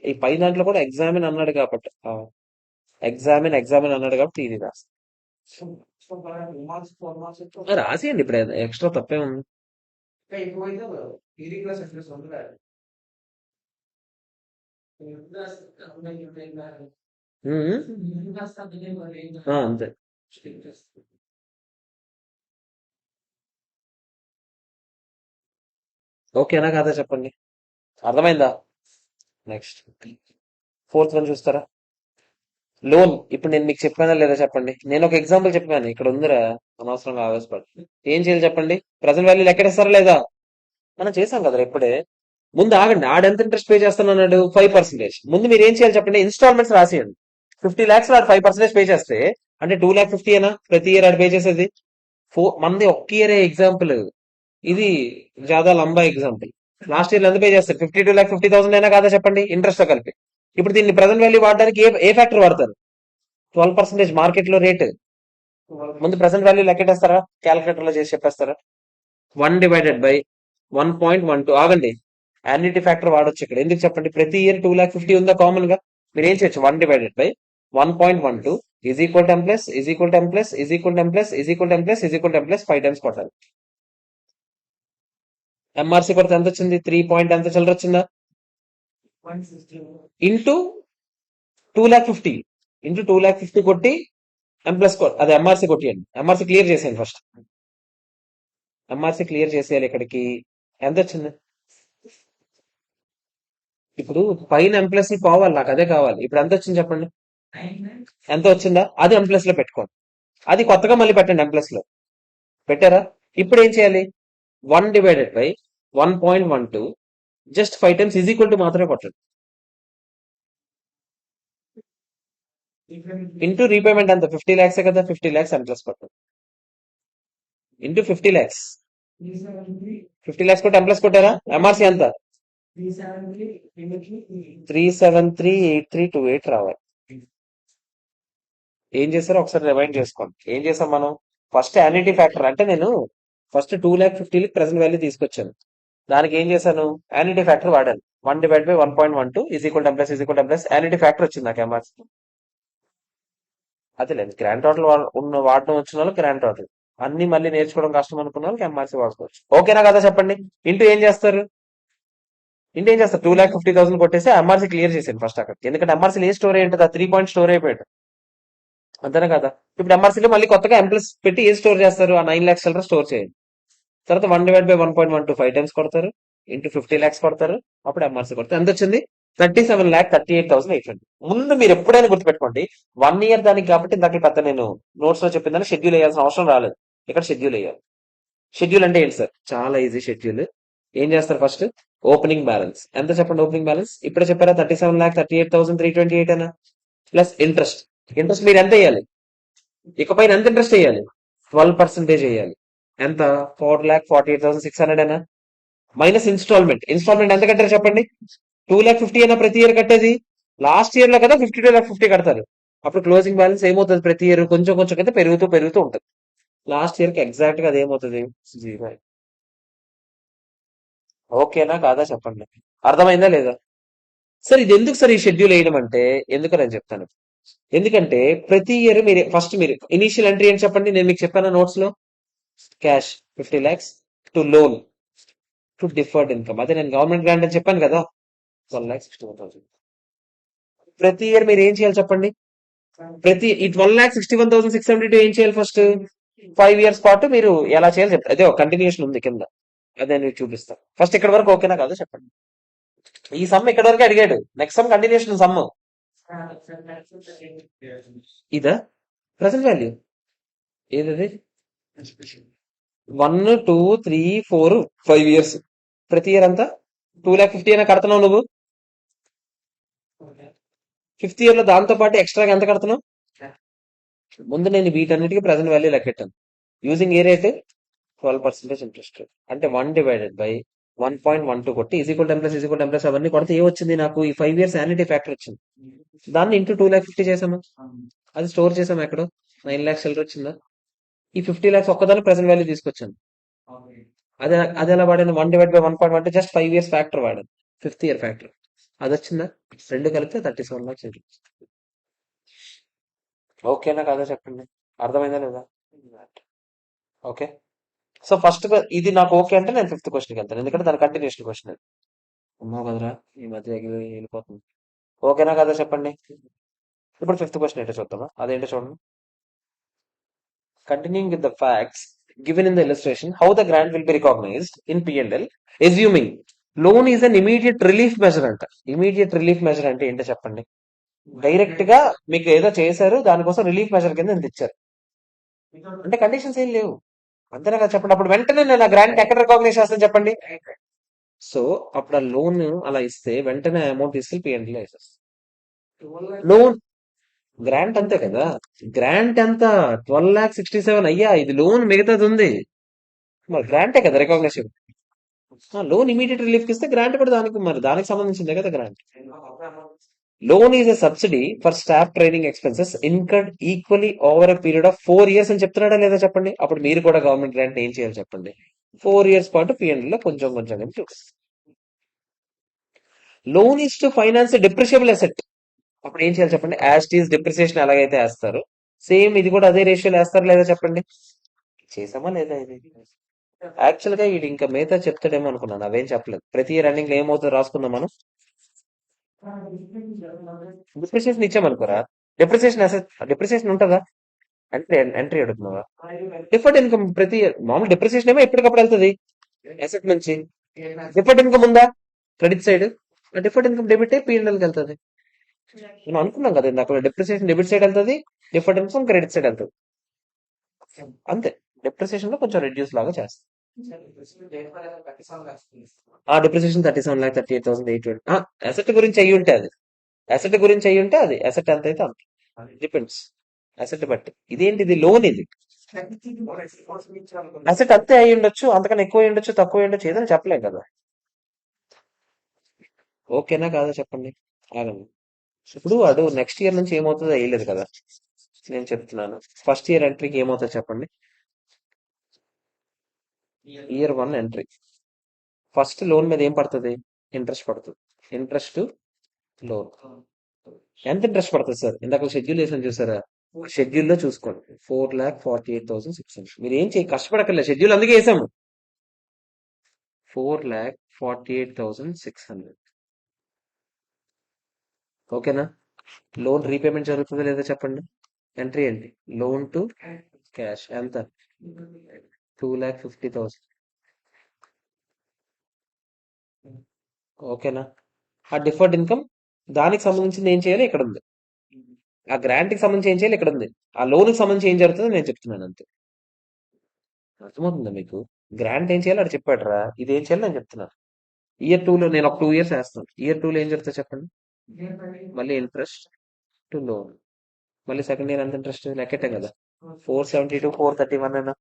ఈ పై దాంట్లో కూడా ఎగ్జామిన్ అన్నాడు కాబట్టి ఎగ్జామిన్ అన్నాడు కాబట్టి థియరీ రాసి రాసేయండి. ఇప్పుడు ఎక్స్ట్రా తప్పే ఉంది. అంతే. ఓకేనా కాదా చెప్పండి. అర్థమైందా? నెక్స్ట్ ఫోర్త్ వన్ చూస్తారా? లోన్. ఇప్పుడు నేను మీకు చెప్పానా లేదా చెప్పండి. నేను ఒక ఎగ్జాంపుల్ చెప్పాను, ఇక్కడ ఉందిరా, అనవసరంగా ఆవేశపడి. ఏం చేయాలి చెప్పండి? ప్రజెంట్ వాల్యూ లెక్కేస్తారా లేదా? మనం చేసాం కదా ఇప్పుడే. ముందు ఆగండి. ఆడెంత ఇంట్రెస్ట్ పే చేస్తున్నాడు? 5%. ముందు మీరు ఏం చేయాలి చెప్పండి? ఇన్స్టాల్మెంట్స్ రాసేయండి. 50 lakhs ఆడు 5% పే చేస్తే అంటే 2,50,000 ఏనా ప్రతి ఇయర్ ఆడు పే చేసేది? మంది ఒక్క ఇయరే ఎగ్జాంపుల్. ఇది జాదా లంబా ఎగ్జాంపుల్. లాస్ట్ ఇయర్ ఎంత పే చేస్తారు? 52,50,000 అయినా కాదా చెప్పండి, ఇంట్రెస్ట్ తో కలిపి. ఇప్పుడు దీన్ని ప్రజెంట్ వాల్యూ వాడడానికి ఏ ఫ్యాక్టర్ వాడతారు? 12% మార్కెట్ లో రేట్. ముందు ప్రెసెంట్ వాల్యూ లెక్కెట్టేస్తారా? క్యాలిక్యులేటర్ లో చేసి చెప్పేస్తారా? 1/1.12. ఆగండి. యాన్యుటీ ఫ్యాక్టర్ వాడొచ్చు ఇక్కడ. ఎందుకు చెప్పండి? ప్రతి ఇయర్ 2,50,000 ఉందా కామన్ గా? మీరు ఏం చేయొచ్చు? 1/1.12 is equal to M plus is equal to M plus is equal to M plus is equal to M plus is equal to M plus 5 times కొట్టాలి. ఎంఆర్సీ కొడితే ఎంత వచ్చింది? 3 పాయింట్ ఎంత చిల్లర వచ్చిందా? ఇంటూ 2,50,000 ఇంటూ 2,50,000 కొట్టి ఎం ప్లస్ అది MRC కొట్టియండి. MRC clear చేసేయండి ఫస్ట్. ఎంఆర్సీ క్లియర్ చేసేయాలి. ఇక్కడికి ఎంత వచ్చింది? ఇప్పుడు పైన ఎం ప్లస్ ని పోవాలి, నాకు అదే కావాలి. ఇప్పుడు ఎంత వచ్చింది చెప్పండి? ఎంత వచ్చిందా? అది ఎం ప్లస్ లో పెట్టుకోండి. అది కొత్తగా మళ్ళీ పెట్టండి ఎం ప్లస్ లో. పెట్టారా? ఇప్పుడు ఏం చేయాలి? 1/1.12 just 5 times is equal to మాత్రమే కొట్టండి. ఇంటూ రీపేమెంట్ ఎంత? 50 lakhs కదా, 50 lakhs ఎం ప్లస్ కొట్టండి. Into 50 lakhs. 50 lakhs కొట్టి ఎం ప్లస్ కొట్టారా? ఎంఆర్సీ ఎంత? 3738328 రావాలి. ఏం చేస్తారో ఒకసారి రిమైండ్ చేసుకోండి. ఏం చేసాం మనం? ఫస్ట్ యాన్యుటీ ఫ్యాక్టర్ అంటే నేను ఫస్ట్ 2,50,000 ప్రెసెంట్ వాల్యూ తీసుకొచ్చాను. దానికి ఏం చేశాను? యాన్యుటీ ఫ్యాక్టర్ వాడాను. 1/1.12 ఈజ్ ఈక్వల్ టెంప్లస్ ఈజ్ ఈక్వల్ టెంప్లస్ యాన్యుటీ ఫ్యాక్టర్ వచ్చింది నాకు ఎంఆర్సీ. అదే లేదు, గ్రాండ్ టోటల్ ఉన్న వాడడం వచ్చిన వాళ్ళు గ్రాండ్ టోటల్, అన్ని మళ్ళీ నేర్చుకోవడం కష్టం అనుకున్న వాళ్ళకి ఎంఆర్సీ వాడుకోవచ్చు. ఓకేనా కదా చెప్పండి. ఇంటూ ఏం చేస్తారు? 2,50,000 కొట్టేసి ఎంఆర్సీ క్లియర్ చేసాను ఫస్ట్ అక్కడ. ఎందుకంటే ఎంఆర్సీ ఏ స్టోర్ అయి ఉంటుంది? 3 పాయింట్ స్టోర్ అయిపోయాడు. అంతేనా కదా? ఇప్పుడు ఎంఆర్సీలో మళ్ళీ కొత్తగా ఎం ప్లస్ పెట్టి ఏం స్టోర్ చేస్తారు? ఆ 9 lakhs చిల్లర స్టోర్ చేయండి. తర్వాత 1/1.12 5 టైమ్స్ కొడతారు. ఇంటూ 50 lakhs కొడతారు. అప్పుడు ఎంఆర్సీ కొడతారు. ఎంత వచ్చింది? 37,38,800. ముందు మీరు ఎప్పుడైనా గుర్తుపెట్టుకోండి, 1 ఇయర్ దానికి కాబట్టి ఇందాక పెద్ద నేను నోట్స్ లో చెప్పిందని షెడ్యూల్ వేయాల్సిన అవసరం రాలేదు. ఇక్కడ షెడ్యూల్ వేయాలి. షెడ్యూల్ అంటే ఏంటి సార్? చాలా ఈజీ షెడ్యూల్. ఏం చేస్తారు? ఫస్ట్ ఓపెనింగ్ బ్యాలెన్స్ ఎంత చెప్పండి? ఓపెనింగ్ బ్యాలెన్స్ ఇప్పుడే చెప్పారా? 37,38,328 అయినా ప్లస్ ఇంట్రెస్ట్. ఇంట్రెస్ట్ మీరు ఎంత వేయాలి? ఇకపైన ఎంత ఇంట్రెస్ట్ వేయాలి? 12% వేయాలి. ఎంత? 4,48,600 అయినా మైనస్ ఇన్స్టాల్మెంట్. ఇన్స్టాల్మెంట్ ఎంత కట్టారు చెప్పండి? 2,50,000 అయినా ప్రతి ఇయర్ కట్టేది. లాస్ట్ ఇయర్ లో కదా 52,50,000 కడతారు. అప్పుడు క్లోజింగ్ బ్యాలెన్స్ ఏమవుతుంది? ప్రతి ఇయర్ కొంచెం కొంచెం అయితే పెరుగుతూ పెరుగుతూ ఉంటుంది. లాస్ట్ ఇయర్ కి ఎగ్జాక్ట్ గా అది ఏమవుతుంది? 0. ఓకేనా కాదా చెప్పండి. అర్థమైందా లేదా? సార్ ఇది ఎందుకు సార్ ఈ షెడ్యూల్ వేయడం అంటే ఎందుకు నేను చెప్తాను. ఎందుకంటే ప్రతి ఇయర్ మీరు ఫస్ట్ మీరు ఇనీషియల్ ఎంట్రీ అని చెప్పండి. నేను మీకు చెప్పాను నోట్స్ లో, cash 50 lakhs to loan to deferred income. అదే నేను గవర్నమెంట్ గ్రాంట్ అని చెప్పాను కదా, 12,61,000. ప్రతి ఇయర్ మీరు ఏం చేయాలి చెప్పండి? ఈ 12,61,672 ఏం చేయాలి? ఫస్ట్ 5 years పాటు మీరు ఎలా చేయాలి చెప్తారు. అదే కంటిన్యూషన్ ఉంది కింద, అదే నేను చూపిస్తాను. ఫస్ట్ ఇక్కడ వరకు ఓకేనా కాదు చెప్పండి. ఈ సమ్ ఇక్కడ వరకు అడిగాడు. Next some continuation some. ఇదా ప్రెసెంట్ వాల్యూ? ఏది? 1 2 3 4 5 years. ప్రతి ఇయర్ అంతా 2,50,000 అయినా కడుతున్నావు నువ్వు. 5th year లో దాంతో పాటు ఎక్స్ట్రా ఎంత కడుతున్నావు? ముందు నేను వీటన్నిటికీ ప్రెసెంట్ వాల్యూ లెక్కెట్టాను. Using a rate? 12% interest rate. అంటే 1/1.12 కొట్టి ఈజ్ ఈక్వల్ టెంప్లస్ ఈజ్ ఈక్వల్ టెంప్లస్ అవన్నీ కొడితే ఏమొచ్చింది నాకు? ఈ 5 years యాన్యుటీ ఫ్యాక్టర్ వచ్చింది. దాన్ని ఇంటూ 2,50,000 చేసామా, అది స్టోర్ చేసామా ఎక్కడో, 9 lakhs చిల్లర వచ్చిందా. ఈ 50 lakhs ఒక్కదాన్ని ప్రెసెంట్ వాల్యూ తీసుకొచ్చాను. అది ఎలా వాడాను, 1/1.1 జస్ట్ 5 years ఫ్యాక్టర్ వాడాను, 5th year ఫ్యాక్టర్. అది వచ్చిందా, రెండు కలిపితే 37 lakhs. ఓకేనా కాదా చెప్పండి, అర్థమైందా లేదా. ఓకే. సో ఫస్ట్ ఇది నాకు ఓకే అంటే నేను 5th క్వశ్చన్కి వెళ్తాను, ఎందుకంటే దాని కంటిన్యూషన్ క్వశ్చన్ అది. ఉన్నావు కదరా, ఈ మధ్య వెళ్ళిపోతుంది. ఓకేనా కదా చెప్పండి. ఇప్పుడు 5th క్వశ్చన్ ఏంటో చూద్దామా, అదేంటో చూడండి. Continuing with the facts given in the illustration, how the grant will be recognized in P&L, assuming loan is an immediate relief measure అంట. ఇమీడియట్ రిలీఫ్ మెజర్ అంటే ఏంటో చెప్పండి. డైరెక్ట్ గా మీకు ఏదో చేశారు, దానికోసం రిలీఫ్ మెజర్ కింద ఇంత ఇచ్చారు, అంటే కండిషన్స్ ఏం లేవు, అంతేనా కదా చెప్పండి. అప్పుడు వెంటనే నేను ఆ గ్రాంట్ ఎక్కడ రికాగ్నైజ్ చేస్తాను చెప్పండి. సో అప్పుడు ఆ లోన్ అలా ఇస్తే వెంటనే అమౌంట్ తీసుకెళ్ళి పిఎన్డీలో వేసేస్తాను. లోన్ గ్రాంట్ అంతే కదా, గ్రాంట్ ఎంత 12,67,000 అయ్యా, ఇది లోన్ మిగతాది ఉంది, మరి గ్రాంటే కదా రికాగ్నిషన్. లోన్ ఇమీడియట్ రిలీఫ్ ఇస్తే గ్రాంట్ కూడా దానికి, మరి దానికి సంబంధించిందే కదా grant. Loan is a subsidy for staff training expenses incurred equally over a period of 4 years అని చెప్తున్నాడా లేదా చెప్పండి. అప్పుడు మీరు కూడా గవర్నమెంట్ గ్రాంట్ ఏం చేయాలి చెప్పండి, 4 years పాటు పిఎన్ఎల్ లో కొంచెం కొంచెం loan is to finance depreciable asset. అప్పుడు ఏం చేయాలి చెప్పండి, యాజ్ టీజ్ డిప్రిసియేషన్ ఎలాగైతే వేస్తారు, సేమ్ ఇది కూడా అదే రేషియోలో వేస్తారు లేదా చెప్పండి. చేసామా లేదా ఇది. యాక్చువల్ గా ఇది ఇంకా మిగతా చెప్తాడేమో అనుకున్నాను, అవేం చెప్పలేదు. ప్రతి రన్నింగ్ లో ఏమవుతుందో రాసుకుందాం మనం. డిప్రిసియేషన్ ఇచ్చామనుకోరా, డిప్రిసియేషన్ అసెట్, డిప్రిసియేషన్ ఉంటుందా, ఎంట్రీ ఎంట్రీ అడుగుతున్నావా. డిఫర్డ్ ఇన్కమ్ ప్రతి మామూలు డిప్రిసియేషన్ ఏమో ఎప్పటికప్పుడు వెళ్తుంది అసెట్ నుంచి. డిఫర్డ్ ఇన్కమ్ ఉందా credit side, deferred income debit అయి పిఎన్ఎల్కి వెళ్తుంది. మనం అనుకున్నాం కదా ఇందాక, డిప్రిసియేషన్ డెబిట్ సైడ్ వెళ్తుంది, డిఫర్డ్ ఇన్కమ్ క్రెడిట్ సైడ్ వెళ్తుంది, అంతే. డిప్రిసియేషన్ లో కొంచెం రెడ్యూస్ లాగా చేస్తాం. ఆ డిప్రిసియేషన్ 37,38,820 అసెట్ గురించి అయ్యి ఉంటే అది, అసెట్ గురించి అయ్యి ఉంటే అది అసెట్ ఎంత అయితే అంత, డిపెండ్స్ అసెట్ బట్టి. ఇదేంటి, ఇది లోన్, ఇది అసెట్ అంతే అయి ఉండొచ్చు, అంతకన్నా ఎక్కువ అయి ఉండొచ్చు, తక్కువ అయి ఉండొచ్చు, ఏదని చెప్పలేం కదా. ఓకేనా కాదా చెప్పండి, ఆగండి. ఇప్పుడు వాడు నెక్స్ట్ ఇయర్ నుంచి ఏమవుతుందో వేయలేదు కదా, నేను చెప్తున్నాను. ఫస్ట్ ఇయర్ ఎంట్రీకి ఏమవుతుందో చెప్పండి. ఇయర్ 1 ఎంట్రీ ఫస్ట్ లోన్ మీద ఏం పడుతుంది, ఇంట్రెస్ట్ పడుతుంది. ఇంట్రెస్ట్ లోన్ ఎంత ఇంట్రెస్ట్ పడుతుంది సార్, ఇందాక షెడ్యూల్ వేసాను చూసారా, షెడ్యూల్లో చూసుకోండి. 4,48,600. మీరు ఏం చేయ కష్టపడక్కర్లేదు, షెడ్యూల్ అందుకే వేసాము. 4,48,600. ఓకేనా. లోన్ రీపేమెంట్ జరుగుతుందా లేదా చెప్పండి. ఎంట్రీ ఏంటి, లోన్ టు క్యాష్ ఎంత, 2,50,000. ఓకేనా. ఆ డిఫర్డ్ ఇన్కమ్ దానికి సంబంధించింది ఏం చేయాలి ఇక్కడ ఉంది, ఆ గ్రాంట్ కి సంబంధించి ఏం చేయాలి ఇక్కడ ఉంది, ఆ లోన్ కి సంబంధించి ఏం జరుగుతుందో నేను చెప్తున్నాను అంతే. అర్థమవుతుందా మీకు. గ్రాంట్ ఏం చేయాలి అక్కడ చెప్పాడు రా, ఇది ఏం చేయాలి నేను చెప్తున్నాను. ఇయర్ 2 లో నేను ఒక 2 years వేస్తాను, ఇయర్ 2 లో ఏం జరుగుతుందో చెప్పండి. మళ్ళీ ఇంట్రెస్ట్ టు లోన్, మళ్ళీ సెకండ్ ఇయర్ ఎంత ఇంట్రెస్ట్ లెక్కెట్టే కదా, 472 431 అయినా.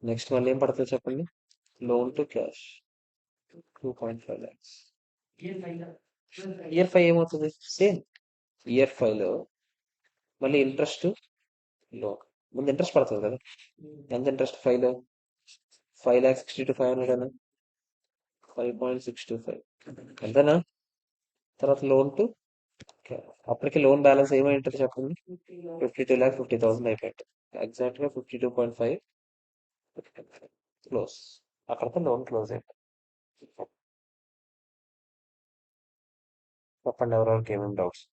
నెక్స్ట్ మళ్ళీ ఏం పడుతుంది చెప్పండి, loan to cash 2.5 lakhs. Year 5 ఏమవుతుంది సేమ్, ఇయర్ 5 లో మళ్ళీ ఇంట్రెస్ట్ లోన్, ముందు ఇంట్రెస్ట్ పడుతుంది కదా, ఎంత ఇంట్రెస్ట్ 5 లో, 5,62,500 అయినా, 5.625 ఎంతనా. తర్వాత లోన్ టు క్యాష్, అప్పటికి లోన్ బ్యాలెన్స్ ఏమై ఉంటుంది చెప్పండి, 52,50,000 అయిపోయింది. ఎగ్జాక్ట్ గా 52.5 క్లోజ్, అక్కడితో లోన్ క్లోజ్ అయిపోయింది. చెప్పండి ఎవరెవరికి ఏమేమి డౌట్స్.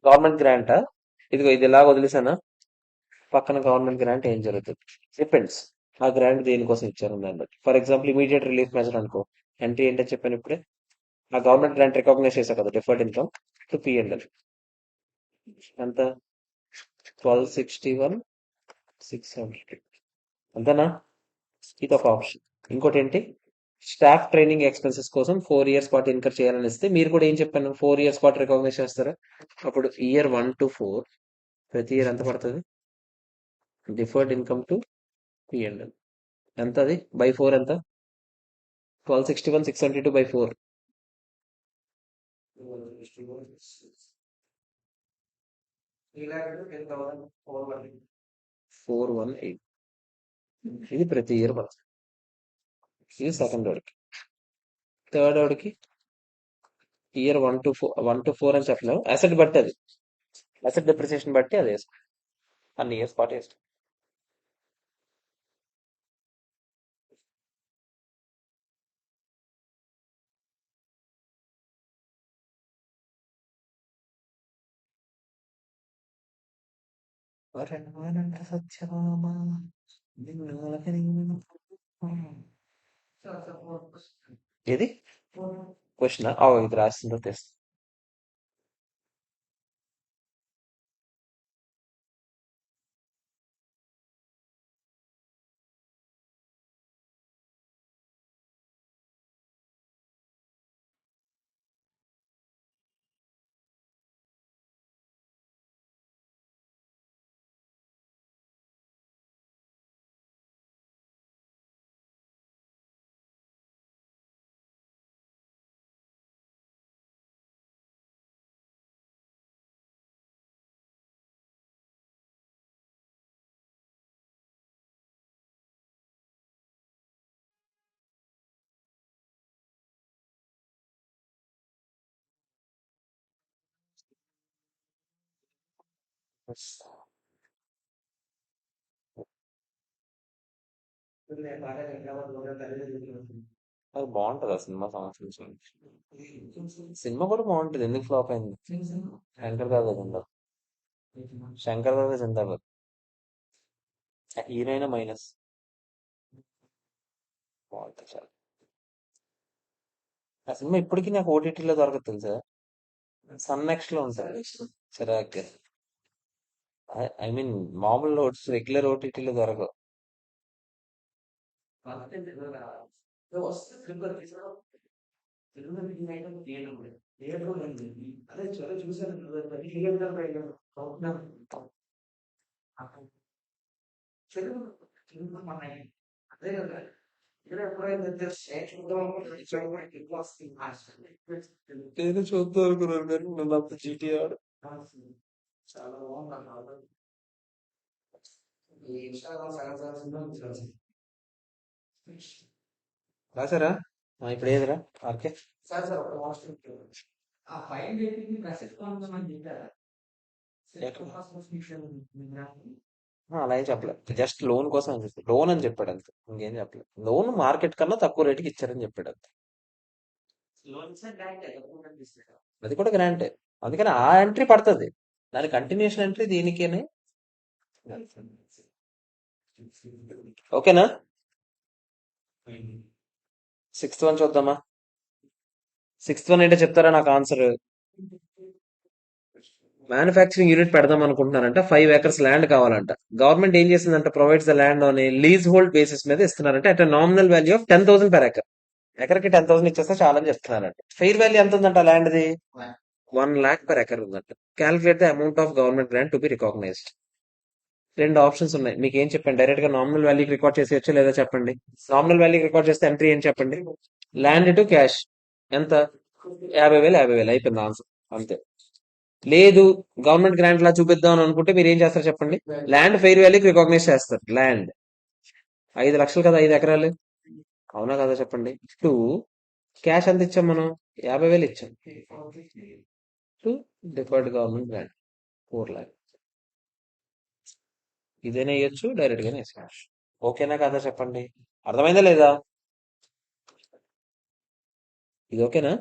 గవర్నమెంట్ గ్రాంటా, ఇదిగో ఇది ఇలా వదిలేసానా, పక్కన గవర్నమెంట్ గ్రాంట్ ఏం జరుగుతుంది, డిపెండ్స్ ఆ గ్రాంట్ దేనికోసం ఇచ్చారు దాన్ని బట్టి. For example immediate relief measure అనుకో, ఎంట్రీ ఏంటో చెప్పాను ఇప్పుడే, ఆ గవర్నమెంట్ గ్రాంట్ రికగ్నైజ్ చేశా కదా, డిఫర్డ్ ఇన్కమ్ టు పిఎన్ఎల్ ఎంత, 12,61,600. అంతేనా, ఇది ఒక ఆప్షన్. ఇంకోటి ఏంటి, స్టాఫ్ ట్రైనింగ్ ఎక్స్పెన్సెస్ కోసం 4 years పాటు ఇన్కర్ చేయాలని ఇస్తే మీరు కూడా ఏం చెప్పాను, 4 years పాటు రికగ్నైజ్ చేస్తారా. అప్పుడు ఇయర్ 1 to 4 ప్రతి ఇయర్ ఎంత పడుతుంది, డిఫర్డ్ ఇన్కమ్ టు P&L ఎంత అది బై 4 ఎంత 1261 672 బై 4 418 ఇది ప్రతి ఇయర్ పడుతుంది. ఇది సెకండ్ వాడికి. థర్డ్ వాడికి ఇయర్ 1 to 4 అని చెప్పలేము. అసెట్ బట్టి అది అసెట్ డిప్రిసియేషన్ బట్టి అది వేస్తాం. అన్ని ఇయర్స్ పాటు వేస్తాం. సత్యభామ ఏది క్వశ్చన్ ఇది రాసిందో తెస్తా. అది బాగుంటది ఆ సినిమా సంవత్సరం. సినిమా కూడా బాగుంటది. ఎందుకు ఫ్లాప్ అయింది? శంకర్ దాదా జిందాబాద్. శంకర్ దాదా జిందాబాద్. హీరోయిన్ మైనస్ బాగుంటుంది చాలా. ఆ సినిమా ఇప్పటికీ నాకు ఓటీటీలో దొరకదు తెలుసా. సన్ నెక్స్ట్ లో ఉంటుంది. చిరాక్. ఐ మీన్ మామూలు రెగ్యులర్ ఓటీటీలో దొరకవు. నేను చూద్దాం అనుకున్నాను కానీ నన్ను అంత జీటీ ఆడు. రాసారా ఇప్పుడు ఏదిరా ఓకే. అలా ఏం చెప్పలేదు. జస్ట్ లోన్ కోసం అని చెప్పి లోన్ అని చెప్పాడు అంతే. ఇంకేం చెప్పలేదు. లోన్ మార్కెట్ కన్నా తక్కువ రేటుకి ఇచ్చారని చెప్పాడు అంతే. అది కూడా గ్రాంటే. అందుకని ఆ ఎంట్రీ పడుతుంది. దాని కంటిన్యూషన్ ఎంట్రీ దీనికేనే. ఓకేనా? 6th వన్ చూద్దామా? 6th వన్ ఏంటో చెప్తారా నాకు ఆన్సర్? మ్యానుఫ్యాక్చరింగ్ యూనిట్ పెడదాం అనుకుంటున్నారంట. 5 acres ల్యాండ్ కావాలంట. గవర్నమెంట్ ఏం చేసిందంట? ప్రొవైడ్స్ ద ల్యాండ్ అని లీజ్ హోల్డ్ బేసిస్ మీద ఇస్తున్నారంట. At nominal value of 10,000 per acre. ఎకర్కి 10,000 ఇచ్చేస్తే చాలని చెప్తున్నారంట. ఫెయిర్ వాల్యూ ఎంత ఉందంట ల్యాండ్ది? 1 lakh per acre ఉందంట. Calculate the amount of government grant to be recognised. 2 options ఉన్నాయి. మీకు ఏం చెప్పండి? డైరెక్ట్ గా నామినల్ వాల్యూకి రికార్డ్ చేసేయచ్చు లేదా చెప్పండి. నామినల్ వాల్యూకి రికార్డ్ చేస్తే ఎంట్రీ ఏం చెప్పండి? ల్యాండ్ టు క్యాష్ ఎంత? 50,000 50,000 అయిపోయింది ఆన్సర్. అంతే. లేదు గవర్నమెంట్ గ్రాంట్ లా చూపిద్దాం అని అనుకుంటే మీరు ఏం చేస్తారు చెప్పండి? ల్యాండ్ ఫెయిర్ వాల్యూకి రికాగ్నైజ్ చేస్తారు. ల్యాండ్ 5 లక్షలు కదా, 5 ఎకరాలు. అవునా కదా చెప్పండి. టు క్యాష్ ఎంత ఇచ్చాం మనం? 50,000 ఇచ్చాం. To deferred government grant 4 lakh. ఇదేనా వేయచ్చు, డైరెక్ట్ గానే వేసుకోవచ్చు. ఓకేనా కదా చెప్పండి. అర్థమైందా లేదా? ఇది ఓకేనా?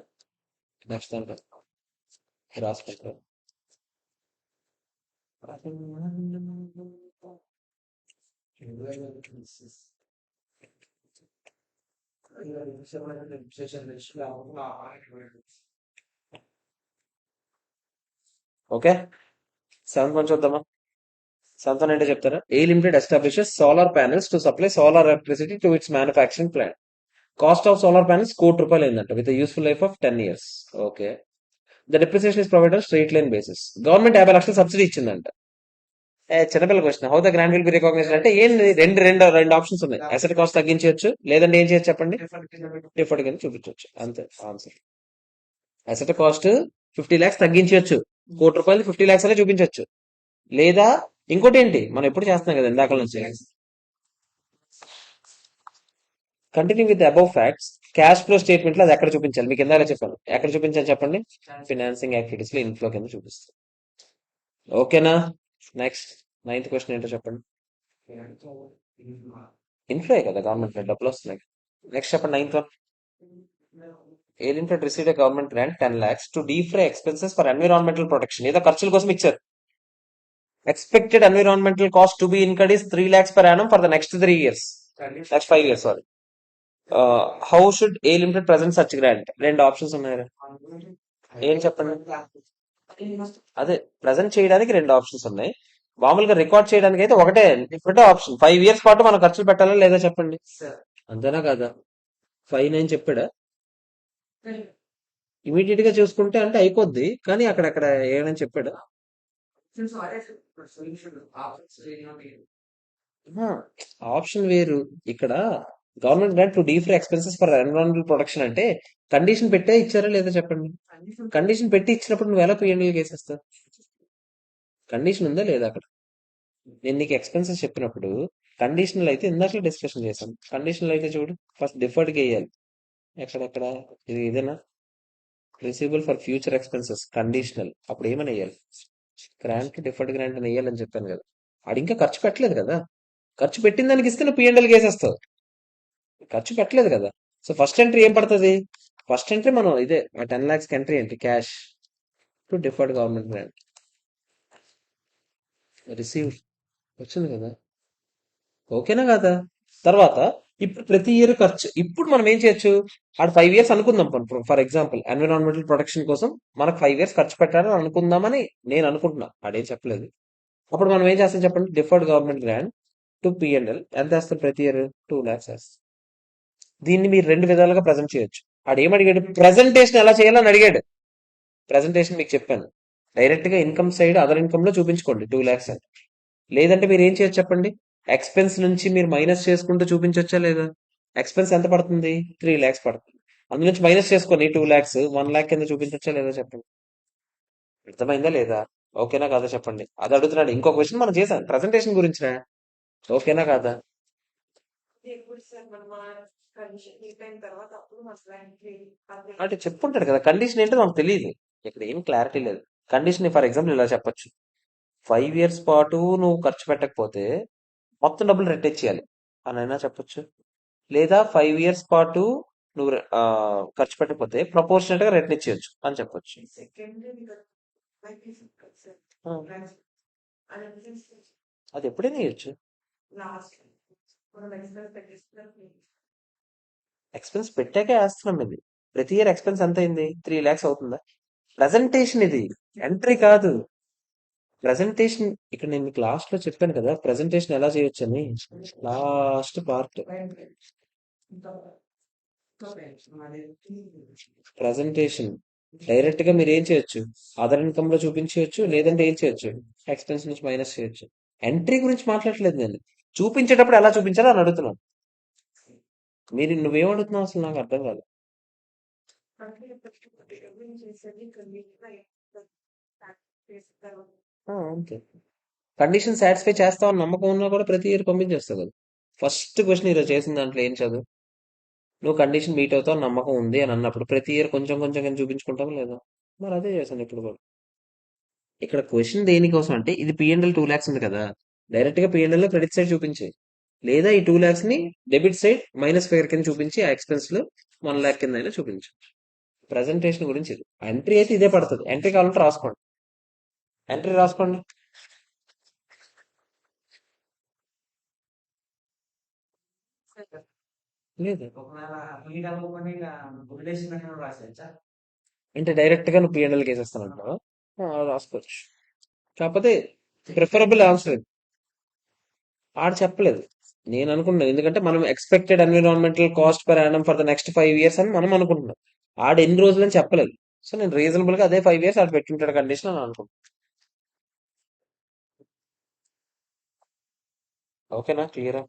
నెక్స్ట్ దాంట్లో రాసుకుంటారు. ఓకే. 7th వన్ చూద్దామా? 7th వన్ ఏంటో చెప్తారా? A limited establishes solar panels to supply solar electricity to its manufacturing plant. Cost of solar panels ₹1,00,00,000 అయిందంట with useful life of 10 years. Okay. The depreciation is provided straight line basis. Government 50 లక్షలు subsidy ఇచ్చిందంట. చిన్నపిల్ల question. How the grant will be recognised అంటే ఏంటి, రెండు రెండు రెండు options ఉన్నాయి. అసెట్ కాస్ట్ తగ్గించవచ్చు, లేదంటే ఏం చేయొచ్చు చెప్పండి, డిఫర్డ్ కింద చూపించవచ్చు. అంతే ఆన్సర్. అసెట్ కాస్ట్ 50 lakhs తగ్గించవచ్చు, ₹1,00,00,000 50 lakhs అనే చూపించవచ్చు. లేదా ఇంకోటి ఏంటి, మనం ఎప్పుడు చేస్తున్నాం కదా ఇందాక నుంచి, continue with above facts, cash flow statement లో అది ఎక్కడ చూపించాలి, మీకు ఇందాక చెప్పాను ఎక్కడ చూపించాలి చెప్పండి, ఫినాన్సింగ్ యాక్టివిటీస్ లో ఇన్ఫ్లో కింద చూపిస్తుంది. ఓకేనా? నెక్స్ట్ 9th క్వశ్చన్ ఏంటో చెప్పండి. ఇన్ఫ్లో కదా, గవర్నమెంట్ డబ్బులు వస్తున్నాయి. నెక్స్ట్ చెప్పండి 9th. A limited received a government grant 10 lakhs to defray expenses for environmental protection. ఏదో ఖర్చుల కోసం ఇచ్చారు. Expected environmental cost to be incurred is 3 lakhs per annum for the next 3 years, next 5 years, sorry. How should A limited present such grant? రెండు options ఉన్నాయి. ఏం చెప్పండి. అదే present చేయడానికి రెండు ఆప్షన్స్ ఉన్నాయి. మామూలుగా రికార్డ్ చేయడానికి అయితే ఒకటే ఆప్షన్. 5 years పాటు మనం ఖర్చులు పెట్టాలా లేదా చెప్పండి. అంతేనా కాదా? 5-9 చెప్పాడా? ఇమీడియట్ గా చూసుకుంటే అంటే అయిపోద్ది, కానీ అక్కడక్కడ ఏమని చెప్పాడు. ఆప్షన్ వేరు. ఇక్కడ government grant to డీఫర్ expenses for environmental protection అంటే కండిషన్ పెట్టే ఇచ్చారా లేదా చెప్పండి. కండిషన్ పెట్టి ఇచ్చినప్పుడు నువ్వు ఎలా పిఎన్ఎల్ కేసేస్తావు? కండిషన్ ఉందా లేదా అక్కడ? నేను నీకు ఎక్స్పెన్సెస్ చెప్పినప్పుడు కండిషనల్ అయితే ఇందాక డిస్కషన్ చేశాను. కండిషనల్ అయితే చూడు, ఫస్ట్ డిఫర్డ్ వేయాలి. ఎక్కడెక్కడ ఇదేనా, receivable for future expenses conditional, అప్పుడు ఏమని వేయాలి, గ్రాంట్ డిఫర్డ్ గ్రాంట్ అని వేయాలని చెప్పాను కదా. ఆడు ఇంకా ఖర్చు పెట్టలేదు కదా, ఖర్చు పెట్టిన దానికి ఇస్తే నువ్వు పిఎన్ఎల్ కేసేస్తావు. ఖర్చు పెట్టలేదు కదా. సో ఫస్ట్ ఎంట్రీ ఏం పడుతుంది, ఫస్ట్ ఎంట్రీ మనం ఇదే 10 lakhs ఎంట్రీ ఏంటి, cash to deferred government grant receive వచ్చింది కదా. ఓకేనా కదా? తర్వాత ఇప్పుడు ప్రతి ఇయర్ ఖర్చు, ఇప్పుడు మనం ఏం చేయొచ్చు, ఆడు 5 years అనుకుందాం. ఫర్ ఎగ్జాంపుల్ ఎన్విరాన్మెంటల్ ప్రొటెక్షన్ కోసం మనకు 5 years ఖర్చు పెట్టాలని అనుకుందామని నేను అనుకుంటున్నా, ఆడేం చెప్పలేదు. అప్పుడు మనం ఏం చేస్తాం చెప్పండి, deferred government grant to PNL ఎంత వేస్తాం ప్రతి ఇయర్, 2 lakhs వేస్తాం. దీన్ని మీరు రెండు విధాలుగా ప్రజెంట్ చేయొచ్చు. ఆడు ఏం అడిగాడు, ప్రజెంటేషన్ ఎలా చేయాలని అడిగాడు. ప్రజెంటేషన్ మీకు చెప్పాను, డైరెక్ట్ గా ఇన్కమ్ సైడ్ అదర్ ఇన్కమ్ లో చూపించుకోండి 2 lakhs అని. లేదంటే మీరు ఏం చేయొచ్చు చెప్పండి, ఎక్స్పెన్స్ నుంచి మీరు మైనస్ చేసుకుంటూ చూపించొచ్చా లేదా. ఎక్స్పెన్స్ ఎంత పడుతుంది, 3 lakhs పడుతుంది. అందు నుంచి మైనస్ చేసుకొని 2 lakhs 1 lakh కింద చూపించొచ్చా లేదా చెప్పండి. అర్థమైందా లేదా? ఓకేనా కాదా చెప్పండి. అది అడుగుతున్నాడు. ఇంకో క్వశ్చన్ మనం చేసాం ప్రజెంటేషన్ గురించినా. ఓకేనా కాదా? అంటే చెప్పుంటాడు కదా, కండిషన్ ఏంటో నాకు తెలియదు, ఇక్కడ ఏం క్లారిటీ లేదు. కండిషన్ ఫర్ ఎగ్జాంపుల్ ఇలా చెప్పొచ్చు, 5 years పాటు నువ్వు ఖర్చు పెట్టకపోతే మొత్తం డబ్బులు రిటైన్ చేయాలి అని అయినా చెప్పొచ్చు. లేదా 5 years పాటు నువ్వు ఖర్చు పెట్టకపోతే ప్రపోర్షనల్ గా రిటర్న్ ఇచ్చేయచ్చు అని చెప్పొచ్చు. ఆ, అది ఎప్పుడైనా ఇవ్వచ్చు. ఎక్స్పెన్స్ పెట్టాకే వేస్తున్నాం ఇది. ప్రతి ఇయర్ ఎక్స్పెన్స్ ఎంత అయింది, 3 lakhs అవుతుందా. ప్రజెంటేషన్ ఇది, ఎంట్రీ కాదు. ప్రజెంటేషన్ ఇక్కడ నేను మీకు లాస్ట్ లో చెప్పాను కదా, ప్రజెంటేషన్ ఎలా చేయొచ్చు అని. లాస్ట్ పార్ట్ ప్రజెంటేషన్ డైరెక్ట్ గా మీరు ఏం చేయొచ్చు, అదర్ ఇన్కమ్ లో చూపించవచ్చు, లేదంటే ఏం చేయొచ్చు, ఎక్స్పెన్స్ నుంచి మైనస్ చేయొచ్చు. ఎంట్రీ గురించి మాట్లాడట్లేదు నేను, చూపించేటప్పుడు ఎలా చూపించాలో అని అడుగుతున్నాను. మీరు నువ్వేం అడుగుతున్నావు అసలు నాకు అర్థం కాదు. అంతే, కండిషన్ సాటిస్ఫై చేస్తామని నమ్మకం ఉన్నా కూడా ప్రతి ఇయర్ పంపించేస్తావు కదా. ఫస్ట్ క్వశ్చన్ ఈరోజు చేసిన దాంట్లో ఏం చదువు, నువ్వు కండిషన్ మీట్ అవుతావు నమ్మకం ఉంది అని అన్నప్పుడు ప్రతి ఇయర్ కొంచెం కొంచెం కానీ చూపించుకుంటావు లేదా. మరి అదే చేశాను ఇప్పుడు కూడా. ఇక్కడ క్వశ్చన్ దేనికోసం అంటే, ఇది పిఎన్ఎల్ 2 lakhs ఉంది కదా, డైరెక్ట్ గా పిఎన్ఎల్ లో క్రెడిట్ సైడ్ చూపించే, లేదా ఈ 2 lakhs ని డెబిట్ సైడ్ మైనస్ ఫిగర్ కింద చూపించి ఆ ఎక్స్పెన్స్ లో 1 lakh కింద అయినా చూపించు. ప్రజెంటేషన్ గురించి ఇది. ఎంట్రీ అయితే ఇదే పడుతుంది. ఎంట్రీ కావాలంటే రాసుకోండి, ఎంట్రీ రాసుకోండి. లేదు అంటే డైరెక్ట్ గా నువ్వు పిఎన్ఎల్ కేసేస్తానంటావా? రాసుకోవచ్చు. కాకపోతే ప్రిఫరబుల్ ఆన్సర్ ఇది. ఆడు చెప్పలేదు, నేను అనుకుంటున్నాను. ఎందుకంటే మనం expected environmental cost per annum for the next 5 years అని మనం అనుకుంటున్నాం. ఆడు ఎన్ని రోజులు అని చెప్పలేదు. సో నేను రీజనబుల్ గా అదే 5 years ఆడు పెట్టుంటాడు కండిషన్ అని అనుకుంటున్నాను. ఓకేనా? క్లియరా?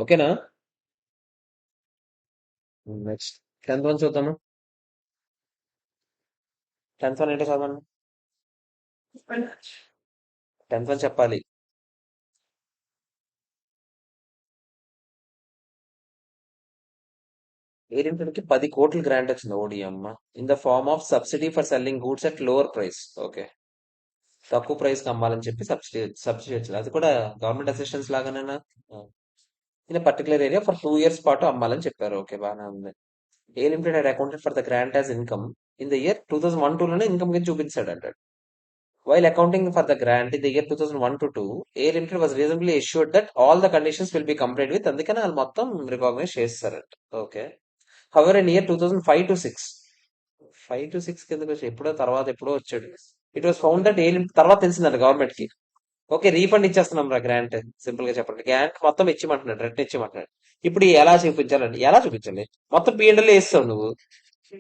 ఓకేనా? నెక్స్ట్ 10th వన్ చూద్దాము. 10th వన్ ఏంటో చదవండి. 10th వన్ చెప్పాలి. ఏ లిమిటెడ్ కి 10 కోట్లు గ్రాంట్ వచ్చింది. ఓడి అమ్మ. In the form of subsidy for selling goods at lower price. Okay. తక్కువ ప్రైస్ కి అమ్మాలని చెప్పి సబ్సిడీ వచ్చింది. అది కూడా గవర్నమెంట్ అసిస్టెన్స్ లాగానేనా? In particular area for 2 years పాటు అమ్మాలని చెప్పారు. ఓకే, బాగానే ఉంది. A limited had accounted for the grant as income in the year 2001-2 లోనే ఇన్కమ్ కింద చూపించాడు అంటాడు. While accounting for the grant in the year 2001 to 2, A Limited was reasonably assured that all the conditions will be complied with. అందుకని వాళ్ళు మొత్తం recognise చేస్తారంట. Okay. Hour in year 2005-6, 5-6 కిందకి వచ్చి ఎప్పుడో తర్వాత ఎప్పుడో వచ్చాడు. It was found that A limited తర్వాత తెలిసిందంట గవర్నమెంట్ కి. ఓకే, రీఫండ్ ఇచ్చేస్తున్నాం రా గ్రాంట్. సింపుల్ గా చెప్పండి, గ్రాంట్ మొత్తం ఇచ్చిమంటున్నాడు, రిటర్న్ ఇచ్చిమంటున్నాడు. ఇప్పుడు ఎలా చూపించాలండి? ఎలా చూపించాలి? మొత్తం పిఎన్ఎల్ వేస్తావు నువ్వు,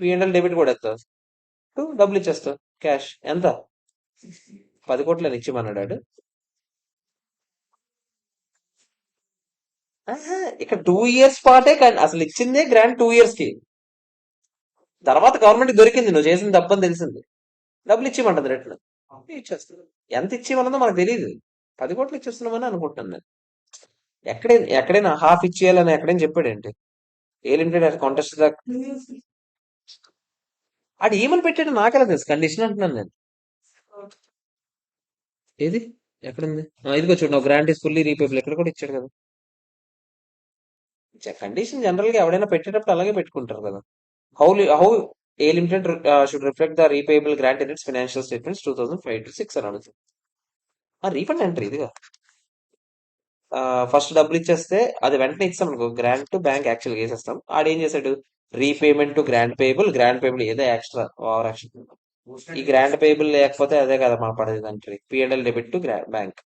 పిఎన్ఎల్ డెబిట్ కూడా వేస్తావు, డబ్బులు ఇచ్చేస్తావు క్యాష్. ఎంత? 10 కోట్లని ఇచ్చిమన్నాడు వాడు. ఆహా, ఇక్కడ 2 years పాటే అసలు ఇచ్చిందే గ్రాంట్ 2 years కి. తర్వాత గవర్నమెంట్ దొరికింది నువ్వు చేసిన తప్పని తెలిసింది, డబ్బులు ఇచ్చిమంటది రిటర్న్. ఇచ్చేస్తుంది. ఎంత ఇచ్చేమన్నదో మనకు తెలియదు. 10 కోట్లు ఇచ్చేస్తున్నామని అనుకుంటున్నాను నేను. ఎక్కడైనా హాఫ్ ఇచ్చేయాలని ఎక్కడైనా చెప్పాడేంటి? ఏ లిమిటెడ్ కాంటెస్ట్ అది ఏమని పెట్టాడు నాకెలా తెలుసు? కండిషన్ అంటున్నాను నేను. ఏది? ఎక్కడుంది? ఇదిగో చూడు, గ్రాంట్ ఇస్ ఫుల్లీ రీపేబుల్, ఎక్కడ కూడా ఇచ్చాడు కదా. కండిషన్ జనరల్ గా ఎవడైనా పెట్టేటప్పుడు అలాగే పెట్టుకుంటారు కదా. How A limited should reflect the repayable grant in its financial statements 2005-6 అని అడుగుతుంది. రీఫండ్ ఎంట్రీ ఇదిగా. ఫస్ట్ డబ్బులు ఇచ్చేస్తే అది వెంటనే ఇస్తాం అనుకో, గ్రాంట్ టు బ్యాంక్ యాక్చువల్ వేసేస్తాం. ఆడేం చేశాడు? రీపేమెంట్ టు గ్రాంట్ పేబుల్ ఏదో ఎక్స్ట్రా ఓవర్ యాక్షన్. ఈ గ్రాంట్ పేబుల్ లేకపోతే అదే కదా మన పడేది entry, PNL debit to bank.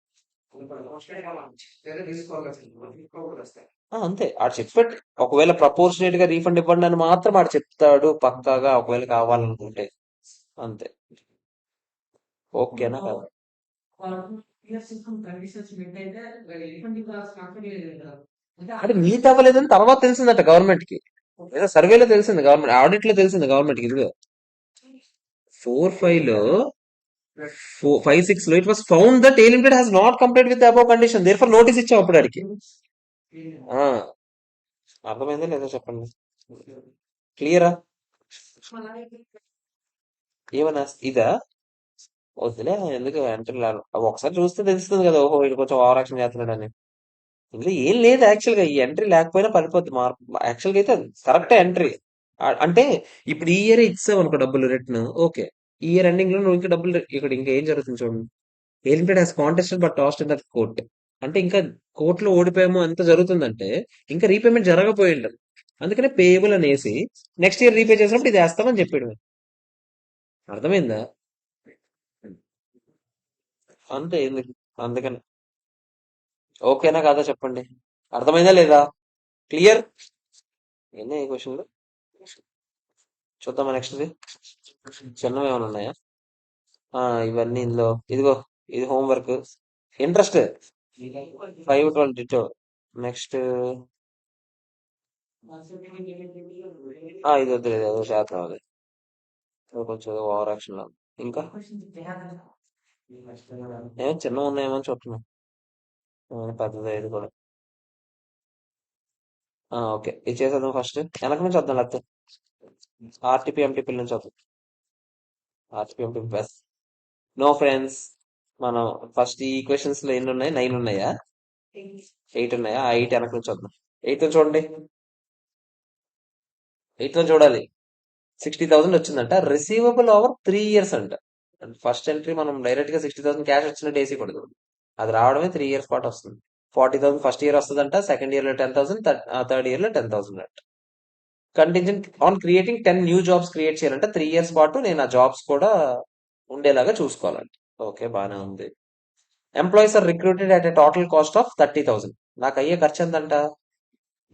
అంతే, ఆడు చెప్పాడు. ఒకవేళ ప్రపోర్షనేట్ గా రీఫండ్ ఇవ్వండి అని మాత్రం ఆడు చెప్తాడు పక్కాగా, ఒకవేళ కావాలనుకుంటే. అంతే. ఓకేనా కదా? అంటే మీట్ అవ్వలేదని తర్వాత తెలిసిందట గవర్నమెంట్ కి. ఏదో సర్వేలో తెలిసింది, గవర్నమెంట్ ఆడిట్ లో తెలిసింది గవర్నమెంట్ కి. ఇదిగో 4-5 లో 5-6 లో it was found that A limited has not complete with above condition, therefore notice ఇచ్చాం అప్పుడు ఆడికి. ఆ, అర్థమైందా లేదా చెప్పండి? క్లియరా? ఏమన్నా ఇదా? వద్దులే, ఎందుకు ఎంట్రీ ఒకసారి చూస్తే తెలుస్తుంది కదా, ఓహో ఇది కొంచెం ఓవర్ యాక్షన్ చేస్తున్నాడు అని. ఇందులో ఏం లేదు యాక్చువల్ గా, ఈ ఎంట్రీ లేకపోయినా పడిపోద్ది మార్క్. యాక్చువల్ గా అయితే కరెక్ట్ ఎంట్రీ. అంటే ఇప్పుడు ఈ ఇయర్ ఇచ్చావు అనుకో డబ్బులు రిటర్న్, ఓకే. ఈ ఇయర్ ఎండింగ్ లో నువ్వు ఇంకా డబ్బులు ఇక్కడ ఇంకా ఏం జరుగుతుంది చూడండి. ఏ limited has contested but last in that court. అంటే ఇంకా కోర్టులో ఓడిపోయాము ఎంత జరుగుతుందంటే ఇంకా రీపేమెంట్ జరగపోయి ఉండదు. అందుకనే పేయబుల్ అనేసి నెక్స్ట్ ఇయర్ రీపే చేసినప్పుడు ఇది వేస్తామని చెప్పాడు. అర్థమైందా? అంతే, ఎందుకు? అందుకని. ఓకేనా కాదా చెప్పండి? అర్థమైందా లేదా? క్లియర్? ఎన్ని క్వశ్చన్లు చూద్దామా నెక్స్ట్? చిన్నవి ఏమైనా ఉన్నాయా? ఇవన్నీ ఇందులో. ఇదిగో, ఇది హోంవర్క్. ఇంట్రెస్ట్ 5-22. నెక్స్ట్ ఇది వద్దు, ఇది ఏదో శాతం అది కొంచెం ఓవర్ యాక్షన్ లో. ఇంకా ఏమో చిన్నవి ఉన్నాయేమో అని చూస్తున్నాం. పెద్దది ఇది కూడా. ఓకే, ఇది చేసేద్దాం ఫస్ట్. వెనక నుంచి వద్దాం లేకపోతే ఆర్టీపీ ఎంటీపీ నుంచి వద్దాం. RTP MTP best. No friends, మనం ఫస్ట్ ఈ క్వశ్చన్స్ లో ఎన్ని ఉన్నాయి? 9 ఉన్నాయా? 8 ఉన్నాయా? ఆ 8 వెనక నుంచి వద్దాం. 8 చూడండి. 8 చూడాలి. 60,000 వచ్చిందంట, రిసీవబుల్ ఓవర్ 3 years అంట. ఫస్ట్ ఎంట్రీ మనం డైరెక్ట్ గా 60,000 క్యాష్ వచ్చినట్టు వేసేయకూడదు. అది రావడమే 3 years పాటు వస్తుంది. 40,000 ఫస్ట్ ఇయర్ వస్తుందంట, సెకండ్ ఇయర్ లో 10,000, థర్డ్ ఇయర్ లో 10,000 అంట. Contingent on creating 10 new jobs create చేయాలంటే 3 years పాటు నేను ఆ జాబ్స్ కూడా ఉండేలాగా చూసుకోవాలంట. ఓకే, బానే ఉంది. Employees are recruited at a total cost of 30,000. నాకు అయ్యే ఖర్చు ఎంతంట?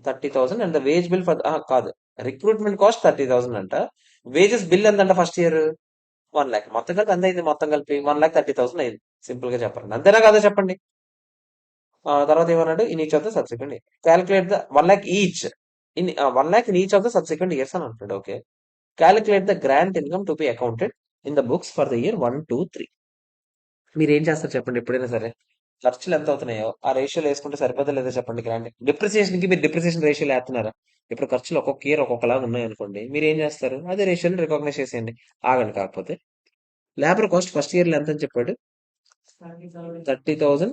30,000 and the wage bill for కాదు, రిక్రూట్మెంట్ కాస్ట్ 30,000 అంట. వేజెస్ బిల్ ఎంత అంట ఫస్ట్ ఇయర్? 1 lakh. మొత్తం కలిపి ఎంత అయింది? మొత్తం కలిపి 1,30,000 అయింది. సింపుల్ గా చెప్పండి. అంతేనా కదా చెప్పండి. తర్వాత ఏమన్నాడు? In each of the subsequent calculate the 1 lakh each in 1 lakh in each of the subsequent years అని అంటాడు. Okay. Calculate the grant income to be accounted in the books for the year 1, 2, 3. మీరు ఏం చేస్తారు చెప్పండి ఎప్పుడైనా సరే? ఖర్చులు ఎంత అవుతున్నాయో ఆ రేషియోలో వేసుకుంటే సరిపోతా లేదా చెప్పండి. గ్రాండ్ డిప్రిసియేషన్ కి మీరు డిప్రిసియేషన్ రేషియోలో వేస్తున్నారా? ఇప్పుడు ఖర్చులు ఒక్కొక్క ఇయర్ ఒక్కొక్కలాగా ఉన్నాయనుకోండి, మీరు ఏం చేస్తారు? అదే రేషియోని రికాగ్నైజ్ చేసేయండి. ఆగండి. కాకపోతే లేబర్ కాస్ట్ ఫస్ట్ ఇయర్ లో ఎంత అని చెప్పాడు? 30,000.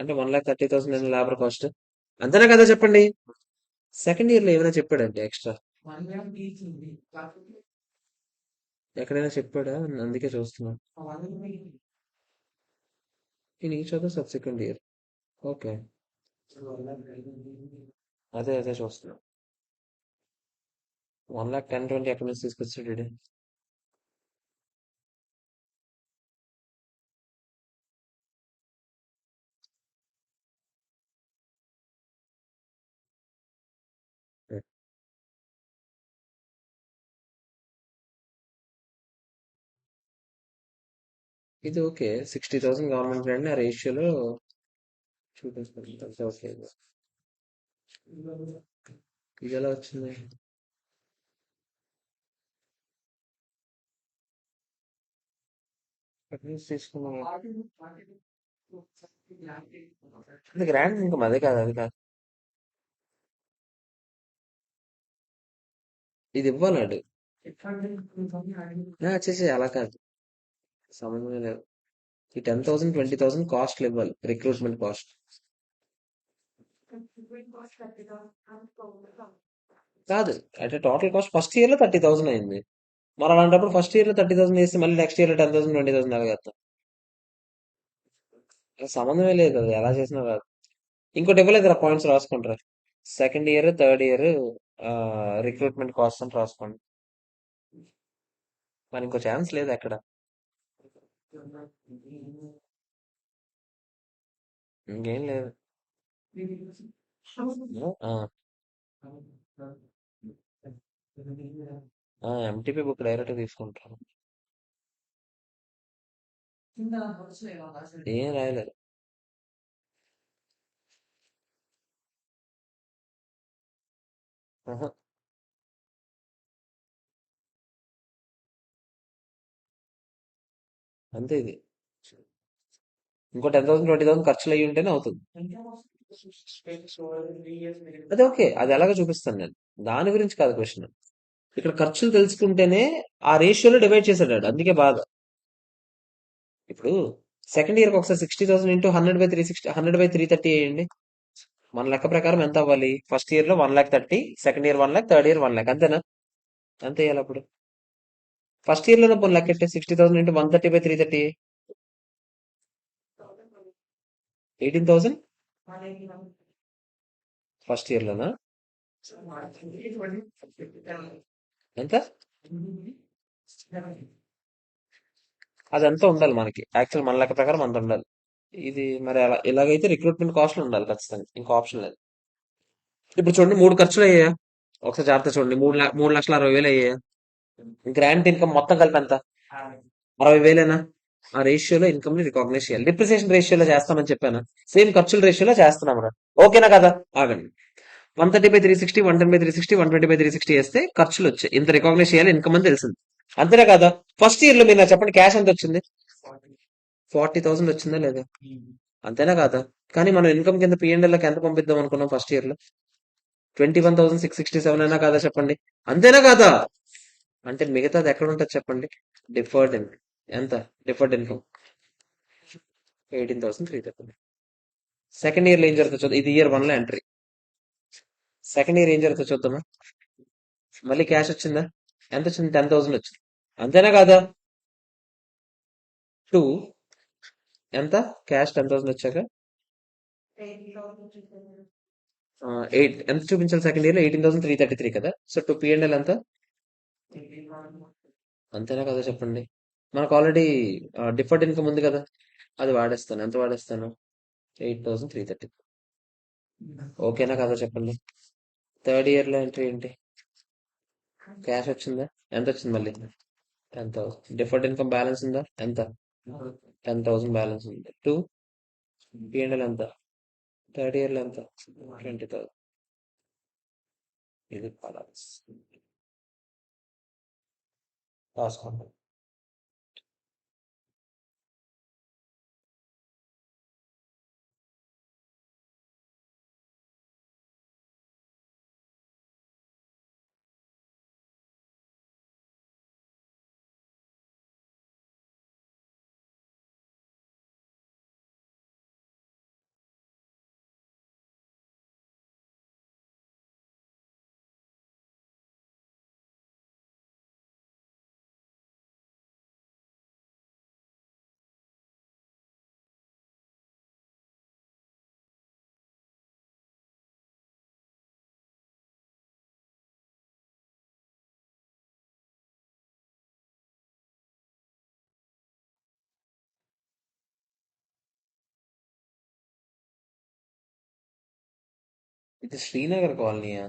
అంటే 1,30,000 అని లేబర్ కాస్ట్. అంతేనా కదా చెప్పండి. సెకండ్ ఇయర్ లో ఏమైనా చెప్పాడంటే ఎక్స్ట్రా ఎక్కడైనా చెప్పాడా? అందుకే చూస్తున్నాను. In each of the subsequent year. Okay. అదే చూస్తున్నా. 1,10,20 ఎక్కడి నుంచి తీసుకొచ్చాడు ఈడు? ఇది ఓకే. 60,000 గవర్నమెంట్ గ్రాంట్ ఆ రేషియోలో చూపిస్తుంది. ఓకే. ఇది ఎలా వచ్చింది? ఎక్కడి నుంచి తీసుకున్నాం? అది గ్రాండ్ ఇన్కమ్, అదే కాదు, అది కాదు. ఇది ఇవ్వాలాడు. చేసే అలా కాదు. సంబంధమే లేదు. ఈ 10,000, 20,000 కాస్ట్లు ఇవ్వాలి. రిక్రూట్మెంట్ కాస్ట్ కాదు. అంటే టోటల్ కాస్ట్ ఫస్ట్ ఇయర్ లో 30,000 అయింది. మరి అలాంటప్పుడు ఫస్ట్ ఇయర్ లో 30,000 చేస్తే మళ్ళీ నెక్స్ట్ ఇయర్ లో 10,000, 20,000 ఎలాగేస్తాం? సంబంధమే లేదు. అది ఎలా చేసినా రాదు. ఇంకోటి ఇవ్వలేదు. పాయింట్స్ రాసుకుంటారా? Second year, third year recruitment cost అని రాసుకోండి. మరి ఇంకో ఛాన్స్ లేదు ఎక్కడ. ఇంకేం లేదు. ఆ, ఎంటీపీ బుక్ డైరెక్ట్ తీసుకుంటారు. ఏం రాయలేదు. ఆహా, అంతే ఇది. ఇంకో 10,000, 20,000 ఖర్చులు అయ్యి ఉంటేనే అవుతుంది. అదే ఓకే. అది ఎలాగో చూపిస్తాను నేను. దాని గురించి కాదు క్వశ్చన్. ఇక్కడ ఖర్చులు తెలుసుకుంటేనే ఆ రేషియోలో డివైడ్ చేశాడు వాడు. అందుకే బాధ. ఇప్పుడు సెకండ్ ఇయర్ ఒకసారి 60,000 ఇంటూ 100/360, 100/330 వేయండి. మన లెక్క ప్రకారం ఎంత అవ్వాలి? ఫస్ట్ ఇయర్ లో 1,30,000, సెకండ్ ఇయర్ 1,00,000, థర్డ్ ఇయర్ 1,00,000. అంతేనా? అంతే వేయాలి అప్పుడు. ఫస్ట్ ఇయర్ లోనే పోనీ లెక్కెట్టే. 60,000 ఇంటూ 130/330, 18,000 ఫస్ట్ ఇయర్ లోనా? ఎంత? అదంతా ఉండాలి మనకి. యాక్చువల్ మన లెక్క ప్రకారం అంత ఉండాలి. ఇది మరి అలా ఇలాగైతే రిక్రూట్మెంట్ కాస్ట్లు ఉండాలి ఖచ్చితంగా. ఇంకో ఆప్షన్ లేదు. ఇప్పుడు చూడండి, 3 ఖర్చులు అయ్యాయా? ఒకసారి జాగ్రత్త చూడండి. 3,60,000 అయ్యాయా? గ్రాంట్ ఇన్కమ్ మొత్తం కలిపి ఎంత? 60,000. ఆ రేషియోలో ఇన్కమ్ ని రికాగ్నైజ్ చేయాలి. డిప్రిసియేషన్ రేషియోలో చేస్తామని చెప్పాను. సేమ్ ఖర్చుల రేషియోలో చేస్తున్నాం రా. ఓకేనా కదా? ఆగండి. 130/360, 110/360, 120/360 వేస్తే ఖర్చులు వచ్చాయి. ఇంత రికాగ్నైజ్ చేయాలి ఇన్కమ్ అని తెలిసింది. అంతేనా కదా? ఫస్ట్ ఇయర్ లో మీరు నాకు చెప్పండి, క్యాష్ ఎంత వచ్చింది? 40,000 వచ్చిందా లేదా? అంతేనా కాదా? కానీ మనం ఇన్కమ్ కింద పిఎన్ఎల్ లోకి ఎంత పంపిద్దాం అనుకున్నాం ఫస్ట్ ఇయర్ లో? 21,667 అయినా కాదా చెప్పండి. అంతేనా కాదా? అంటే మిగతాది ఎక్కడ ఉంటుంది చెప్పండి? Deferred income. ఎంత డిఫర్డ్ ఇన్కమ్? 18,330. సెకండ్ ఇయర్ లో ఏం జరుగుతుంది చూద్దాం. ఇది ఇయర్ 1 లో ఎంట్రీ. సెకండ్ ఇయర్ ఏం జరుగుతుంది చూద్దామా? మళ్ళీ క్యాష్ వచ్చిందా? ఎంత వచ్చింది? 10,000 వచ్చింది. అంతేనా కాదా? 2 ఎంత? క్యాష్ 10,000 వచ్చాక 8 ఎంత చూపించాలి? సెకండ్ ఇయర్ లో 18,333 కదా. సో టు పిఎన్ఎల్ ఎంత? అంతేనా కదా చెప్పండి. మనకు ఆల్రెడీ డిఫర్డ్ ఇన్కమ్ ఉంది కదా, అది వాడేస్తాను. ఎంత వాడేస్తాను? 8,330. ఓకేనా కదా చెప్పండి. థర్డ్ ఇయర్ లో ఎంట్రీ ఏంటి? క్యాష్ వచ్చిందా? ఎంత వచ్చింది మళ్ళీ? 10,000. డిఫర్డ్ ఇన్కమ్ బ్యాలెన్స్ ఉందా? ఎంత? 10,000 బ్యాలెన్స్ ఉంది. టూ పిఎన్ఎల్ ఎంత? థర్డ్ ఇయర్ లో ఎంత? 20,000. ఇది బ్యాలెన్స్ రాసుకోండి. ఇది శ్రీనగర్ కాలనీయా?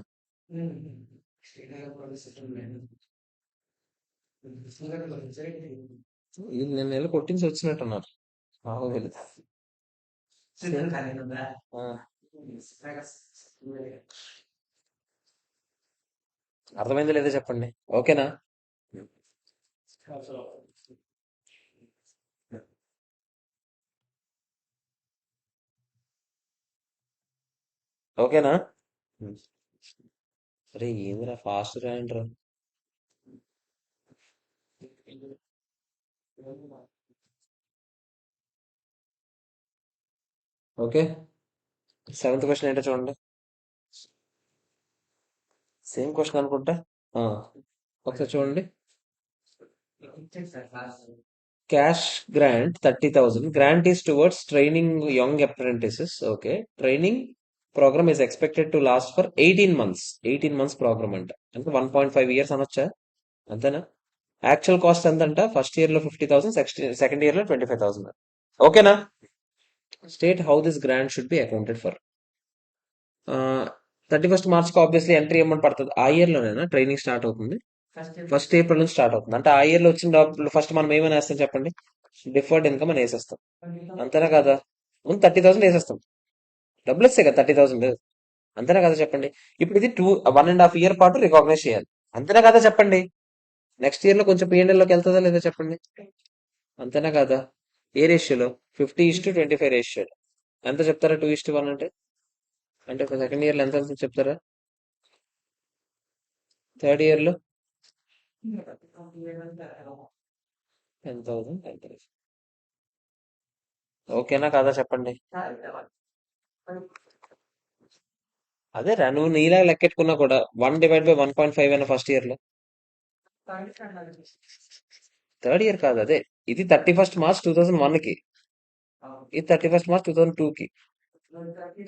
ఇది నేను నెల కొట్టించి వచ్చినట్టున్నారు. మాకు తెలియదు. ఆ, అర్థమైందో లేదో చెప్పండి. ఓకేనా? ఓకేనా? అరే ఏందిరా ఫాస్ట్ రాయండిరా. ఓకే. సెవెంత్ క్వశ్చన్ ఏంటో చూడండి. సేమ్ క్వశ్చన్ అనుకుంటా. ఆ, ఒకసారి చూడండి. Cash grant 30,000. Grant is towards training young apprentices. Okay. Training program is expected to last for 18 months. 18 months program అంట. అంటే 1.5 years అనొచ్చా? అంతేనా? యాక్చువల్ కాస్ట్ ఎంతంట? ఫస్ట్ ఇయర్ లో 50,000, సెకండ్ ఇయర్ లో 25,000. ఓకేనా? State how this grant should be accounted for. 31st March కి obviously entry amount పడుతుంది. ఆ ఇయర్ లోనేనా ట్రైనింగ్ స్టార్ట్ అవుతుంది? ఫస్ట్ ఏప్రిల్ నుంచి స్టార్ట్ అవుతుంది. అంటే ఆ ఇయర్ లో వచ్చిన డబ్బులు ఫస్ట్ మనం ఏమైనా వేస్తాం చెప్పండి? డిఫర్డ్ ఇన్కమ్ అని వేసేస్తాం. అంతేనా కదా? ముందు 30,000 వేసేస్తాం. డబ్బులు వస్తాయి కదా 30,000. అంతేనా కదా చెప్పండి? ఇప్పుడు ఇది 1.5 year పాటు రికాగ్నైజ్ చేయాలి. అంతేనా కదా చెప్పండి? నెక్స్ట్ ఇయర్ లో కొంచెం పిఎన్ఎల్ లోకి వెళ్తుందా లేదా చెప్పండి? అంతేనా కదా? ఏ రేషియోలో? 50:25 రేషియో. ఎంత చెప్తారా? 2:1 అంటే? అంటే సెకండ్ ఇయర్ లో ఎంత వెళ్తుందో చెప్తారా? థర్డ్ ఇయర్ లో 10,000. 10,000. ఓకేనా కదా చెప్పండి? అదేరా నువ్వు నీలా లెక్కెట్టుకున్నా కూడా 1/1.5 అయినా ఫస్ట్ ఇయర్ లో. థర్డ్ ఇయర్ కాదు అదే. ఇది 31st March 2001కి. ఇది 31st March 2002కి.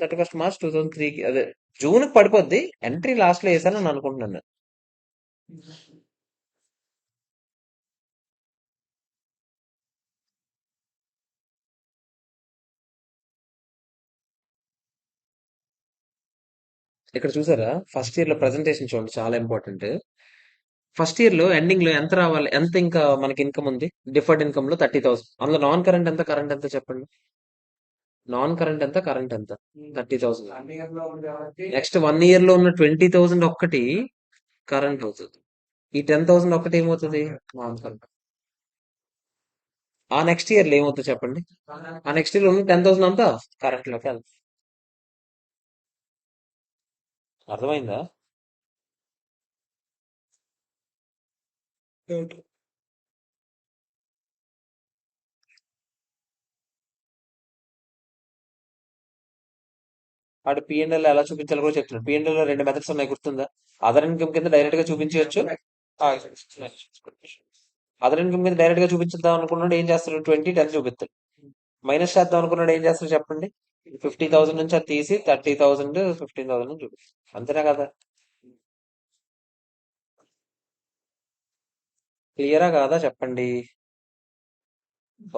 31st March 2003కి. అదే జూన్ కి పడిపోద్ది. ఎంట్రీ లాస్ట్ లో వేసానని అనుకుంటున్నాను. ఇక్కడ చూసారా? ఫస్ట్ ఇయర్ లో ప్రెజెంటేషన్ చూడండి, చాలా ఇంపార్టెంట్. ఫస్ట్ ఇయర్ లో ఎండింగ్ లో ఎంత రావాలి? ఎంత ఇంకా మనకి ఇన్కమ్ ఉంది? డిఫర్డ్ ఇన్కమ్ లో 30,000. అందులో నాన్ కరెంట్ ఎంత, కరెంట్ ఎంత చెప్పండి? నాన్ కరెంట్ ఎంత, కరెంట్ ఎంత? 30,000. నెక్స్ట్ 1 year లో ఉన్న 20,000 ఒక్కటి కరెంట్ అవుతుంది. ఈ 10,000 ఒక్కటి ఏమవుతుంది? Non current. ఆ నెక్స్ట్ ఇయర్ లో ఏమవుతుంది చెప్పండి? ఆ నెక్స్ట్ ఇయర్ లో ఉన్న 10,000 అంతా కరెంట్ లోకి వెళ్తుంది. అర్థమైందా? వాడు పిఎన్ఎల్ ఎలా చూపించాలో కూడా చెప్తున్నాడు. పిఎన్ఎల్ లో 2 మెథడ్స్ ఉన్నాయి, గుర్తుందా? అదర్ ఇన్కమ్ కింద డైరెక్ట్ గా చూపించవచ్చు. అదర్ ఇన్కమ్ కింద డైరెక్ట్ గా చూపించుదాం అనుకున్నాడు, ఏం చేస్తాడు? 20, 10 చూపిస్తాడు. మైనస్ చేద్దాం అనుకున్నాడు, ఏం చేస్తాడు చెప్పండి? 50,000 నుంచి అది తీసి 30,000, 15,000 చూపిస్తాడు. అంతేనా కదా? క్లియరా కాదా చెప్పండి?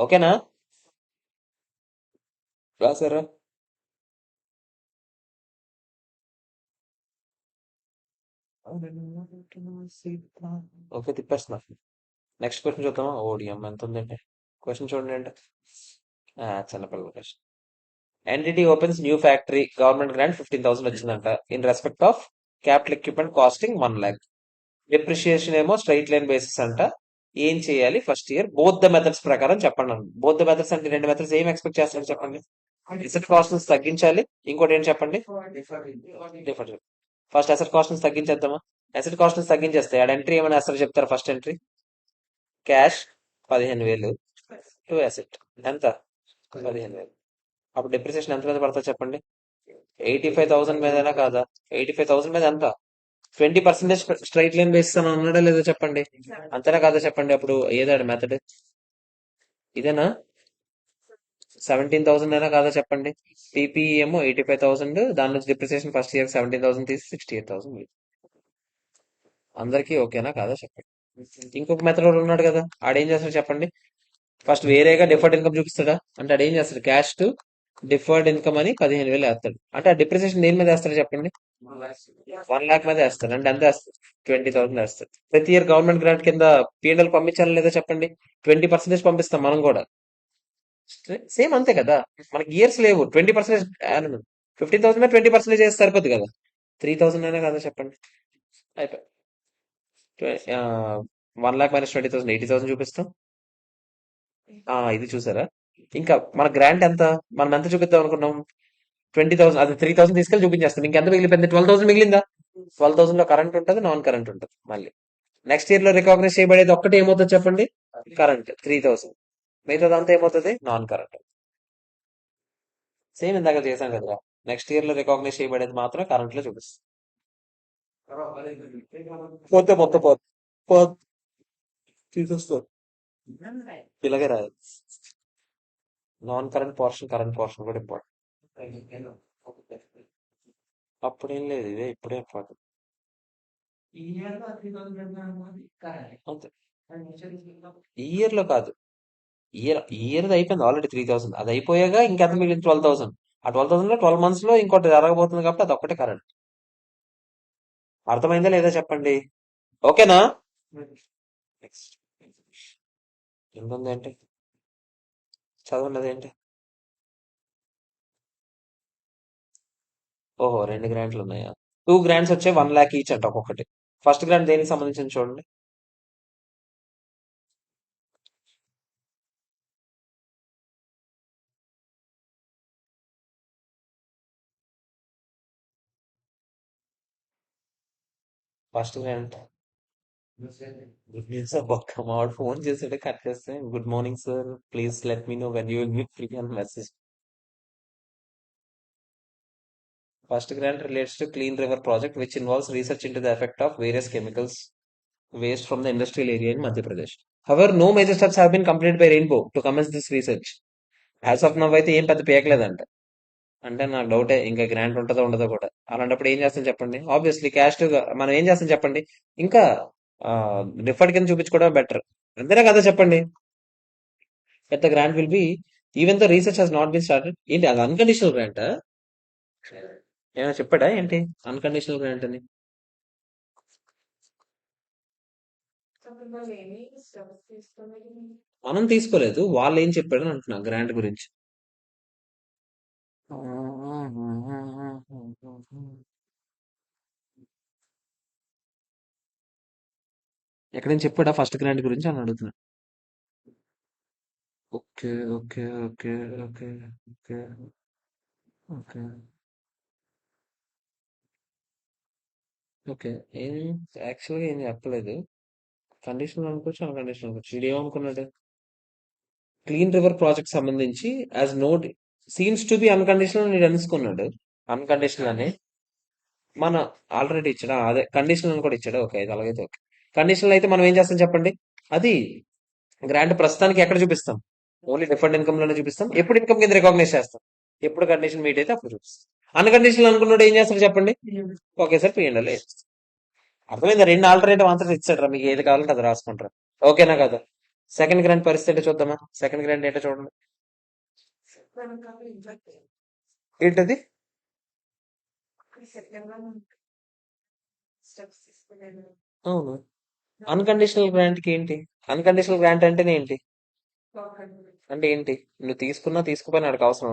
ఓకేనా? రాసారా? ఓకే, తిప్పేస్తున్నా. నెక్స్ట్ క్వశ్చన్ చూద్దామా? ఓడిఎం ఎంత ఉందండి? క్వశ్చన్ చూడండి అంటే చిన్నపిల్లల question. Entity opens new factory, government grant 15,000 వచ్చిందంట. In respect of capital equipment costing 1 lakh. Depreciation ఏమో స్ట్రైట్ లైన్ బేసిస్ అంట. ఏం చేయాలి first year? Both the methods ప్రకారం చెప్పండి అన్న. బోత్ ద మెథడ్స్ అంటే రెండు మెథడ్స్ ఏం ఎక్స్పెక్ట్ చేస్తారు చెప్పండి. అసెట్ కాస్ట్ తగ్గించాలి, ఇంకోటి ఏంటి చెప్పండి. డిఫర్. ఫస్ట్ అసెట్ కాస్ట్ తగ్గించేద్దామా? అసెట్ కాస్ట్ తగ్గించేస్తే ఆడ ఎంట్రీ ఏమైనా వేస్తారు చెప్తారు. First entry cash 15,000 to asset ఎంత? 15,000. అప్పుడు డిప్రిసియేషన్ ఎంత మీద పడుతుంది చెప్పండి. 85,000 మీదనా కాదా? 85,000 మీద ఎంత? 20% స్ట్రైట్ లైన్ బేసిస్ అని అన్నాడా లేదో చెప్పండి. అంతేనా కాదా చెప్పండి. అప్పుడు ఏదాడు మెథడ్ ఇదేనా? 17,000 అయినా కాదా చెప్పండి. పీపీఈ ఏమో 85,000, దాని నుంచి డిప్రిసియేషన్ ఫస్ట్ ఇయర్ 17,000 తీసి 68,000. అందరికీ ఓకేనా కాదా చెప్పండి. ఇంకొక మెథడ్ ఉన్నాడు కదా, ఆడేం చేస్తాడు చెప్పండి. ఫస్ట్ వేరేగా డిఫర్డ్ ఇన్కమ్ చూపిస్తాడా అంటే ఆడేం చేస్తాడు, క్యాష్ టు డిఫర్డ్ ఇన్కమ్ అని 15,000 వేస్తాడు. అంటే ఆ డిప్రిసియేషన్ దేని మీద వేస్తాడు చెప్పండి. 1 lakh మీద వేస్తాడు. అంటే ఎంత వేస్తాడు? 20,000 వేస్తాడు. ప్రతి ఇయర్ గవర్నమెంట్ గ్రాంట్ కింద పిఎన్ఎల్ పంపించాలి లేదా చెప్పండి. 20% పంపిస్తాం మనం కూడా. సేమ్ అంతే కదా. మనకి ఇయర్స్ లేవు. 20%. 15,000 మీద 20% చేస్తే సరిపోద్ది కదా. 3,000 అయినా కదా చెప్పండి. అయిపోయి 1 lakh మైనస్ 20,000 80,000 చూపిస్తాం. ఇది చూసారా. ఇంకా మన గ్రాంట్ ఎంత, మనం ఎంత చూపిద్దాం అనుకున్నాం. 20,000, అది 3,000 తీసుకెళ్ళి చూపించేస్తాం. ఇంకెంత మిగిలిపోయింది? 12,000 మిగిలిందా? 12,000 లో కరెంట్ ఉంటుంది, నాన్ కరెంట్ ఉంటుంది. మళ్ళీ నెక్స్ట్ ఇయర్ లో రికగ్నైజ్ చేయబడేది ఒక్కటి ఏమవుతుంది చెప్పండి. కరెంట్ 3,000. మిగతాదంతా ఏమవుతుంది? Non current. సేమ్ ఇందాక చేశాం కదా. నెక్స్ట్ ఇయర్ లో రికగ్నైజ్ చేయబడేది మాత్రం కరెంట్ లో చూపిస్తుంది. పోతే మొత్తం తీసేస్తారు. ఇలాగే రాదు. Non current portion, current portion కూడా ఇంపార్టెంట్. అప్పుడేం లేదు, ఇదే ఇప్పుడే ఇంపార్టెంట్. అంతే. ఈ ఇయర్ లో కాదు. ఇయర్ అయిపోయింది ఆల్రెడీ 3,000. అది అయిపోయాక ఇంకెంత మిగిలింది? 12,000. ఆ 12,000 లో 12 months లో ఇంకోటి జరగబోతుంది కాబట్టి అది ఒక్కటే కరెంట్. అర్థమైందా లేదా చెప్పండి. ఓకేనా. నెక్స్ట్ ఎంత ఉంది అంటే చదవండి అదేంటి. ఓహో, 2 గ్రాంట్లు ఉన్నాయా? 2 గ్రాంట్స్ వచ్చే 1 lakh ఈచ్ అంట ఒక్కొక్కటి. ఫస్ట్ గ్రాంట్ దేనికి సంబంధించింది చూడండి. ఫస్ట్ గ్రాంట్ గుడ్ న్యూస్ బొక్క మావాడు ఫోన్ చేసాడు, కట్ చేస్తే good morning sir, please let me know when you will meet free అని message. First grant relates to Clean River project, which involves research into the effect of various chemicals waste from the industrial area in Madhya Pradesh. However, no major steps have been completed by Rainbow to commence this research. As of now అయితే ఏం పెద్ద పీకలేదంట. అంటే నాకు డౌటే, ఇంకా grant ఉంటుందో ఉండదో కూడా. అలాంటప్పుడు ఏం చేస్తాం చెప్పండి. ఆబ్వియస్లీ క్యాష్ మనం ఏం చేస్తాం చెప్పండి. ఇంకా డిఫర్డ్ కింద చూపించుకోవడం బెటర్. అంతేనా కదా చెప్పండి. పెద్ద grant will be even the research has not been started. ఏంటి అది అన్కండిషనల్ గ్రాంట్? ఏమైనా చెప్పాడా ఏంటి అన్కండిషనల్ గ్రాంట్ అని? మనం తీసుకోలేదు, వాళ్ళు ఏం చెప్పారు అని అంటున్నా గ్రాంట్ గురించి. ఎక్కడైనా చెప్పాడా ఫస్ట్ గ్రాంట్ గురించి అని అడుగుతున్నా. Okay okay okay okay okay okay okay. ఏం యాక్చువల్గా ఏం చెప్పలేదు. కండిషనల్ అనుకోవచ్చు, అన్కండిషనల్ అనుకోవచ్చు. ఇది ఏమనుకున్నాడు, క్లీన్ రివర్ ప్రాజెక్ట్ సంబంధించి as note seems to be unconditional అని అనుకున్నాడు. అన్కండిషనల్ అని మన ఆల్రెడీ ఇచ్చాడా? అదే కండిషనల్ అని కూడా ఇచ్చాడు. ఓకే, ఇది అలాగైతే ఓకే. కండిషనల్ అయితే మనం ఏం చేస్తాం చెప్పండి. అది గ్రాంట్ ప్రస్తుతానికి ఎక్కడ చూపిస్తాం? ఓన్లీ డిఫర్డ్ ఇన్కమ్ లోనే చూపిస్తాం. ఎప్పుడు ఇన్కమ్ కింద రికగ్నైజ్ చేస్తాం? ఎప్పుడు కండిషన్ మీట్ అయితే అప్పుడు చూపిస్తాం. అన్కండిషనల్ అనుకున్నాడు ఏం చేస్తాడు చెప్పండి. Okay sir P&L. అర్థమైందా? రెండు ఆల్టర్నేటివ్ ఆన్సర్స్ ఇచ్చాడు రా, మీకు ఏది కావాలంటే అది రాసుకుంటారా. ఓకేనా కదా. సెకండ్ గ్రాండ్ పరిస్థితి ఏంటో చూద్దామా. సెకండ్ గ్రాండ్ ఏంటో చూడండి. ఏంటది? అవును. అన్కండిషనల్ గ్రాంట్ కి ఏంటి? అన్కండిషనల్ గ్రాంట్ అంటేనే ఏంటి? అంటే ఏంటి? నువ్వు తీసుకున్నా తీసుకోపోయినా ఆడికి అవసరం.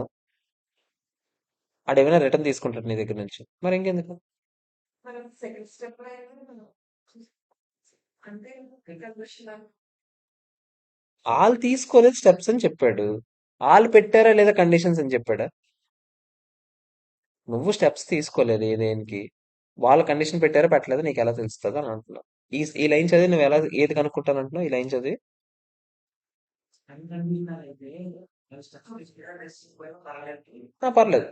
ఆడేమైనా రిటర్న్ తీసుకుంటాడు నీ దగ్గర నుంచి, మరి ఇంకెందుకు? వాళ్ళు తీసుకోలేదు స్టెప్స్ అని చెప్పాడు. వాళ్ళు పెట్టారా లేదా కండిషన్స్ అని చెప్పాడా? నువ్వు స్టెప్స్ తీసుకోలేదు ఏదేనికి. వాళ్ళ కండిషన్ పెట్టారా పెట్టలేదా నీకు ఎలా తెలుస్తుంది అని అంటున్నావు. ఈ లైన్ చదివి నువ్వు ఎలా ఏది కనుక్కుంటాను అంటున్నావు? ఈ లైన్ చదివి పర్లేదు.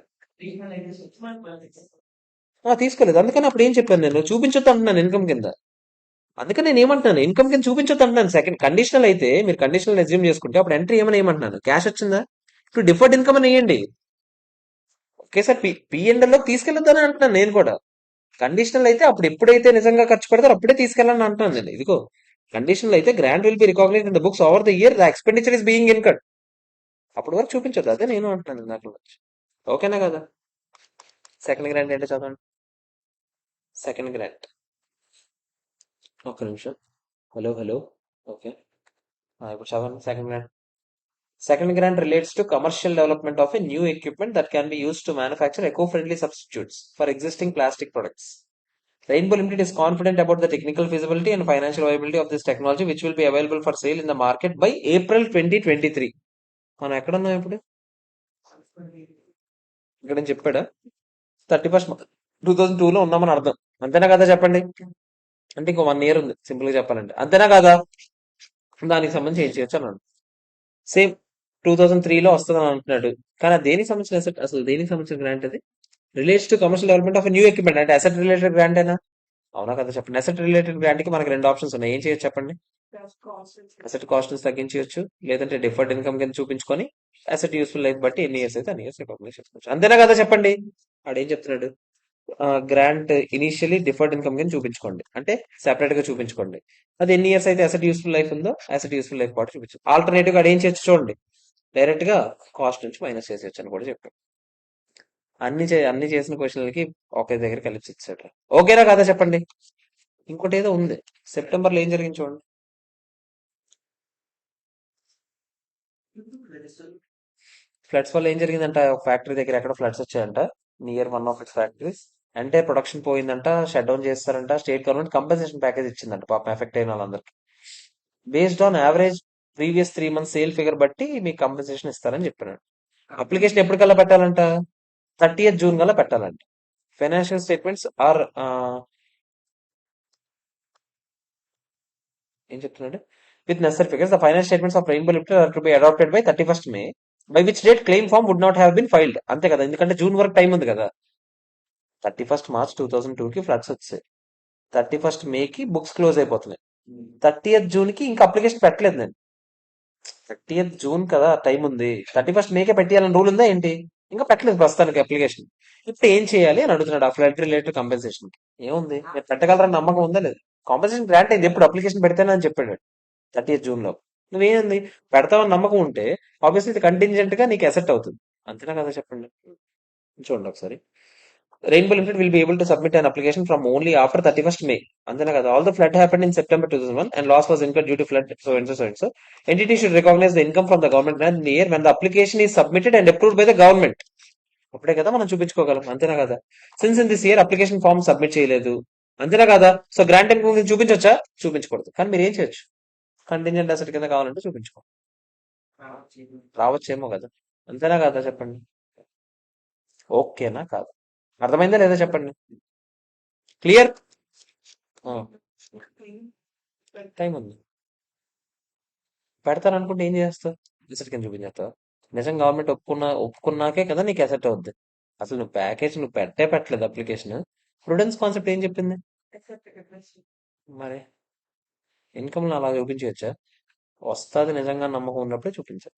తీసుకోలేదు, అందుకని అప్పుడు ఏం చెప్పాను, నేను చూపించొద్దు అంటున్నాను ఇన్కమ్ కింద. అందుకని నేను ఏమంటున్నాను, ఇన్కమ్ కింద చూపించొద్దు అంటున్నాను. సెకండ్ కండిషనల్ అయితే మీరు కండిషనల్ అజ్యూమ్ చేసుకుంటే అప్పుడు ఎంట్రీ ఏమని ఏమంటున్నాను, క్యాష్ వచ్చిందా, ఇప్పుడు డిఫర్డ్ ఇన్కమ్ అని వేయండి. ఒకేసారి పిఎండ్ఎల్ లోకి తీసుకెళ్ళొద్దని అంటున్నాను నేను కూడా. కండిషనల్ అయితే అప్పుడు ఎప్పుడైతే నిజంగా ఖర్చు పెడతారో అప్పుడే తీసుకెళ్ళాలని అంటున్నాను నేను. ఇదిగో కండిషనల్ అయితే grant will B recognised in the books over the year the expenditure is being incurred. అప్పుడు వరకు చూపించదు, అదే నేను అంటున్నాను ఇందాక నుంచి. ఓకేనా కదా? సెకండ్ గ్రాంట్ ఏంటో చదవండి. సెకండ్ గ్రాంట్, ఒక్క నిమిషం. Hello hello. ఓకే, ఇప్పుడు చదవండి second grant. Second grant relates to commercial development of a new equipment that can be used to manufacture eco-friendly substitutes for existing plastic products. Rainbow Limited is confident about the technical feasibility and financial viability of this technology, which will be available for sale in the market by April 2023. మనం ఎక్కడ ఉన్నాం ఇప్పుడు? ఇక్కడ నేను చెప్పాడా 31st 2002లో ఉన్నామని అర్థం, అంతేనా కదా? చెప్పండి. అంటే ఇంకో 1 year ఉంది సింపుల్ గా చెప్పాలంటే, అంతేనా కదా? దానికి సంబంధించి ఏం చేయొచ్చు అన్నాడు. సేమ్ 2003లో వస్తుందని అంటున్నాడు. కానీ అది దేనికి సంబంధించిన అసెట్, అసలు దేనికి సంబంధించిన గ్రాంట్ అది? Relates to commercial development of new equipment, అంటే అసెట్ రిలేటెడ్ గ్రాంట్ అయినా? అవునా కదా చెప్పండి. అసెట్ రిలేటెడ్ గ్రాంట్ కి మనకి 2 ఆప్షన్స్ ఉన్నాయి, ఏం చేయొచ్చు చెప్పండి. అసెట్ కాస్ట్ తగ్గించవచ్చు, లేదంటే డిఫర్డ్ ఇన్కమ్ కింద చూపించుకొని అసెట్ యూస్ఫుల్ లైఫ్ బట్టి ఎన్ని ఇయర్స్ అయితే అన్ని ఇయర్స్ రికగ్నైజ్ చేసుకోవచ్చు. అంతేనా కదా చెప్పండి. ఆడేం చెప్తున్నాడు, గ్రాంట్ ఇనిషియలీ డిఫర్డ్ ఇన్కమ్ కింద చూపించుకోండి, అంటే సెపరేట్ గా చూపించుకోండి. అది ఎన్ని ఇయర్స్ అయితే అసెట్ యూస్ఫుల్ లైఫ్ ఉందో అసెట్ యూస్ఫుల్ లైఫ్ పాటు చూపించు. ఆల్టర్నేటివ్ గా ఏం చేయొచ్చు చూడండి, డైరెక్ట్ గా కాస్ట్ నుంచి మైనస్ చేసేయచ్చు అని కూడా చెప్పాడు. అన్ని చేసిన క్వశ్చన్లకి ఒకే దగ్గర కలిపి ఇచ్చాడు. ఓకేనా కదా చెప్పండి. ఇంకోటి ఏదో ఉంది, సెప్టెంబర్ లో ఏం జరిగింది చూడండి. ఫ్లడ్స్ వల్ల ఏం జరిగిందంట, ఒక ఫ్యాక్టరీ దగ్గర ఎక్కడ ఫ్లడ్స్ వచ్చాయంట, near one of it's factories. అంటే ప్రొడక్షన్ పోయిందంట, షట్ డౌన్ చేస్తారంట. స్టేట్ గవర్నమెంట్ కంపెన్సేషన్ ప్యాకేజ్ ఇచ్చిందంట పాపం ఎఫెక్ట్ అయిన వాళ్ళందరికి. Based on average previous 3 months sale figure బట్టి మీకు కంపెన్సేషన్ ఇస్తారని చెప్పినాడు. అప్లికేషన్ ఎప్పటికల్లా పెట్టాలంట, 30th June కల్లా పెట్టాలంట. ఫైనాన్షియల్ స్టేట్మెంట్స్ ఆర్ ఏం చెప్తున్నాడు, with necessary figures the financial statements of Rainbow limited are to be adopted by 31st May, by which date claim form would not have been filed. అంతే కదా, ఎందుకంటే June వరకు time ఉంది కదా. 31st March 2002కి floods వచ్చాయి, 31st Mayకి books close అయిపోతున్నాయి, 30th June కి ఇంకా అప్లికేషన్ పెట్టలేదు నేను. 30th June కదా టైం ఉంది, 31st Mayకే పెట్టాలని రూల్ ఉందా ఏంటి? ఇంకా పెట్టలేదు ప్రస్తుతానికి అప్లికేషన్. ఇప్పుడు ఏం చేయాలి అని అడుగుతున్నాడు, ఆ ఫ్లడ్ రిలేటెడ్ కంపెన్సేషన్. ఏముంది, మీరు పెట్టగలరని నమ్మకం ఉందా లేదు? కాంపెన్సేషన్ గ్రాంట్ అయింది ఎప్పుడు, అప్లికేషన్ పెడితేనే అని చెప్పాడు 30th June లో. నువ్వేంది పెడతావని నమ్మకం ఉంటే ఆబ్వియస్లీ ఇది కంటింజెంట్ గా నీకు అసెట్ అవుతుంది, అంతేనా కదా చెప్పండి. చూడండి ఒకసారి. Rainbow Limited will be able to submit an application from only after 31st May. అంతేనా కదా. All the flood happened in September 2001 and loss was incurred due to flood so and so so and so. Entity should recognize the income from the government grant in the year when the application is submitted and approved by the government. అప్పుడే కదా మనం చూపించుకోగలం, అంతేనా కదా. Since in this year application form submit చేయలేదు, అంతేనా కదా. So grant income చూపించొచ్చా? చూపించకూడదు. కానీ మీరు ఏం చేయొచ్చు, కంటింజెంట్ అసెట్ కింద కావాలంటే చూపించుకో, రావచ్చేమో కదా. అంతేనా కదా చెప్పండి. ఓకేనా కాదు, అర్థమైందా లేదా చెప్పండి. క్లియర్. టైం ఉంది, పెడతారనుకుంటే ఏం చేస్తావు, అసెట్ కింద చూపించేస్తావు. నిజం గవర్నమెంట్ ఒప్పుకున్నాకే కదా నీకు అసెట్ అవుద్ది. అసలు నువ్వు ప్యాకేజ్ నువ్వు పెట్టలేదు అప్లికేషన్. ప్రుడెన్స్ కాన్సెప్ట్ ఏం చెప్పింది మరి, ఇన్కమ్ అలా చూపించవచ్చా? వస్తుంది నిజంగా నమ్మకం ఉన్నప్పుడే చూపించాలి.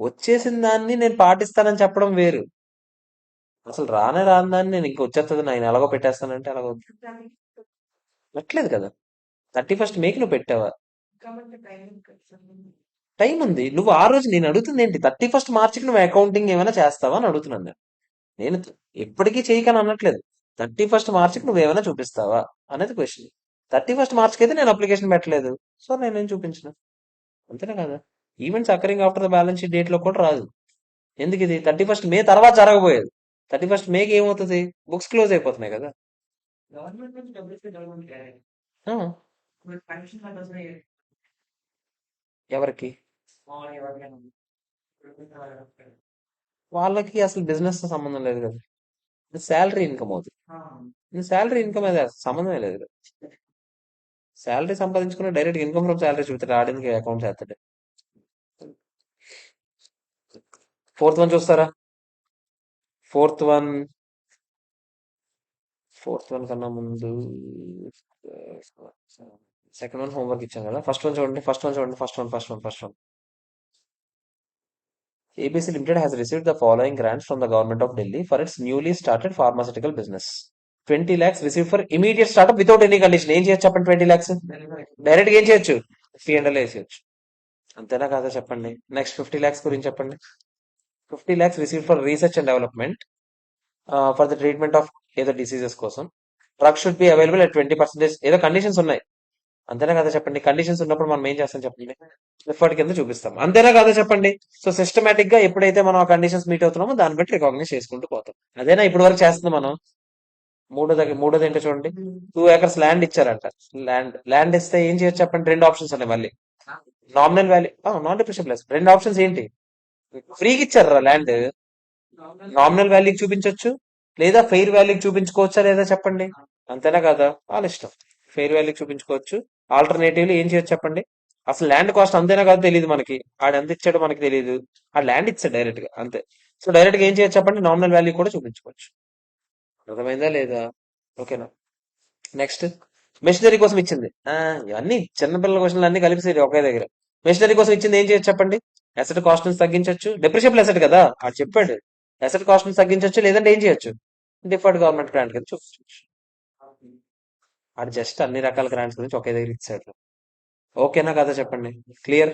వచ్చేసిన దాన్ని నేను పాటిస్తానని చెప్పడం వేరు, అసలు రానే రాని దాన్ని నేను ఇంక వచ్చేస్తుంది నేను ఎలాగో పెట్టేస్తానంటే ఎలాగో పెట్టలేదు కదా. 31st Mayకి నువ్వు పెట్టావా? టైం ఉంది. నువ్వు ఆ రోజు నేను అడుగుతుంది ఏంటి, 31st Marchకి నువ్వు అకౌంటింగ్ ఏమైనా చేస్తావా అని అడుగుతున్నాను నేను. నేను ఎప్పటికీ చేయకని అనట్లేదు. 31 మార్చికి నువ్వేమైనా చూపిస్తావా అనేది క్వశ్చన్. 31 మార్చికి అయితే నేను అప్లికేషన్ పెట్టలేదు, సో నేనేం చూపించిన. అంతేనా కదా? Events occurring after the balance sheet date లో కూడా రాదు. ఎందుకు ఇది 31 మే తర్వాత జరగబోయేది? 31 మేకి ఏమవుతుంది? బుక్స్ క్లోజ్ అయిపోతున్నాయి కదా. ఆ, ఎవరికి? వాళ్ళకి అసలు బిజినెస్ తో సంబంధం లేదు కదా. శాలరీ ఇన్కమ్ అవుతుంది. శాలరీ ఇన్కమ్ అది అసలు సంబంధమే లేదు కదా. శాలరీ సంపాదించుకున్న డైరెక్ట్ ఇన్కమ్ ఫ్రమ్ శాలరీ చూస్తాడు, ఆడికి అకౌంట్ చేస్తాడు. 4th వన్ చూస్తారా? ఫోర్త్ వన్ ఫోర్త్ వన్ కన్నా ముందు సెకండ్ వన్ హోంవర్క్ ఇచ్చాం కదా. ఫస్ట్ వన్ చూడండి. ABC Limited has received the following grants from the government of Delhi for its newly started pharmaceutical business. 20 lakhs received for immediate startup without any condition. ఏం చేయొచ్చు చెప్పండి? 20 lakhs direct గా ఏం చేయొచ్చు? P&L వేసేయచ్చు. అంతేనా కాదా చెప్పండి? నెక్స్ట్ 50 lakhs గురించి చెప్పండి. 50 lakhs received for research and development for the treatment of ఏదో డిసీజెస్ కోసం. Drug should be available at 20%. ఏదో కండిషన్స్ ఉన్నాయి. అంతేనా కదా చెప్పండి? కండిషన్స్ ఉన్నప్పుడు మనం ఏం చేస్తాం చెప్పండి? ఎఫర్ట్ కింద చూపిస్తాం. అంతేనా కదా చెప్పండి? సో సిస్టమేటిక్ గా ఎప్పుడైతే మనం ఆ కండిషన్స్ మీట్ అవుతున్నామో దాన్ని బట్టి రికాగ్నైజ్ చేసుకుంటూ పోతాం. అదేనా ఇప్పుడు వరకు చేస్తుంది మనం. మూడోది ఏంటో చూడండి. 2 acres ల్యాండ్ ఇచ్చారంట. ల్యాండ్ ఇస్తే ఏం చేయొచ్చు చెప్పండి? రెండు ఆప్షన్స్ ఉన్నాయి మళ్ళీ. Nominal value, non depreciable. రెండు ఆప్షన్స్ ఏంటి? ఫ్రీగా ఇచ్చారా ల్యాండ్? నామినల్ వాల్యూకి చూపించొచ్చు, లేదా ఫెయిర్ వాల్యూకి చూపించుకోవచ్చా లేదా చెప్పండి? అంతేనా కదా? వాళ్ళ ఇష్టం. ఫెయిర్ వాల్యూకి చూపించుకోవచ్చు. ఆల్టర్నేటివ్లీ ఏం చేయొచ్చు చెప్పండి? అసలు ల్యాండ్ కాస్ట్ అంతేనా కాదు తెలియదు మనకి. ఆడు ఎంత ఇచ్చాడో మనకి తెలియదు. ఆ ల్యాండ్ ఇచ్చాడు డైరెక్ట్ గా, అంతే. సో డైరెక్ట్ గా ఏం చేయొచ్చు చెప్పండి? నామినల్ వాల్యూ కూడా చూపించుకోవచ్చు. అర్థమైందా లేదా? ఓకేనా? నెక్స్ట్, మెషినరీ కోసం ఇచ్చింది. ఇవన్నీ చిన్నపిల్లల క్వశ్చన్లు అన్ని కలిపి ఒకే దగ్గర. మెషినరీ కోసం ఇచ్చింది ఏం చేయొచ్చు చెప్పండి? అసెట్ కాస్ట్ తగ్గించవచ్చు. డిప్రిషియబుల్ అసెట్ కదా అది చెప్పాడు. అసెట్ కాస్ట్ తగ్గించవచ్చు, లేదంటే ఏం చేయొచ్చు? డిఫర్డ్ గవర్నమెంట్ గ్రాంట్ కింద చూపించవచ్చు. అది జస్ట్ అన్ని రకాల గ్రాంట్స్ గురించి ఒకే దగ్గర ఇచ్చాడు. ఓకేనా కదా చెప్పండి? క్లియర్?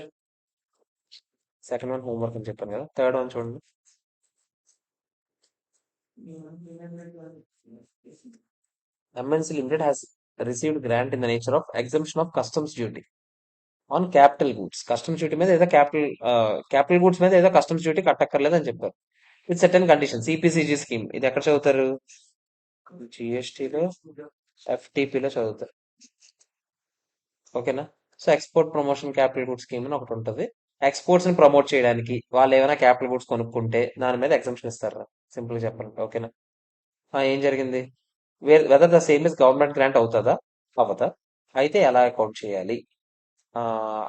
సెకండ్ వన్ హోంవర్క్ అని చెప్పాను కదా. థర్డ్ వన్ చూడండి. MNC Limited has received grant in the nature of exemption of customs duty on capital goods. Customs duty మీద ఏదో క్యాపిటల్ గూడ్స్ మీద ఏదో కస్టమ్స్ డ్యూటీ కట్టక్కర్లేదు అని చెప్పారు. With certain condition. CPCG scheme. ఇది ఎక్కడ చదువుతారు? GSTలో, FTPలో చదువుతారు. ఓకేనా? So export promotion capital goods scheme అని ఒకటి ఉంటుంది. ఎక్స్పోర్ట్స్ ని ప్రమోట్ చేయడానికి వాళ్ళు ఏమైనా క్యాపిటల్ గూడ్స్ కొనుక్కుంటే దాని మీద ఎగ్జంప్షన్ ఇస్తారు. సింపుల్ గా చెప్పాలంటే. ఓకేనా? ఏం జరిగింది? Whether the same is government grant అవుతుందా అవ్వదా? అయితే ఎలా అకౌంట్ చేయాలి?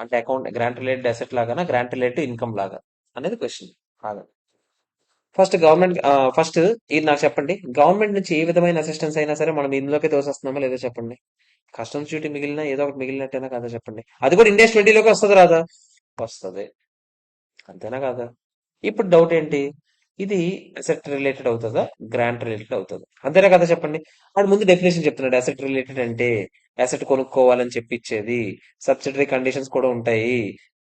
అంటే అకౌంట్ గ్రాంట్ రిలేటెడ్ అసెట్ లాగానా, గ్రాంట్ రిలేటెడ్ ఇన్కమ్ లాగా అనేది క్వశ్చన్. ఫస్ట్ ఇది నాకు చెప్పండి. గవర్నమెంట్ నుంచి ఏ విధమైన అసిస్టెన్స్ అయినా సరే మనం ఇందులోకి తోసేస్తున్నామా లేదో చెప్పండి. కస్టమ్స్ డ్యూటీ మిగిలిన ఏదో ఒకటి మిగిలినట్టేనా కదా చెప్పండి. అది కూడా ఇండియా 20లోకి వస్తుంది రాదా? వస్తుంది. అంతేనా కాదా? ఇప్పుడు డౌట్ ఏంటి? ఇది అసెట్ రిలేటెడ్ అవుతుందా, గ్రాంట్ రిలేటెడ్ అవుతుందా? అంతేనా కదా చెప్పండి. వాడు ముందు డెఫినేషన్ చెప్తున్నాడు. అసెట్ రిలేటెడ్ అంటే అసెట్ కొనుక్కోవాలని చెప్పిచ్చేది, సబ్సిడరీ కండిషన్స్ కూడా ఉంటాయి.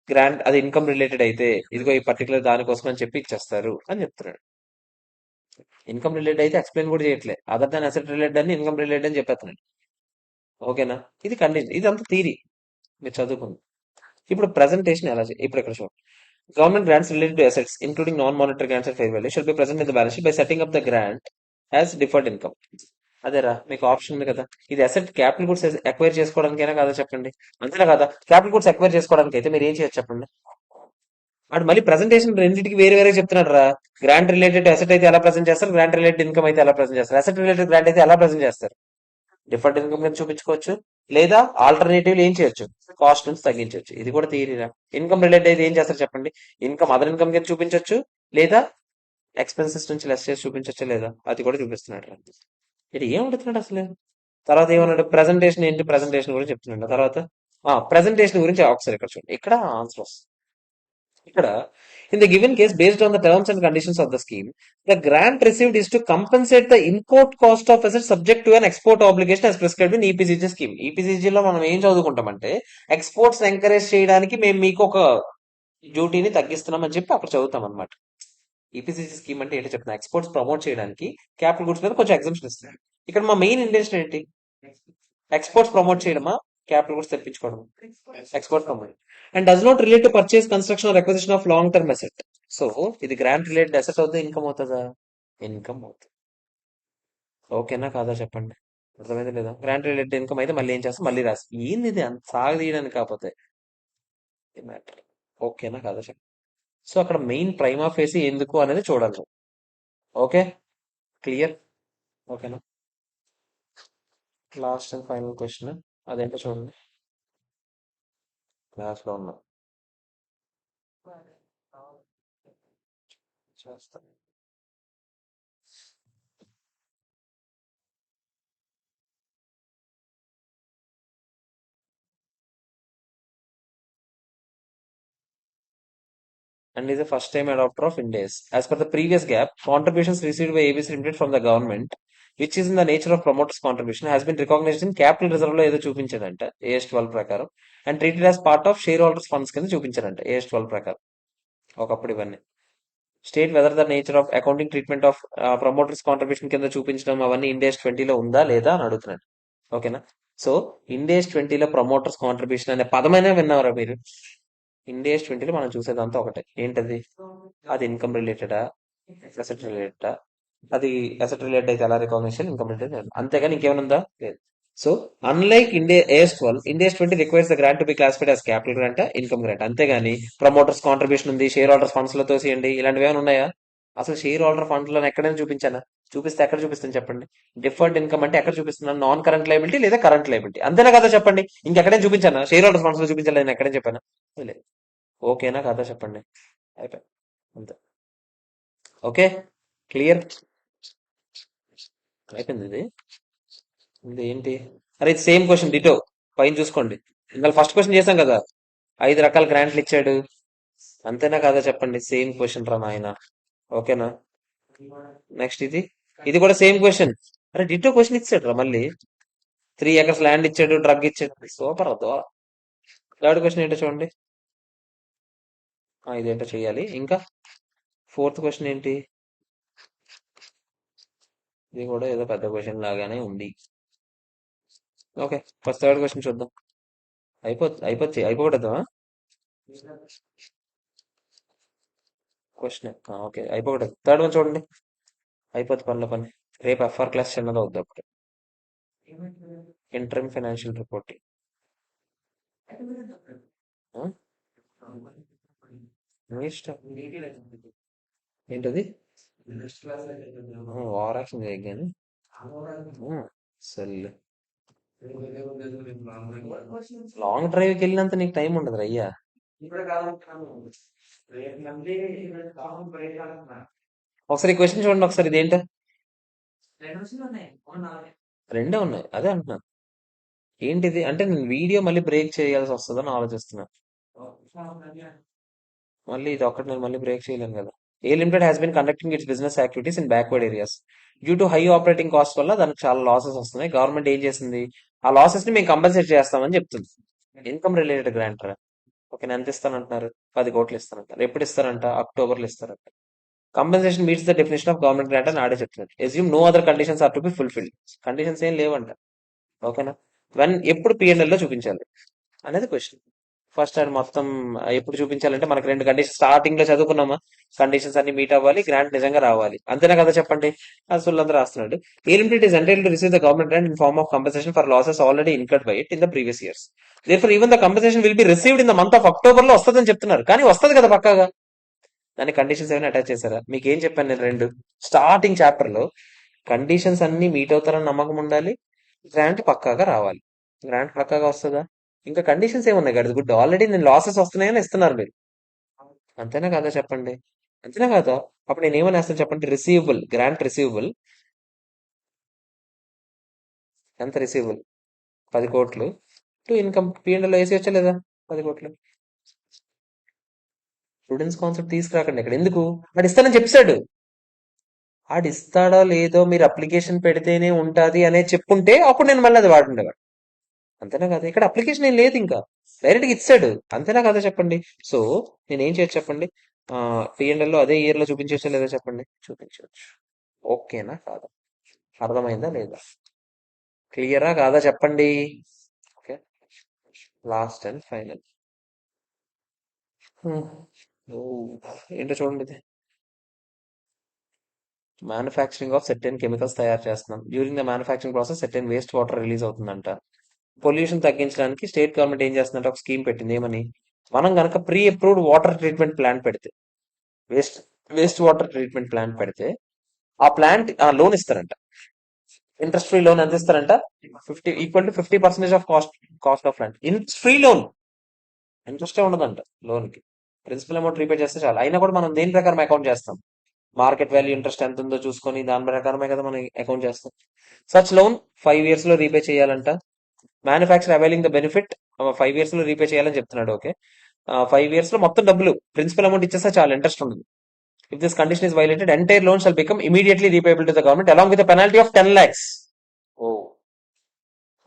గ్రాంట్ అది ఇన్కమ్ రిలేటెడ్ అయితే ఇదిగో ఈ పర్టికులర్ దానికోసం అని చెప్పి ఇచ్చేస్తారు అని చెప్తున్నాడు. ఇన్కమ్ రిలేటెడ్ అయితే ఎక్స్ప్లెయిన్ కూడా చేయట్లే. అదర్ దాన్ అసెట్ రిలేటెడ్ అని ఇన్కమ్ రిలేటెడ్ అని చెప్పేస్తున్నాడు. ఓకేనా? ఇది కండిషన్. ఇది అంత థీరీ మీరు చదువుకుంది. ఇప్పుడు ప్రెజెంటేషన్ ఎలా ఇప్పుడు ఇక్కడ చూడండి. Government grants related to assets, including non-monetary grants and fair value, shall be present in the balance sheet by setting up the grant as deferred income. అదేరా మీకు ఆప్షన్ ఉంది కదా. ఇది అసెట్ క్యాపిటల్ గుడ్స్ ఎక్వైర్ చేసుకోవడానికైనా కదా చెప్పండి. అంతేనా కదా? Capital goods acquire చేసుకోవడానికి అయితే మీరు ఏం చేయొచ్చు చెప్పండి? వాడు మళ్ళీ ప్రెజెంటేషన్ రెండింటికి వేరే వేరే చెప్తున్నాడు రా. గ్రాంట్ రిలేటెడ్ అసెట్ అయితే ఎలా ప్రెజెంట్ చేస్తారు, గ్రాంట్ రిలేటెడ్ ఇన్కమ్ అయితే ఎలా ప్రెజెంట్ చేస్తారు, అసెట్ రిలేటెడ్ గ్రాంట్ అయితే ఎలా ప్రెజెంట్ చేస్తారు? డిఫర్డ్ ఇన్కమ్ కింద చూపించుకోవచ్చు, లేదా ఆల్టర్నేటివ్ ఏం చేయొచ్చు? కాస్ట్ నుంచి తగ్గించవచ్చు. ఇది కూడా థియరీరా. ఇన్కమ్ రిలేటెడ్ అయితే ఏం చేస్తారు చెప్పండి? ఇన్కమ్ అదర్ ఇన్కమ్ కింద చూపించవచ్చు, లేదా ఎక్స్పెన్సెస్ నుంచి లెస్ చేసి చూపించవచ్చు, లేదా అది కూడా చూపిస్తున్నాడు. ఇది ఏం అడుగుతున్నాడు అసలు? తర్వాత ఏమన్నాడు? ప్రెజెంటేషన్ ఏంటి? ప్రెజెంటేషన్ గురించి చెప్తున్నాడు. తర్వాత ప్రెజెంటేషన్ గురించి ఒకసారి ఇక్కడ చూడండి. ఇక్కడ ఆన్సర్ వస్తుంది. ఇక్కడ in the given case based on the terms and conditions of the scheme, the grant received is to compensate the import cost of asset subject to an export obligation as prescribed in EPCG scheme. ఈపీసీజీలో మనం ఏం చదువుకుంటామంటే exports encourage చేయడానికి మేము మీకు ఒక డ్యూటీని తగ్గిస్తున్నాం అని చెప్పి అక్కడ చదువుతాం అనమాట. ఈపీసీజీ స్కీమ్ అంటే ఏంటో చెప్తున్నా. ఎక్స్పోర్ట్స్ ప్రమోట్ చేయడానికి క్యాపిటల్ గుడ్స్ మీద కొంచెం ఎగ్జంప్షన్ ఇస్తారు. ఇక్కడ మా మెయిన్ ఇంటెన్షన్ ఏంటి? ఎక్స్పోర్ట్స్ ప్రమోట్ చేయడమా, క్యాపిటల్ గుడ్స్ తెప్పించుకోవడం? Export promote. And does not relate to purchase, construction or acquisition of long term asset. So ఇది గ్రాంట్ రిలేటెడ్ అసెట్ అవుతుంది, ఇన్కమ్ అవుతుందా? ఇన్కమ్ అవుతుంది. ఓకేనా కాదా చెప్పండి? అర్థమైంది లేదా? గ్రాంట్ రిలేటెడ్ ఇన్కమ్ అయితే మళ్ళీ ఏం చేస్తాం, మళ్ళీ రాసి ఏంది ఇది అంత సాగదీయడానికి కాకపోతే మ్యాటర్. ఓకేనా కాదా చెప్పండి? సో అక్కడ మెయిన్ ప్రైమా ఫేసి ఎందుకు అనేది చూడాలి. Okay, clear? ఓకేనా? లాస్ట్ అండ్ ఫైనల్ క్వశ్చన్ అదేంటో చూడండి, క్లాస్ లో ఉన్నా చేస్తాను. And is a first time adopter of Ind AS. As per the previous gap, contributions received by ABC Limited from the government, which is in the nature of promoters contribution, has been recognized in capital reserve లో ఏదో చూపించదంట AS12 ప్రకారం, and treated as part of share holders funds కింద చూపించారంట AS12 ప్రకారం. ఒకప్పుడు ఇవన్నీ state whether the nature of accounting treatment of promoters contribution కింద చూపించడం అవన్నీ ఇండేస్ 20లో ఉందా లేదా అని అడుగుతున్నాను. ఓకేనా? సో ఇండేస్ 20లో ప్రమోటర్స్ కాంట్రిబ్యూషన్ అనే పదమైనా విన్నారా మీరు? ఇండేస్ 20లో మనం చూసేదంతా ఒకటే, ఏంటది? అది ఇన్కమ్ రిలేటెడా, అసెట్ రిలేటెడా? అది అసెట్ రిలేటెడ్ అయితే ఎలా రికగ్నిషన్, ఇన్కమ్ రిలేటెడ్, అంతేగాని ఇంకేమైనా ఉందా? లేదు. So unlike India AS12, India's 20 requires the grant to be classified as capital grant, income grant. అంతేగాని ప్రమోటర్స్ కాంట్రిబ్యూషన్ ఉంది, షేర్ హోల్డర్స్ ఫండ్స్ లతో చేయండి, ఇలాంటివి ఏమైనా ఉన్నాయా? అసలు షేర్ హోల్డర్ ఫండ్స్ లో ఎక్కడైనా చూపించానా? చూపిస్తే ఎక్కడ చూపిస్తాను చెప్పండి? డిఫర్డ్ ఇన్కమ్ అంటే ఎక్కడ చూపిస్తున్నాను? నాన్ కరెంట్ లైబిలిటీ లేదా కరెంట్ లైబిలిటీ, అంతేనా కదా చెప్పండి? ఇంకెక్కడైనా చూపించానా? షేర్ హోల్డర్ ఫండ్స్ లో చూపించాలి నేను ఎక్కడైనా చెప్పానా? లేదు. ఓకేనా కదా చెప్పండి? అయిపోయి అంతే. Okay, clear? అయిపోయింది ఇది. ఇది ఏంటి? అరే ఇది సేమ్ క్వశ్చన్ డిటో, పైన చూసుకోండి. ఇందులో ఫస్ట్ క్వశ్చన్ చేశాం కదా, 5 రకాల గ్రాంట్లు ఇచ్చాడు, అంతేనా కదా చెప్పండి? సేమ్ క్వశ్చన్ రా నాయన. ఓకేనా? నెక్స్ట్ ఇది, ఇది కూడా సేమ్ క్వశ్చన్. అరే డిటో క్వశ్చన్ ఇచ్చాడు రా మళ్ళీ. 3 acres ల్యాండ్ ఇచ్చాడు, డ్రగ్ ఇచ్చాడు, సూపర్ అదో. థర్డ్ క్వశ్చన్ ఏంటో చూడండి. ఇదేంటో చెయ్యాలి ఇంకా. ఫోర్త్ క్వశ్చన్ ఏంటి? ఇది కూడా ఏదో పెద్ద క్వశ్చన్ లాగానే ఉంది. ఓకే, ఫస్ట్ థర్డ్ క్వశ్చన్ చూద్దాం. అయిపోకూడదా క్వశ్చన్? ఓకే, అయిపోకూడదు. థర్డ్ వన్ చూడండి, అయిపోద్ది పనిలో పని. రేపు FR క్లాస్ చిన్నది అవుద్ది అప్పుడు. Interim financial reporting. మీ ఇష్టం. ఏంటది? ఓవర్ యాక్షన్ చేయగానే సెల్. లాంగ్ డ్రైవ్కి వెళ్ళినంత నీకు టైం ఉండదు అయ్యా. ఒకసారి ఈ క్వశ్చన్ చూడండి ఒకసారి, ఇదేంటో. రెండే ఉన్నాయి, అదే అంటున్నా. ఏంటిది అంటే నేను వీడియో మళ్ళీ బ్రేక్ చేయాల్సి వస్తుందని ఆలోచిస్తున్నా. మళ్ళీ ఇది ఒక్కటి నేను మళ్ళీ బ్రేక్ చేయలేను కదా. A limited has been conducting it's business activities in backward areas due to high operating cost వల్ల దానికి చాలా లాసెస్ వస్తున్నాయి. గవర్నమెంట్ ఏం చేసింది, ఆ లాసెస్ ని మేము కంపెన్సేట్ చేస్తామని చెప్తుంది. Income related grant. ఓకే, ఎంత ఇస్తానంటున్నారు? 10 కోట్లు ఇస్తానంటారు. ఎప్పుడు ఇస్తారంట? అక్టోబర్లో ఇస్తారంట. Compensation meets the definition of government grant అని ఆడే చెప్తున్నారు. Assume no other conditions are to be fulfilled. Conditions ఏం లేవంట. ఓకేనా? ఎప్పుడు PNL లో చూపించాలి అనేది క్వశ్చన్. ఫస్ట్ అండ్ మొత్తం ఎప్పుడు చూపించాలంటే మనకి 2 కండిషన్ స్టార్టింగ్ లో చదువుకున్నామా, కండిషన్స్ అన్ని మీట్ అవ్వాలి, గ్రాంట్ నిజంగా రావాలి, అంతేనా కదా చెప్పండి? అది సుల్లంతా రాస్తున్నాడు. A limited is entitled to receive the government grant in form of compensation for losses already incurred by it in the previous years. Therefore even the compensation will be received in the month of October లో వస్తుందని చెప్తున్నారు. కానీ వస్తుంది కదా పక్కాగా. దాని conditions ఏమైనా attach చేశారా? మీకు ఏం చెప్పాను నేను, 2 స్టార్టింగ్ చాప్టర్ లో కండిషన్స్ అన్ని మీట్ అవుతారని నమ్మకం ఉండాలి, గ్రాంట్ పక్కాగా రావాలి. గ్రాంట్ పక్కాగా వస్తుందా? ఇంకా కండిషన్స్ ఏమున్నాయి కదా గుడ్, ఆల్రెడీ నేను లాసెస్ వస్తున్నాయని ఇస్తున్నారు మీరు, అంతేనా కదా చెప్పండి? అంతేనా కదా? అప్పుడు నేను ఏమని వేస్తాను చెప్పండి? రిసీవబుల్, గ్రాంట్ రిసీవబుల్ ఎంత? రిసీవబుల్ 10 కోట్లు టు ఇన్కమ్. P&L లో వేసి వచ్చా లేదా 10 కోట్లు? స్టూడెంట్స్ కాన్సెప్ట్ తీసుకురాకండి ఇక్కడ. ఎందుకు? వాడు ఇస్తానని చెప్పాడు. వాడు ఇస్తాడో లేదో మీరు అప్లికేషన్ పెడితేనే ఉంటది అనేది చెప్పుంటే అప్పుడు నేను మళ్ళీ అది వాడుండేవాడు. అంతేనా కదా? ఇక్కడ అప్లికేషన్ ఏం లేదు, ఇంకా డైరెక్ట్ గా ఇచ్చాడు, అంతేనా కదా చెప్పండి? సో నేను ఏం చేయొచ్చు చెప్పండి? P&L లో అదే ఇయర్ లో చూపించవచ్చా లేదా చెప్పండి? చూపించవచ్చు. ఓకేనా కాదా? అర్థమైందా లేదా? క్లియరా కాదా చెప్పండి. Okay, last and final. ఏంటో చూడండి ఇది. మ్యానుఫ్యాక్చరింగ్ ఆఫ్ సెర్టెన్ కెమికల్స్ తయారు చేస్తున్నాం. During the manufacturing process certain waste water release అవుతుందంట. పొల్యూషన్ తగ్గించడానికి స్టేట్ గవర్నమెంట్ ఏం చేస్తుందంటే ఒక స్కీమ్ పెట్టింది. ఏమని? మనం గనక pre approved water treatment plant పెడితే, waste waste water treatment plant పెడితే, ఆ ప్లాంట్ ఆ లోన్ ఇస్తారంట. ఇంట్రెస్ట్ ఫ్రీ లోన్ ఎంత ఇస్తారంట? 50 = 50% of cost of plant. Interest free loan, ఇంట్రెస్టే ఉండదంట లోన్ కి. ప్రిన్సిపల్ అమౌంట్ రీపే చేస్తే చాలు. అయినా కూడా మనం దేని ప్రకారం అకౌంట్ చేస్తాం? మార్కెట్ వాల్యూ ఇంట్రెస్ట్ ఎంత ఉందో చూసుకొని దాని ప్రకారమే కదా మనం అకౌంట్ చేస్తాం. సచ్ లోన్ 5 years లో రీపే చేయాలంట. Manufacture availing the benefit 5 years లో రీపే చేయాలని చెప్తున్నాడు. ఓకే, 5 years లో మొత్తం డబ్బులు ప్రిన్సిపల్ అమౌంట్ ఇచ్చేస్తే చాలు, ఇంట్రెస్ట్ ఉండదు. If this condition is violated entire loan shall become immediately repayable to the government along with penalty of 10 lakhs. Oh,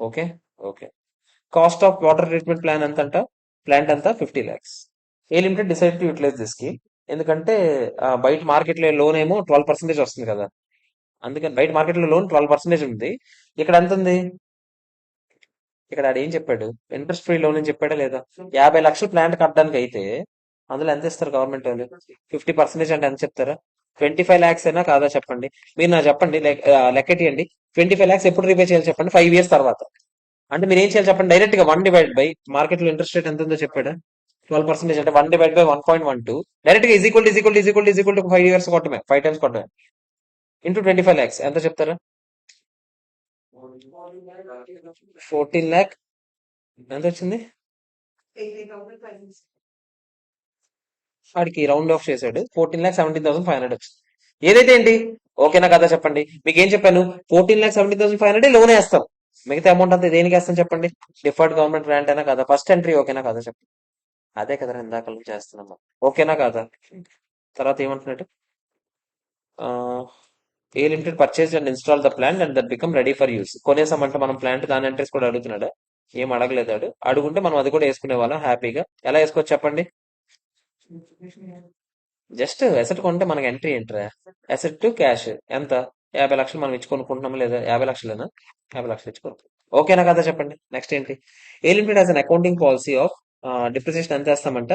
okay, okay. Cost of water treatment plant అంతా 50 lakhs. A limited decide to utilise this scheme. ఎందుకంటే బయట market లో loan ఏమో 12% వస్తుంది కదా. అందుకని బయట market లో లోన్ 12% ఉంది. ఇక్కడ ఎంత ఉంది? ఇక్కడ ఆడు ఏం చెప్పాడు? ఇంట్రెస్ట్ ఫ్రీ లోన్ అని చెప్పాడా లేదా? 50 లక్షలు ప్లాంట్ కట్టడానికి అయితే అందులో ఎంత ఇస్తారు గవర్నమెంట్ వాళ్ళు? 50% అంటే ఎంత చెప్తారా? 25 lakhs అయినా కాదా చెప్పండి. మీరు నాకు చెప్పండి, లెక్కటియండి. 25 lakhs ఎప్పుడు రీపే చేయాలి చెప్పండి? 5 years తర్వాత. అంటే మీరు ఏం చేయాలి చెప్పండి? డైరెక్ట్ గా 1/, మార్కెట్ లో ఇంట్రెస్ట్ రేట్ ఎంత ఉందో చెప్పాడా? 12% అంటే 1/1.12 డైరెక్ట్ గా ఈక్వల్ టు 5 years కొట్టమే, 5 times కొట్టమే. ఇంటూ 25 lakhs ఎంత చెప్తారా? 14 lakh ఎంత వచ్చింది? వాడికి రౌండ్ ఆఫ్ చేశాడు. 14,17,500 వచ్చింది. ఏదైతే ఏంటి, ఓకేనా కదా చెప్పండి. మీకు ఏం చెప్పాను? 14,17,500 లోన్ వేస్తాం. మిగతా అమౌంట్ అంతా దేనికి వేస్తాం చెప్పండి? డిఫర్డ్ గవర్నమెంట్ గ్రాంట్ అయినా కదా? ఫస్ట్ ఎంట్రీ ఓకేనా కదా చెప్పండి. అదే కదా ఇందాక నుంచి చేస్తున్నాం. ఓకేనా కాదా? తర్వాత ఏమంటున్నట్టు, A limited purchase and install the plant and that become ready for use. కొనేసామంటే మనం ప్లాంట్, దాని ఎంట్రీస్ కూడా అడుగుతున్నాడు. ఏం అడగలేదాడు. అడుగుంటే మనం అది కూడా వేసుకునే వాళ్ళం హ్యాపీగా. ఎలా వేసుకోవచ్చు చెప్పండి? జస్ట్ అసెట్ కొంటే మనకి ఎంట్రీ ఏంట్రా? అసెట్ టు క్యాష్ ఎంత? 50 లక్షలు మనం ఇచ్చి కొనుక్కుంటున్నామా లేదా? 50 లక్షలేనా? 50 లక్షలు ఇచ్చి కొనుక్కుంటాం. ఓకేనా కదా చెప్పండి. నెక్స్ట్ ఏంటి? A limited as an accounting policy of depreciation ఎంత వేస్తామంట?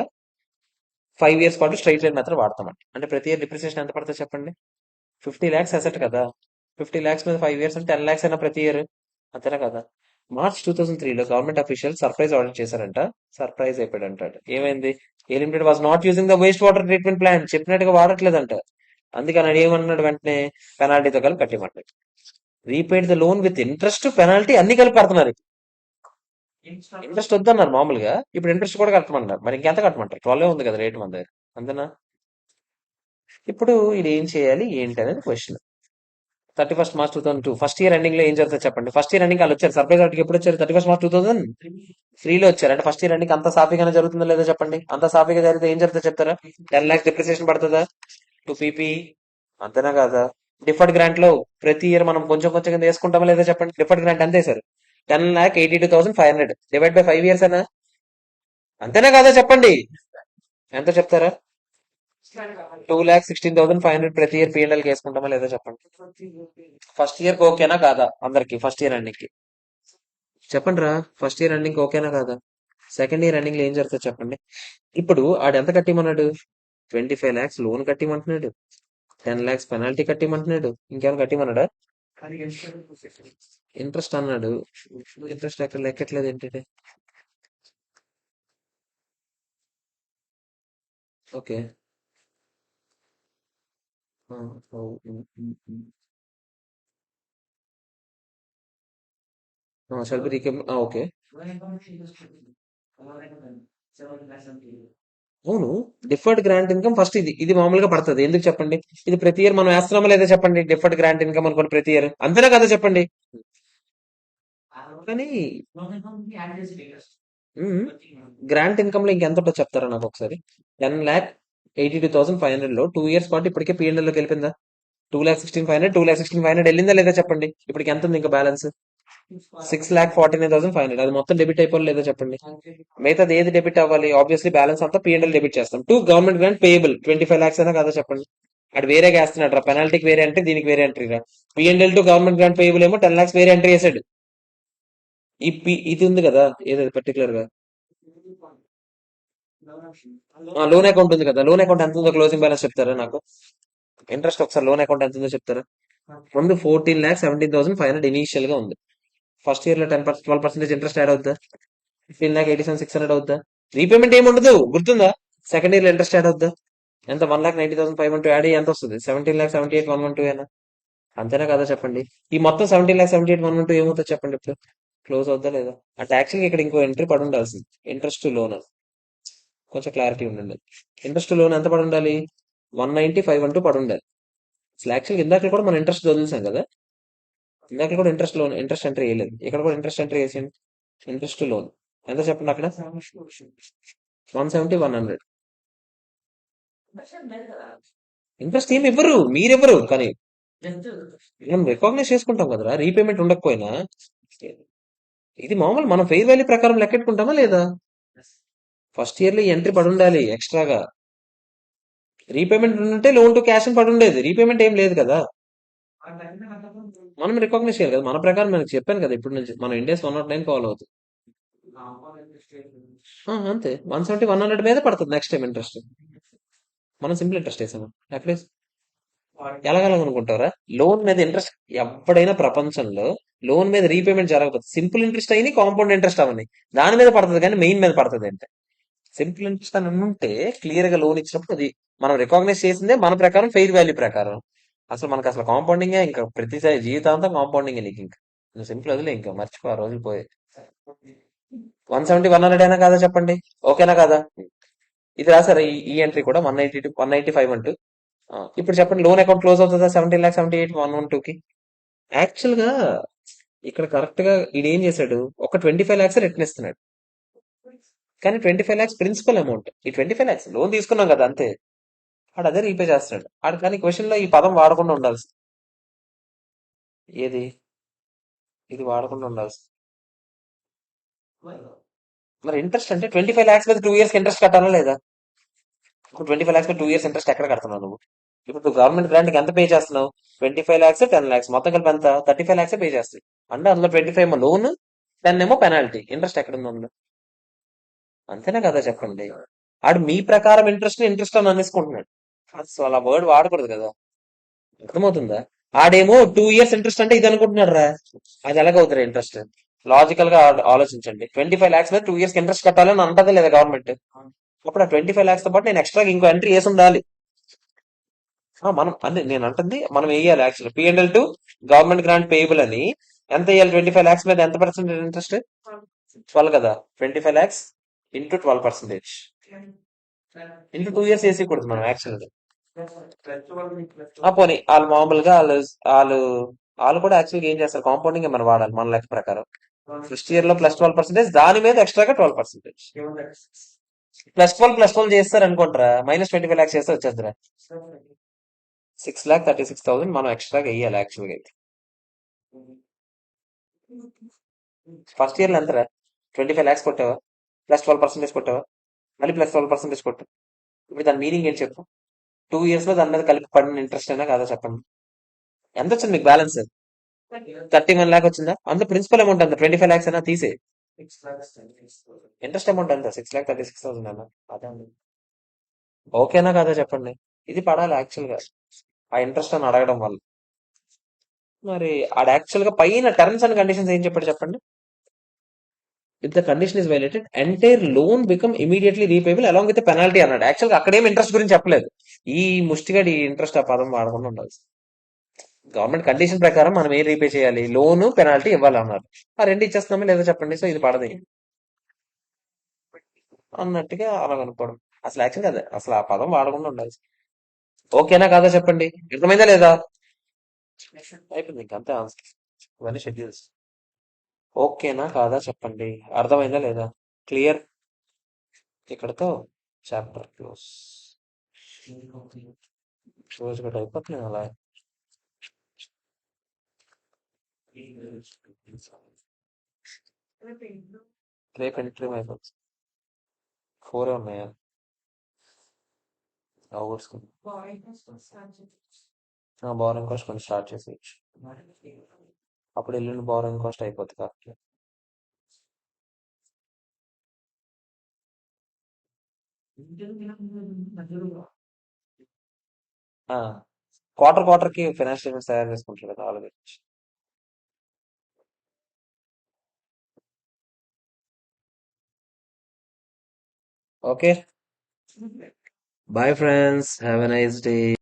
5 years పాటు స్ట్రైట్ లైన్ మెథడ్ వాడతామంట. అంటే ప్రతి ఇయర్ డిప్రిసియేషన్ ఎంత పడుతుంది చెప్పండి? 50 lakhs అసెట్ కదా. 50 lakhs మీద 5 years అంటే 10 lakhs అయినా ప్రతి ఇయర్, అంతేనా కదా? మార్చ్ 2003లో గవర్నమెంట్ అఫీషియల్ సర్ప్రైజ్ ఆడిట్ చేశారంట. సర్ప్రైజ్ అయిపోయాడు అంటాడు. ఏమైంది? A limited was not using the waste water treatment plant. చెప్పినట్టుగా వాడట్లేదంట. అందుకని ఆయన ఏమన్నాడు? వెంటనే పెనాల్టీతో కలిపి కట్టేయమన్నాడు. Repaid the loan with interest penalty అన్ని కలిపి కడుతున్నారు. ఇంట్రెస్ట్ వద్దన్నారు మామూలుగా, ఇప్పుడు ఇంట్రెస్ట్ కూడా కట్టమన్నారు. మరి ఇంకెంత కట్టమంటారు? 12 ఉంది కదా రేట్ మన దగ్గర, అంతేనా? ఇప్పుడు ఇది ఏం చేయాలి ఏంటి అనేది question. 31st March 2002 first year ending లో ఏం జరుగుతుంది చెప్పండి? ఫస్ట్ ఇయర్ ఎండింగ్ వాళ్ళు వచ్చారు. సర్ప్రైజ్ వాటికి ఎప్పుడు వచ్చారు? 31st March 2003లో వచ్చారు. అంటే ఫస్ట్ ఇయర్ ఎండింగ్ అంత సాఫీగానే జరుగుతుందో లేదో చెప్పండి. అంత సాఫీగా జరిగితే ఏం జరుగుతుందో చెప్తారా? 10 lakhs డిప్రిసియేషన్ పడుతుందా టు పీపీ, అంతేనా కాదా? డిఫర్డ్ గ్రాంట్ లో ప్రతి ఇయర్ మనం కొంచెం కొంచెం కింద వేసుకుంటామా లేదా చెప్పండి? డిఫర్డ్ గ్రాంట్ ఎంత వేశారు? 10,82,500 డివైడ్ బై 5 years అనా? అంతేనా కాదా చెప్పండి? ఎంత చెప్తారా? 2,16,500 ప్రతి ఇయర్ పిఎన్ఎల్ కి వేసుకుంటామా లేదా చెప్పండి? ఫస్ట్ ఇయర్ ఓకేనా కాదా అందరికి? ఫస్ట్ ఇయర్ ఎండింగ్ కి చెప్పండి రా. ఫస్ట్ ఇయర్ ఎండింగ్ ఓకేనా కాదా? సెకండ్ ఇయర్ ఎండింగ్ లో ఏం జరుగుతుంది చెప్పండి? ఇప్పుడు ఆడు ఎంత కట్టిమన్నాడు? 25 lakhs లోన్ కట్టిమంటున్నాడు. 10 lakhs పెనాల్టీ కట్టిమంటున్నాడు. ఇంకేమైనా కట్టిమన్నాడా? ఇంట్రెస్ట్ అన్నాడు. ఇంట్రెస్ట్ ఎక్కడ లెక్కట్లేదు ఏంటంటే. ఓకే, షల్ బి రీకమ్. ఓకే, అవును. డిఫర్డ్ గ్రాంట్ ఇన్కమ్ ఫస్ట్ ఇది ఇది మామూలుగా పడుతుంది. ఎందుకు చెప్పండి? ఇది ప్రతి ఇయర్ మనం వేస్తున్నామా లేదా చెప్పండి? డిఫర్డ్ గ్రాంట్ ఇన్కమ్ అనుకోండి ప్రతి ఇయర్, అంతేనా కదా చెప్పండి? కానీ గ్రాంట్ ఇన్కమ్ లో ఇంకెంత ఉంటుందో చెప్తారా నాకు ఒకసారి? 10,82,500 లో 2 years పాటు ఇప్పటికే పిఎన్ఎల్ లోకి వెళ్ళిపోయిందా? 2,16,500 2,16,500 వెళ్ళిందా లేదా చెప్పండి? ఇప్పటికి ఎంత ఉంది ఇంకా బ్యాలెన్స్? 6,49,500. అది మొత్తం డెబిట్ అయిపోవాలి లేదా చెప్పండి? మిగతాది ఏది డెబిట్ అవ్వాలి? ఆబ్వియస్లీ బ్యాలెన్స్ అంతా పిఎన్ఎల్ డెబిట్ చేస్తాం to government grant payable 25 lakhs అయినా కదా చెప్పండి? అటు వేరే వేస్తున్నాడు రా, పెనాల్టీకి వేరే ఎంట్రీ, దీనికి వేరే ఎంట్రీ రా. PNL to government grant payable ఏమో 10 lakhs వేరే ఎంట్రీ వేసాడు. ఇది ఉంది కదా, ఏదో పర్టికులర్ గా లోన్ అకౌంట్ ఉంది కదా, లోన్ అకౌంట్ ఎంత ఉందో క్లోజింగ్ బ్యాలెన్స్ చెప్తారా నాకు? ఇంట్రెస్ట్ ఒకసారి లోన్ అకౌంట్ ఎంత ఉందో చెప్తారా? ముందు 14,17,500 ఇనీషియల్ గా ఉంది. ఫస్ట్ ఇయర్ లో 12% ఇంట్రెస్ట్ యాడ్ అవుద్దా? 15,87,600 అవుద్దా? రీపేమెంట్ ఏమి ఉండదు, గుర్తుందా? సెకండ్ ఇయర్ లో ఇంట్రెస్ట్ యాడ్ అవుద్దా? ఎంత? 1,90,512 యాడ్ అయ్యి ఎంత వస్తుంది? 17,78,112 ఏనా? అంతేనా కదా చెప్పండి. ఈ మొత్తం 17,78,112 ఏమవుతుందో చెప్పండి ఇప్పుడు. క్లోజ్ అవుద్దా లేదా? అంటే యాక్చువల్గా ఇక్కడ ఇంకో ఎంట్రీ పడి ఉండాల్సింది, ఇంట్రెస్ట్ లోన్. కొంచెం క్లారిటీ ఉండండి. ఇంట్రెస్ట్ లోన్ ఎంత పడి ఉండాలి? 190,512 పడి ఉండాలి. అసలు యాక్చువల్గా ఇందాక కూడా మనం ఇంట్రెస్ట్ వదిలేసాం కదా, ఇందాక కూడా ఇంట్రెస్ట్ లోన్, ఇంట్రెస్ట్ ఎంట్రీ వేయలేదు, ఇక్కడ కూడా ఇంట్రెస్ట్ ఎంట్రీ వేసేయండి. ఇంట్రెస్ట్ లోన్ ఎంత చెప్పండి అక్కడ? 170,100. ఇంట్రెస్ట్ ఏమి ఇవ్వరు, మీరెవ్వరు కానీ మనం రికాగ్నైజ్ చేసుకుంటాం కదరా, రీపేమెంట్ ఉండకపోయినా. ఇది మామూలు మనం ఫెయిర్ వాల్యూ ప్రకారం లెక్కెట్టుకుంటామా లేదా? ఫస్ట్ ఇయర్ లో ఈ ఎంట్రీ పడి ఉండాలి ఎక్స్ట్రాగా. రీపేమెంట్ ఉంటే లోన్ టు క్యాష్ అని పడి ఉండేది, రీపేమెంట్ ఏం లేదు కదా. మనం రికాగ్నైజ్ చేయాలి కదా, మన ప్రకారం మనకు చెప్పాను కదా ఇప్పుడు నుంచి, మనం ఇండియాస్ 109 ఫాలో అవుతుంది. అంతే, 170,100 మీద పడుతుంది నెక్స్ట్ టైం ఇంట్రెస్ట్. మనం సింపుల్ ఇంట్రెస్ట్ వేసాము అట్లీస్ట్. ఎలాగలనుకుంటారా? లోన్ మీద ఇంట్రెస్ట్ ఎప్పుడైనా ప్రపంచంలో లోన్ మీద రీపేమెంట్ జరగకపోతే సింపుల్ ఇంట్రెస్ట్ అయినా కాంపౌండ్ ఇంట్రెస్ట్ అవని దాని మీద పడుతుంది, కానీ మెయిన్ మీద పడుతుంది అంటే. సింపుల్ ఇంట్రెస్ట్ అని ఉంటే క్లియర్ గా లోన్ ఇచ్చినప్పుడు అది మనం రికాగ్నైజ్ చేసిందే మన ప్రకారం, ఫెయిర్ వాల్యూ ప్రకారం. అసలు మనకు అసలు కాంపౌండింగే, ఇంకా ప్రతిసారి జీవితాంతం కాంపౌండింగ్ నీకు. ఇంకా నువ్వు సింపుల్ వదిలే, ఇంకా మర్చిపో, ఆ రోజులు పోయి. 170,100 అయినా కాదా చెప్పండి? ఓకేనా కాదా? ఇది రాసారా ఈ ఎంట్రీ కూడా? 190 to 195 అంటూ. ఇప్పుడు చెప్పండి, లోన్ అకౌంట్ క్లోజ్ అవుతుందా 17,78,112 కి? యాక్చువల్ గా ఇక్కడ కరెక్ట్ గా ఈడు ఏం చేశాడు, ఒక 25 lakhs రిటర్న్ ఇస్తున్నాడు. కానీ 25 lakhs ప్రిన్సిపల్ అమౌంట్, ఈ 25 lakhs లోన్ తీసుకున్నాం కదా అంతే. ఆడు అదే రీపే చేస్తున్నాడు ఆడు, కానీ క్వశ్చన్ లో ఈ పదం వాడకుండా ఉండాల్సి. ఏది? ఇది వాడకుండా ఉండాల్సి. మరి ఇంట్రెస్ట్ అంటే 25 lakhs మీద 2 years ఇంట్రెస్ట్ కట్టాలా లేదా? ఇప్పుడు 25 lakhs మీద 2 years ఇంట్రెస్ట్ ఎక్కడ కడుతున్నావు నువ్వు? ఇప్పుడు గవర్నమెంట్ గ్రాంట్ కి ఎంత పే చేస్తున్నావు? 25 lakhs, 10 lakhs, మొత్తం కలిపి ఎంత? 35 lakhs పే చేస్తాయి. అంటే అందులో 25 ఏమో లోన్, 10 ఏమో పెనాల్టీ. ఇంట్రెస్ట్ ఎక్కడ ఉంది అందులో? అంతేనా కదా చెప్పండి. ఆడు మీ ప్రకారం ఇంట్రెస్ట్ ఇంట్రెస్ట్ అని అనేసుకుంటున్నాడు. అసలు అలా వర్డ్ వాడకూడదు కదా, అర్థమవుతుందా? ఆడేమో 2 years ఇంట్రెస్ట్ అంటే ఇది అనుకుంటున్నాడు రా. అది ఎలాగవుతుంది ఇంట్రెస్ట్? లాజికల్ గా ఆలోచించండి. 25 lakhs మీద 2 years ఇంట్రెస్ట్ కట్టాలని అంటది లేదా గవర్నమెంట్? అప్పుడు ఆ 25 lakhs తో పాటు నేను ఎక్స్ట్రా ఇంకో ఎంట్రీ వేసి ఉండాలి. మనం అంటే నేను అంటుంది మనం వేయాలి actual PNL to government grant payable అని. ఎంత వేయాలి? 25 lakhs మీద ఎంత పర్సెంటేజ్ ఇంట్రెస్ట్? 12 కదా. 25 lakhs ఇంటూ 12%, ఇంటూ 2 years వేసేయకూడదు మనం యాక్చువల్. పోనీ వాళ్ళు మామూలుగా వాళ్ళు వాళ్ళు కూడా యాక్చువల్గా ఏం చేస్తారు, కాంపౌండింగ్ మనం వాడాలి మన లెక్క ప్రకారం. ఫస్ట్ ఇయర్ లో +12%, దాని మీద ఎక్స్ట్రాగా 12%. +12 చేస్తారు అనుకుంటారా, -25 lakhs చేస్తే వచ్చేద్దరా. 6,36,000 మనం ఎక్స్ట్రాగా వెయ్యాలి యాక్చువల్గా అయితే. ఫస్ట్ ఇయర్ లో ఎంతరా? 25 lakhs కొట్టావా, +12% కొట్టావా, మళ్ళీ +12% కొట్టు. ఇప్పుడు దాని మీనింగ్ ఏంటి చెప్పు? 2 years లో దాని మీద కలిపి పడిన ఇంట్రెస్ట్ అయినా కాదా చెప్పండి. ఎంత వచ్చింది మీకు బ్యాలెన్స్? 31 lakh వచ్చిందా? అందులో ప్రిన్సిపల్ అమౌంట్ అంత 25 lakhs అయినా తీసే. ఇంట్రెస్ట్ అమౌంట్ అంత 6,36,000 అన్న. అదే అండి. ఓకేనా కాదా చెప్పండి. ఇది పడాలి యాక్చువల్ గా, ఆ ఇంట్రెస్ట్ అని అడగడం వల్ల. మరి ఆడ యాక్చువల్ గా పైన టర్మ్స్ అండ్ కండిషన్స్ ఏం చెప్పాడు చెప్పండి? If the condition is violated entire loan become immediately repayable along with penalty అన్నాడు. యాక్చువల్ గా అక్కడేం ఇంట్రెస్ట్ గురించి చెప్పలేదు. ఈ ముష్టిగాడి ఇంట్రెస్ట్ ఆ పదం వాడకుండా ఉండాలి. గవర్నమెంట్ కండిషన్ ప్రకారం మనం ఏం రీపే చేయాలి, లోన్ పెనాల్టీ ఇవ్వాలి అన్నారు. ఆ రెండు ఇచ్చేస్తున్నామే లేదా చెప్పండి, సో ఇది పడదు అన్నట్టుగా అలా అనుకోవడం. అసలు యాక్చువల్ కదా, అసలు ఆ పదం వాడకుండా ఉండాలి. ఓకేనా కాదా చెప్పండి, అర్థమైందా లేదా? అయిపోయింది ఇంకంతే ఆన్సర్, ఇవన్నీ షెడ్యూల్స్. ఓకేనా కాదా చెప్పండి, అర్థమైందా లేదా? క్లియర్? ఇక్కడతో చాప్టర్ క్లోజ్. క్లోజ్ కూడా అయిపోతుంది అలా. రేపు ఇంటర్వ్యూ అయిపోతుంది. 4 ఉన్నాయా? బారోయింగ్ కాస్ట్ కొంచెం స్టార్ట్ చేసేయచ్చు. అప్పుడు ఎల్లుండి బారోయింగ్ కాస్ట్ అయిపోతుంది కాబట్టి. క్వార్టర్ క్వార్టర్ కి ఫైనాన్షియల్ స్టేట్మెంట్స్ తయారు చేసుకుంటారు కదా వాళ్ళ గురించి. Okay, bye friends, have a nice day.